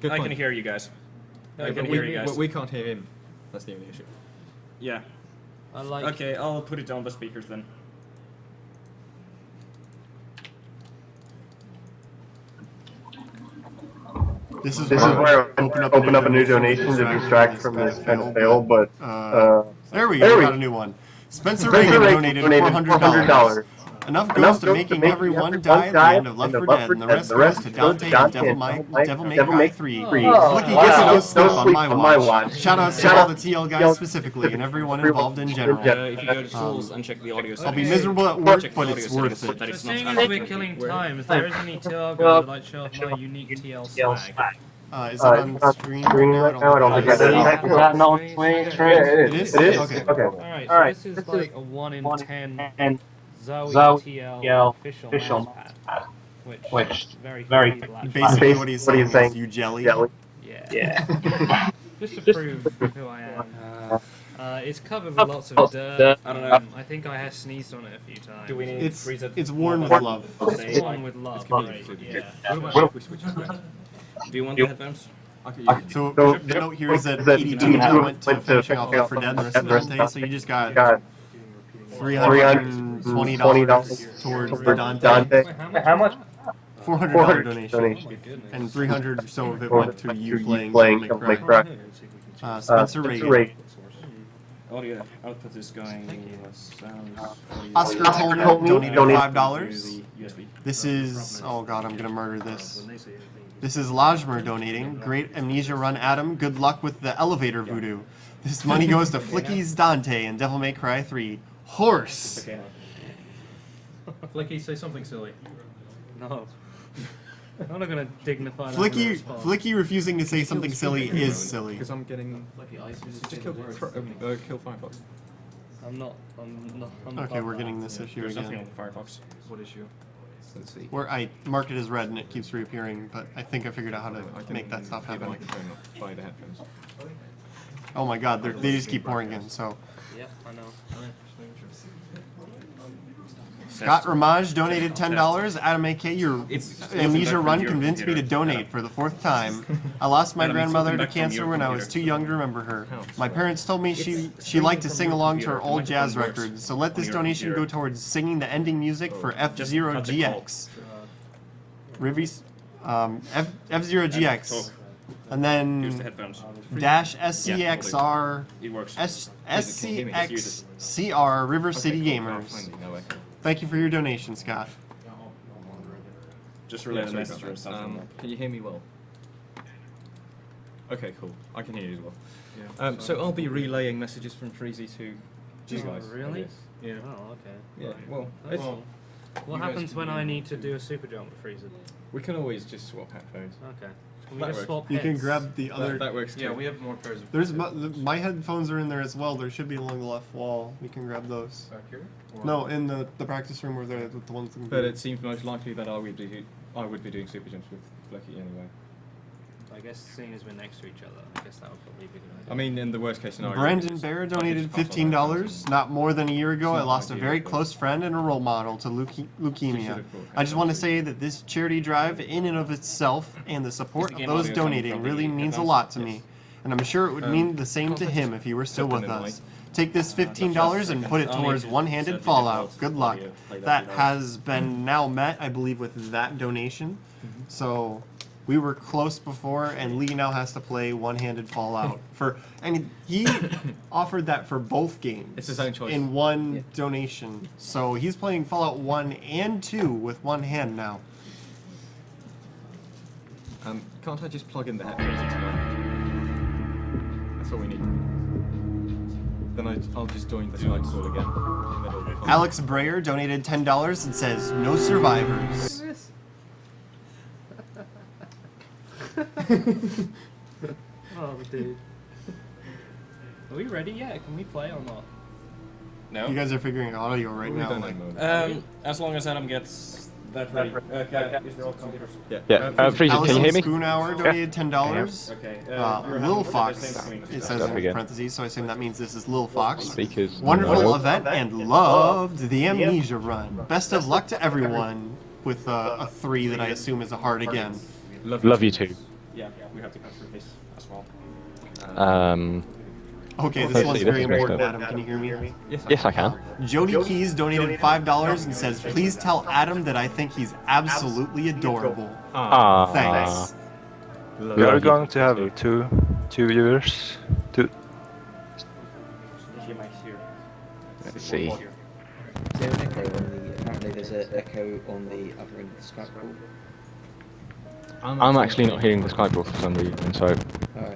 Good I can point. hear you guys. I But can hear you guys. But we can't hear him. That's the only issue. Yeah. I like. Okay, I'll put it on the speakers then. This is This is where I open up a new donation to distract from this kind of fail, but there we go. We got a new one. Spencer Reagan donated $400. Enough goes to making everyone die at the end of Left 4 Dead, and the rest goes to Dante and Devil May Cry 3. Flicky gets no sleep on my watch. Shoutouts to all the TL guys specifically, and everyone involved in general. If you go to tools and check the audio I'll be settings. miserable at work, Check the but audio it's worth settings, it. that So it's not seeing as out. we're killing time, if there is any TL guy would like to show off my unique TL swag. Is it on screen right now? I don't think it is. Is that not on screen? It is? It is. Okay. Alright, so this is like a 1 in 10 Zoe TL official mouse pad, which very feeble actually. Basically, what he's saying is you jelly. Yeah. Just to prove who I am. It's covered with lots of dirt. I don't know. I think I have sneezed on it a few times. Do we need It's worn with love. It's worn with love, right? Yeah. What about if we switch? Do you want the headphones? So the note here is that 82 went to finishing off Left 4 Dead and the rest of Dante, so you just got $320 towards the Dante. Wait, how much? $400 donation. And 300 or so of it went to you playing Devil May Cry. Spencer Reagan. Audio output is going. Sound. Oscar Coleman donated $5. USB. This is, oh god, I'm gonna murder this. This is Lajmer donating. Great Amnesia run, Adam. Good luck with the elevator voodoo. This money goes to Flicky's Dante and Devil May Cry 3. Horse! Okay. Flicky, say something silly. No. I'm not gonna dignify that. Flicky refusing to say something silly is silly. Because I'm getting... Just kill Firefox. I'm not. Okay, we're getting this issue There's nothing again. on Firefox. What issue? Let's see. Where I marked it as red and it keeps reappearing, but I think I figured out how to I can make that stop hear the happening. microphone, not buy the headphones. Oh my god, they just keep pouring in, so. Yep, I know. Scott Ramage donated $10. Adam AK, your Amnesia run convinced me to donate for the 4th time. I lost my grandmother to cancer when I was too young to remember her. My parents told me she liked to sing along to her old jazz records, so let this donation go towards singing the ending music for F-Zero GX. F-Zero GX. And then dash SCXR SCXCR River City Gamers. Thank you for your donation, Scott. Just relay the message or something. Can you hear me well? Okay, cool. I can hear you as well. So I'll be relaying messages from Freezy to you guys. Really? Yeah. Oh, okay. Yeah. Well, what happens when I need to do a super jump with Freezer? we can always just swap headphones. Okay. Can we That just works. swap You heads? can grab the other. That works too. Yeah, we have more pairs of. There's my headphones are in there as well. There should be along the left wall. We can grab those. Back here? No, in the practice room where they're the ones. But it seems most likely that I would be doing super jumps with Flecky anyway. I guess seeing as we're next to each other, I guess that would probably be a good idea. I mean, in the worst case scenario. Brandon Bear donated $15. Not more than a year ago, I lost a very close friend and a role model to leukemia. I just want to say that this charity drive, in and of itself, and the support of those donating really means a lot to me. And I'm sure it would mean the same to him if he were still with us. Take this $15 and put it towards one-handed Fallout. Good luck. That has been now met, I believe, with that donation. So we were close before, and Lee now has to play one-handed Fallout and he offered that for both games. It's his own choice. In one donation. So he's playing Fallout 1 and 2 with one hand now. Can't I just plug in the headphones into that? That's all we need. Then I'll just join the Skype call again. And then it'll be fine. Alex Breyer donated $10 and says, "No survivors." Oh, dude. Are we ready yet? Can we play or not? No. You guys are figuring out audio right now. Like, As long as Adam gets that ready. Freezer, Alison can you hear me? Spoonhour donated $10. Okay. Lil Fox, it says in parentheses, so I assume that means this is Lil Fox. Speakers. Wonderful event and loved the Amnesia run. Best of luck to everyone with a 3 that I assume is a heart again. Love you too. Yeah, we have to go through this as well. Okay, this Let's one's see, very this is important, messed Adam. up. Can you hear me? Yes, I can. Jody Keys donated $5 and says, "Please tell Adam that I think he's absolutely adorable." Thanks. We are going to have two viewers. Let's see. Is there an echo on the? Apparently, there's an echo on the other end of the Skype call. I'm actually not hearing the Skype call for some reason, so. Alright. Yeah,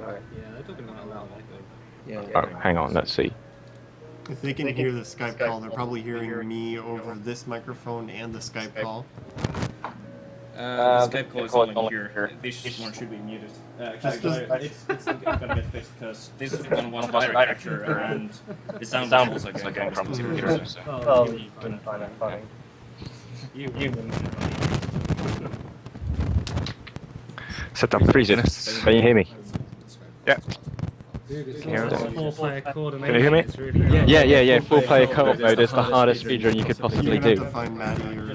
they're talking about a loud echo. Yeah. Oh, hang on, let's see. If they can hear the Skype call, they're probably hearing me over this microphone and the Skype call. The Skype call is only here. This one should be muted. It's gonna get fixed because this is the one direct capture and the sound was also getting from the computer. Oh, fine. Set up Freezer. Can you hear me? Yeah. Dude, it's Can you hear me? 4-player coordination. Can you hear me? It's really Yeah. 4-player co-op mode is the hardest speedrun you could possibly You're gonna do. have to find Maddie or...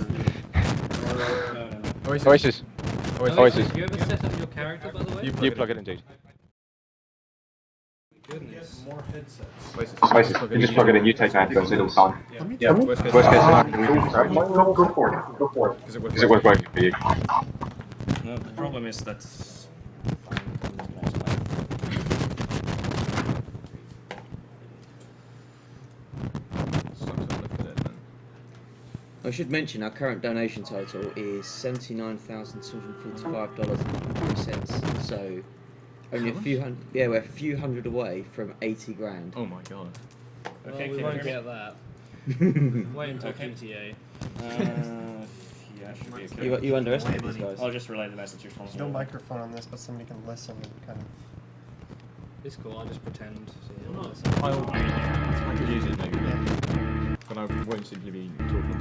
Oasis. Oasis. Do you ever set up your character, by the way? You plug it in, dude. Goodness. More headsets. Oasis, you just plug it in, you take that, it'll sound. Yeah. Worst case scenario, go for it. Because it was working for you. No, the problem is that. I should mention our current donation total is $79,245.03. So only a few hundred. Yeah, we're a few hundred away from 80 grand. Oh my god. Okay, we won't get that. Wait until GTA. Yeah, should be okay. You underestimate these guys. I'll just relay the message you're There's no microphone on this, but somebody can listen and kind of. It's cool. I'll just pretend. I could use it maybe, but I won't simply be talking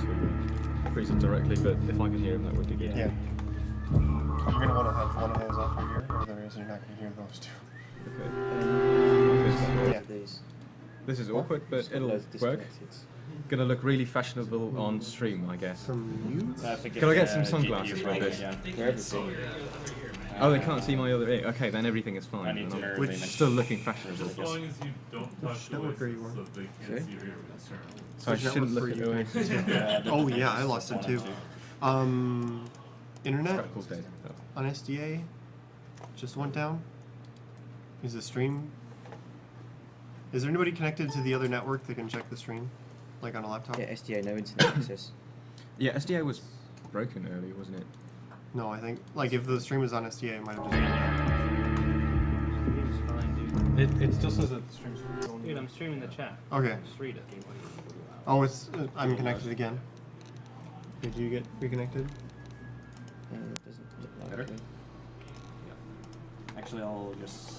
to Freezer directly. But if I can hear him, that would be good. Yeah. You're gonna want to have one of those off your ear, or there is you're not gonna hear those two. Okay. Yeah. This is awkward, but it'll work. Gonna look really fashionable on stream, I guess. From you? Can I get some sunglasses with this? Oh, they can't see my other ear. Okay, then everything is fine. Which is still looking fashionable. As long as you don't touch the lips so they can't see your ear. So I shouldn't look at your ear. Oh yeah, I lost it too. Internet Dead. on SDA just went down. Is the stream? Is there anybody connected to the other network that can check the stream, like on a laptop? Yeah, SDA, no internet access. Yeah, SDA was broken earlier, wasn't it? No, I think like if the stream was on SDA, it might have just gone down. It still says that the stream's going. Dude, I'm streaming the chat. Okay. Just read it. Oh, it's I'm connected again. Did you get reconnected? It doesn't look like Better? it. Actually, I'll just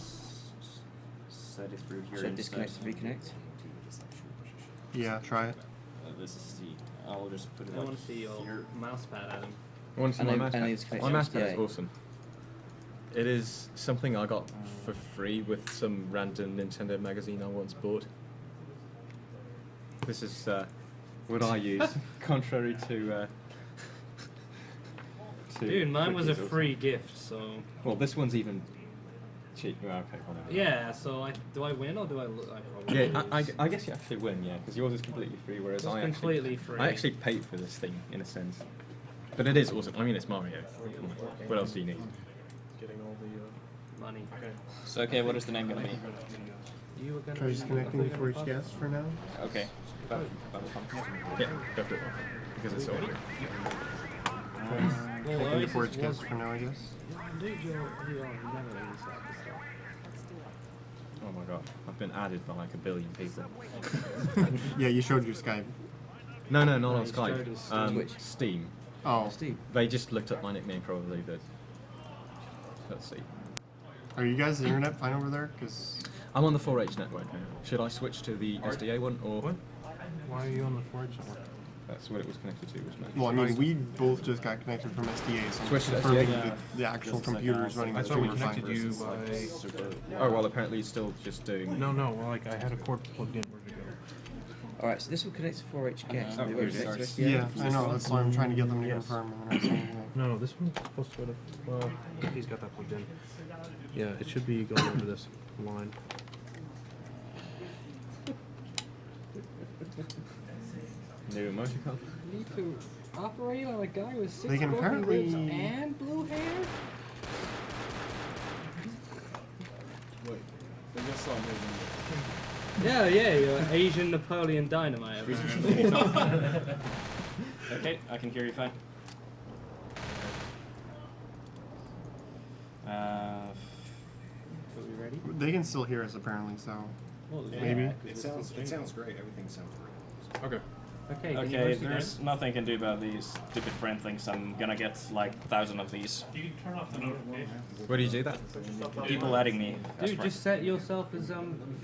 set it through here. So disconnect and reconnect. Yeah, try it. This is the. I'll just put it. I want to see your mouse pad, Adam. I want to see And my then- mouse and pad. it's connected My to mouse pad is SDA. awesome. It is something I got for free with some random Nintendo magazine I once bought. This is what I use, contrary to. Dude, mine was a Ricky's free gift, so. Well, this one's even cheap. Well, okay, whatever. Yeah, so do I win or do I lose? Yeah, I guess you actually win, yeah, because yours is completely free, whereas It's I completely actually, free. I actually paid for this thing, in a sense. But it is awesome. I mean, it's Mario. What else do you need? Getting all the money. Okay. So, okay, what is the name gonna be? You were gonna Try disconnecting before each guest for now. Okay. Yeah, go for it. Because it's all. Connecting before each guest for now, I guess. Dude, you're never really set this stuff. Oh my god, I've been added by like a billion people. Yeah, you showed your Skype. No, not on He's showed his Skype. Steam. Oh. Steam. They just looked up my nickname probably, but let's see. Are you guys the internet fine over there? Because I'm on the 4H network now. Should I switch to the SDA one or? What? Why are you on the 4H network? That's what it was connected to, wasn't it? well, I mean, we both just got connected from SDA, so Switch to confirming SDA? that the actual computers running I the thought we stream are fine. connected you by. Oh well, apparently it's still just doing. No, well, like I had a cord plugged in. Where'd it go? Alright, so this will connect to 4H guest. Oh, Maybe okay. we'll connect to SDA. Yeah, I know. That's why I'm trying to get them to confirm. And they're not saying anything. No, this one's supposed to go to. Well, if he's got that plugged in. Yeah, it should be going over this line. New emoticon. You need to operate on a guy with 6 They can broken apparently- ribs and blue hair? Wait, they just saw me. Yeah, you're Asian Napoleon Dynamite. Okay, I can hear you fine. Are we ready? They can still hear us apparently, so maybe. It sounds great. Everything sounds great. Okay. Okay, Okay, there's nothing I can do about these stupid friend things. I'm gonna get like 1,000 of these. You can turn off the notifications. Where do you do that? People adding me. as Dude, friend. just set yourself as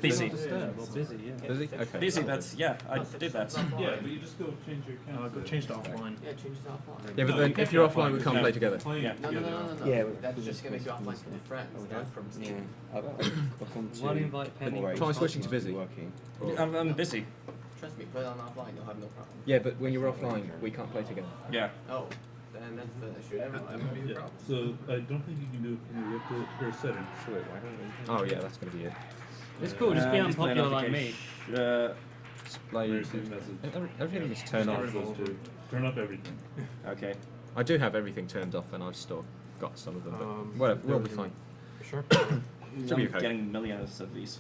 Busy. do not disturb or busy, yeah. Busy? Okay. Busy, that's, yeah, I did that. Yeah, but you just go change your account. Go change to offline. Yeah, change it offline. Yeah, but then if you're offline, we can't play together. Yeah. No. Yeah, That's just gonna make you offline from friends, not from Yeah. Steam. I'll come to. One invite pending. Right. Try switching to busy. Working. I'm busy. Trust me, put it on offline, you'll have no problem. Yeah, but when you're offline, we can't play together. Yeah. Oh, then that's the issue. That might be a problem. So I don't think you can do it. You have to for settings. Oh yeah, that's gonna be it. It's cool, just be Display unpopular like me. notification. Display. Receive message. Everything is turned Start off. those two. Turn up everything. Okay. I do have everything turned off, and I've still got some of them. But whatever, we'll be fine. Sure. Should be I'm okay. getting millions of these.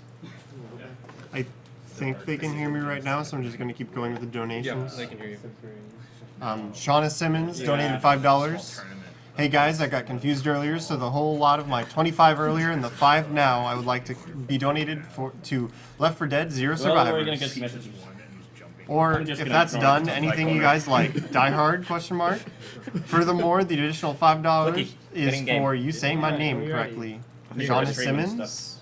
I think they can hear me right now, so I'm just going to keep going with the donations. They can hear you. Shauna Simmons donated $5. Hey guys, I got confused earlier, so the whole lot of my 25 earlier and the 5 now I would like to be donated to Left 4 Dead 0 Well, we're gonna Survivors. get messages. Or I'm just if gonna that's ignore done, it. anything you guys like. Die Hard? Question mark. Furthermore, the additional $5 Okay, is getting game. for you saying my name Right. correctly. Here, Shauna streaming Simmons. stuff.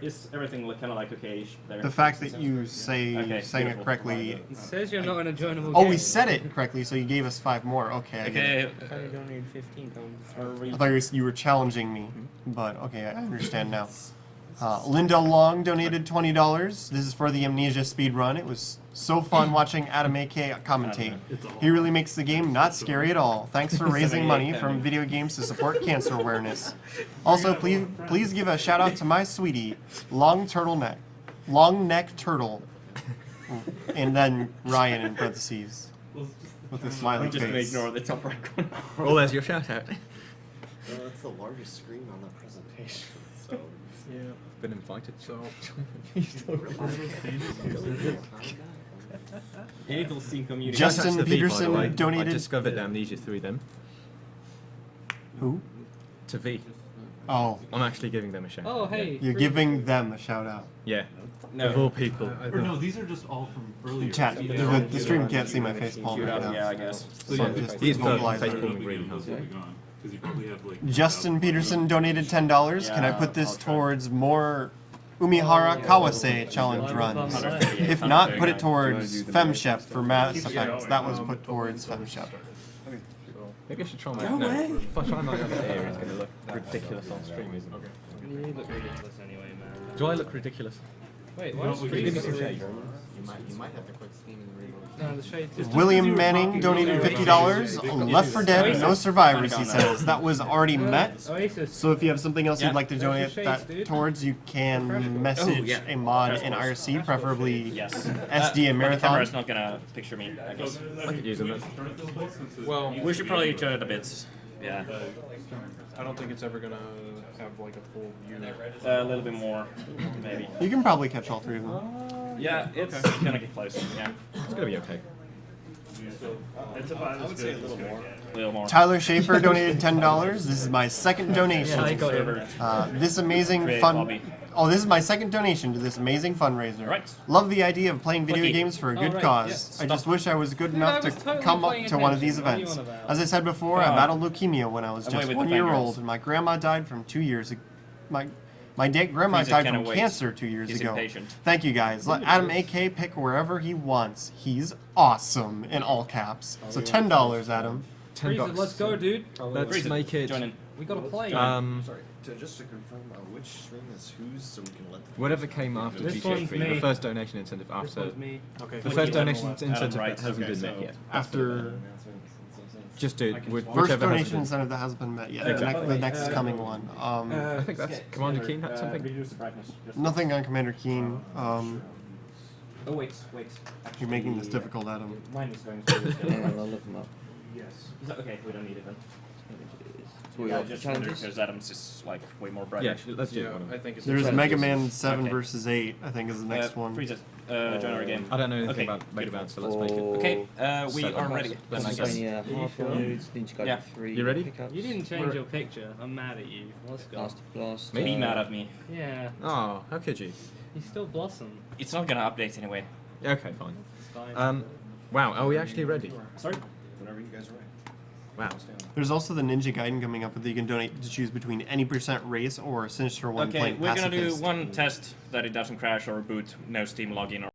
Is everything kind of like okay-ish there? The fact that you saying Okay, it beautiful. correctly. It says you're not in a joinable Oh, game. we said it correctly, so you gave us 5 more. Okay, I get it. Okay. I thought you donated 15 pounds. I thought you were challenging me, but okay, I understand now. Linda Long donated $20. This is for the Amnesia speedrun. It was so fun watching Adam AK commentate. He really makes the game not scary at all. Thanks for raising money from video games to support cancer awareness. Also, please give a shout out to my sweetie, Long Neck Turtle, and then Ryan in parentheses with a smiley I'm just gonna face. ignore the top right corner. Oh, there's your shout out. That's the largest screen on the presentation, so. Yeah. Been invited. So. Little scene community. Justin That's the V, by the Peterson way. donated- I discovered Amnesia through them. Who? To V. Oh. I'm actually giving them a shout. Oh, hey. You're giving them a shout out. Yeah. No. Of all people. Or no, these are just all from earlier. Chat, the stream can't see my face palm right now. Yeah, I guess. So I'm just He's vocalizing. faithful really hard. Because you probably have like. Justin Peterson donated $10. Can I put this towards more Umihara Kawase challenge runs? If not, put it towards FemShep for Mass Effect. That was put towards FemShep. Maybe I should try my. No, if I try my other ear, it's going to look ridiculous on stream, isn't it? You look ridiculous anyway, man. Do I look ridiculous? Wait, why is Give me some shade. You might have to quit steam in the remote. No, the shade is William Manning donated $50. Left 4 Dead, no survivors, he says. That was already met. Oasis. So if you have something else you'd like to donate Shades, that dude. towards, you can message a mod in IRC, preferably Yes. SD and But the Marathon. camera's not gonna picture me, I guess. I could use them then. Well, we should probably turn it a bit. Yeah. I don't think it's ever gonna have like a full view. A little bit more, maybe. You can probably catch all 3 of them. Yeah, it's gonna get close. Yeah. It's going to be okay. I would say a little more. A little more. Tyler Schaefer donated $10. This is my second donation. Yeah, I got it. This amazing Great fun. hobby. Oh, this is my second donation to this amazing fundraiser. Right. Love the idea of playing video Lucky. games for a good right, cause. yes. I just wish I was good Dude, enough I to was totally come up paying to one of these attention. What are you events. on about? As I said before, I Oh. battled leukemia when I was Away just with 1 the year fingers. old, and my grandma died from 2 years ago. My grandma Freezer died can't from wait. cancer 2 years He's ago. impatient. Thank you guys. Let Adam AK pick wherever he wants. He's awesome in all caps. So $10, Adam. Freezer, let's go, dude. Let's Freezer, make it. join in. We gotta play. Sorry, just to confirm, which stream is whose, so we can let the Whatever came after This GTA one's 3, me. the first donation incentive This after. one's me. Okay. The first donation Adam incentive Wright. that hasn't Okay, been met so yet. After Just do first whichever donation hasn't been. incentive that hasn't been met yet. Exactly. The next coming one. I think that's Commander Keen had something. Reduce the brightness. Just- Nothing on Commander Keen. Oh wait. You're making this difficult, Adam. Mine is going through. Yeah, I'll look them up. Is that okay? We don't need it then. So we Yeah, got just wonder challenges. because Adam's is like way more bright. Yeah, let's do Yeah, one. I think it's. There's Challenges. Mega Man 7 Okay. versus 8, I think is the next one. Freeze it. Join our game. I don't know anything Okay, about Mega beautiful. Man, so let's make it. Okay, we Seven. are ready. Then I guess. Pennsylvania, half roads, Ninja Gaiden Yeah. 3. You ready? Pickups. You didn't change your picture. I'm mad at you. Let's go. Blast. Be mad at me. Yeah. Oh, how could you? He's still Blossom. It's not gonna update anyway. Okay, fine. It's fine. Wow, are we actually ready? Sorry. whenever you guys are ready. Wow. There's also the Ninja Gaiden coming up that you can donate to choose between any % race or Sinister 1 Okay, playing we're gonna do Pacifist. one test that it doesn't crash or boot, no Steam login or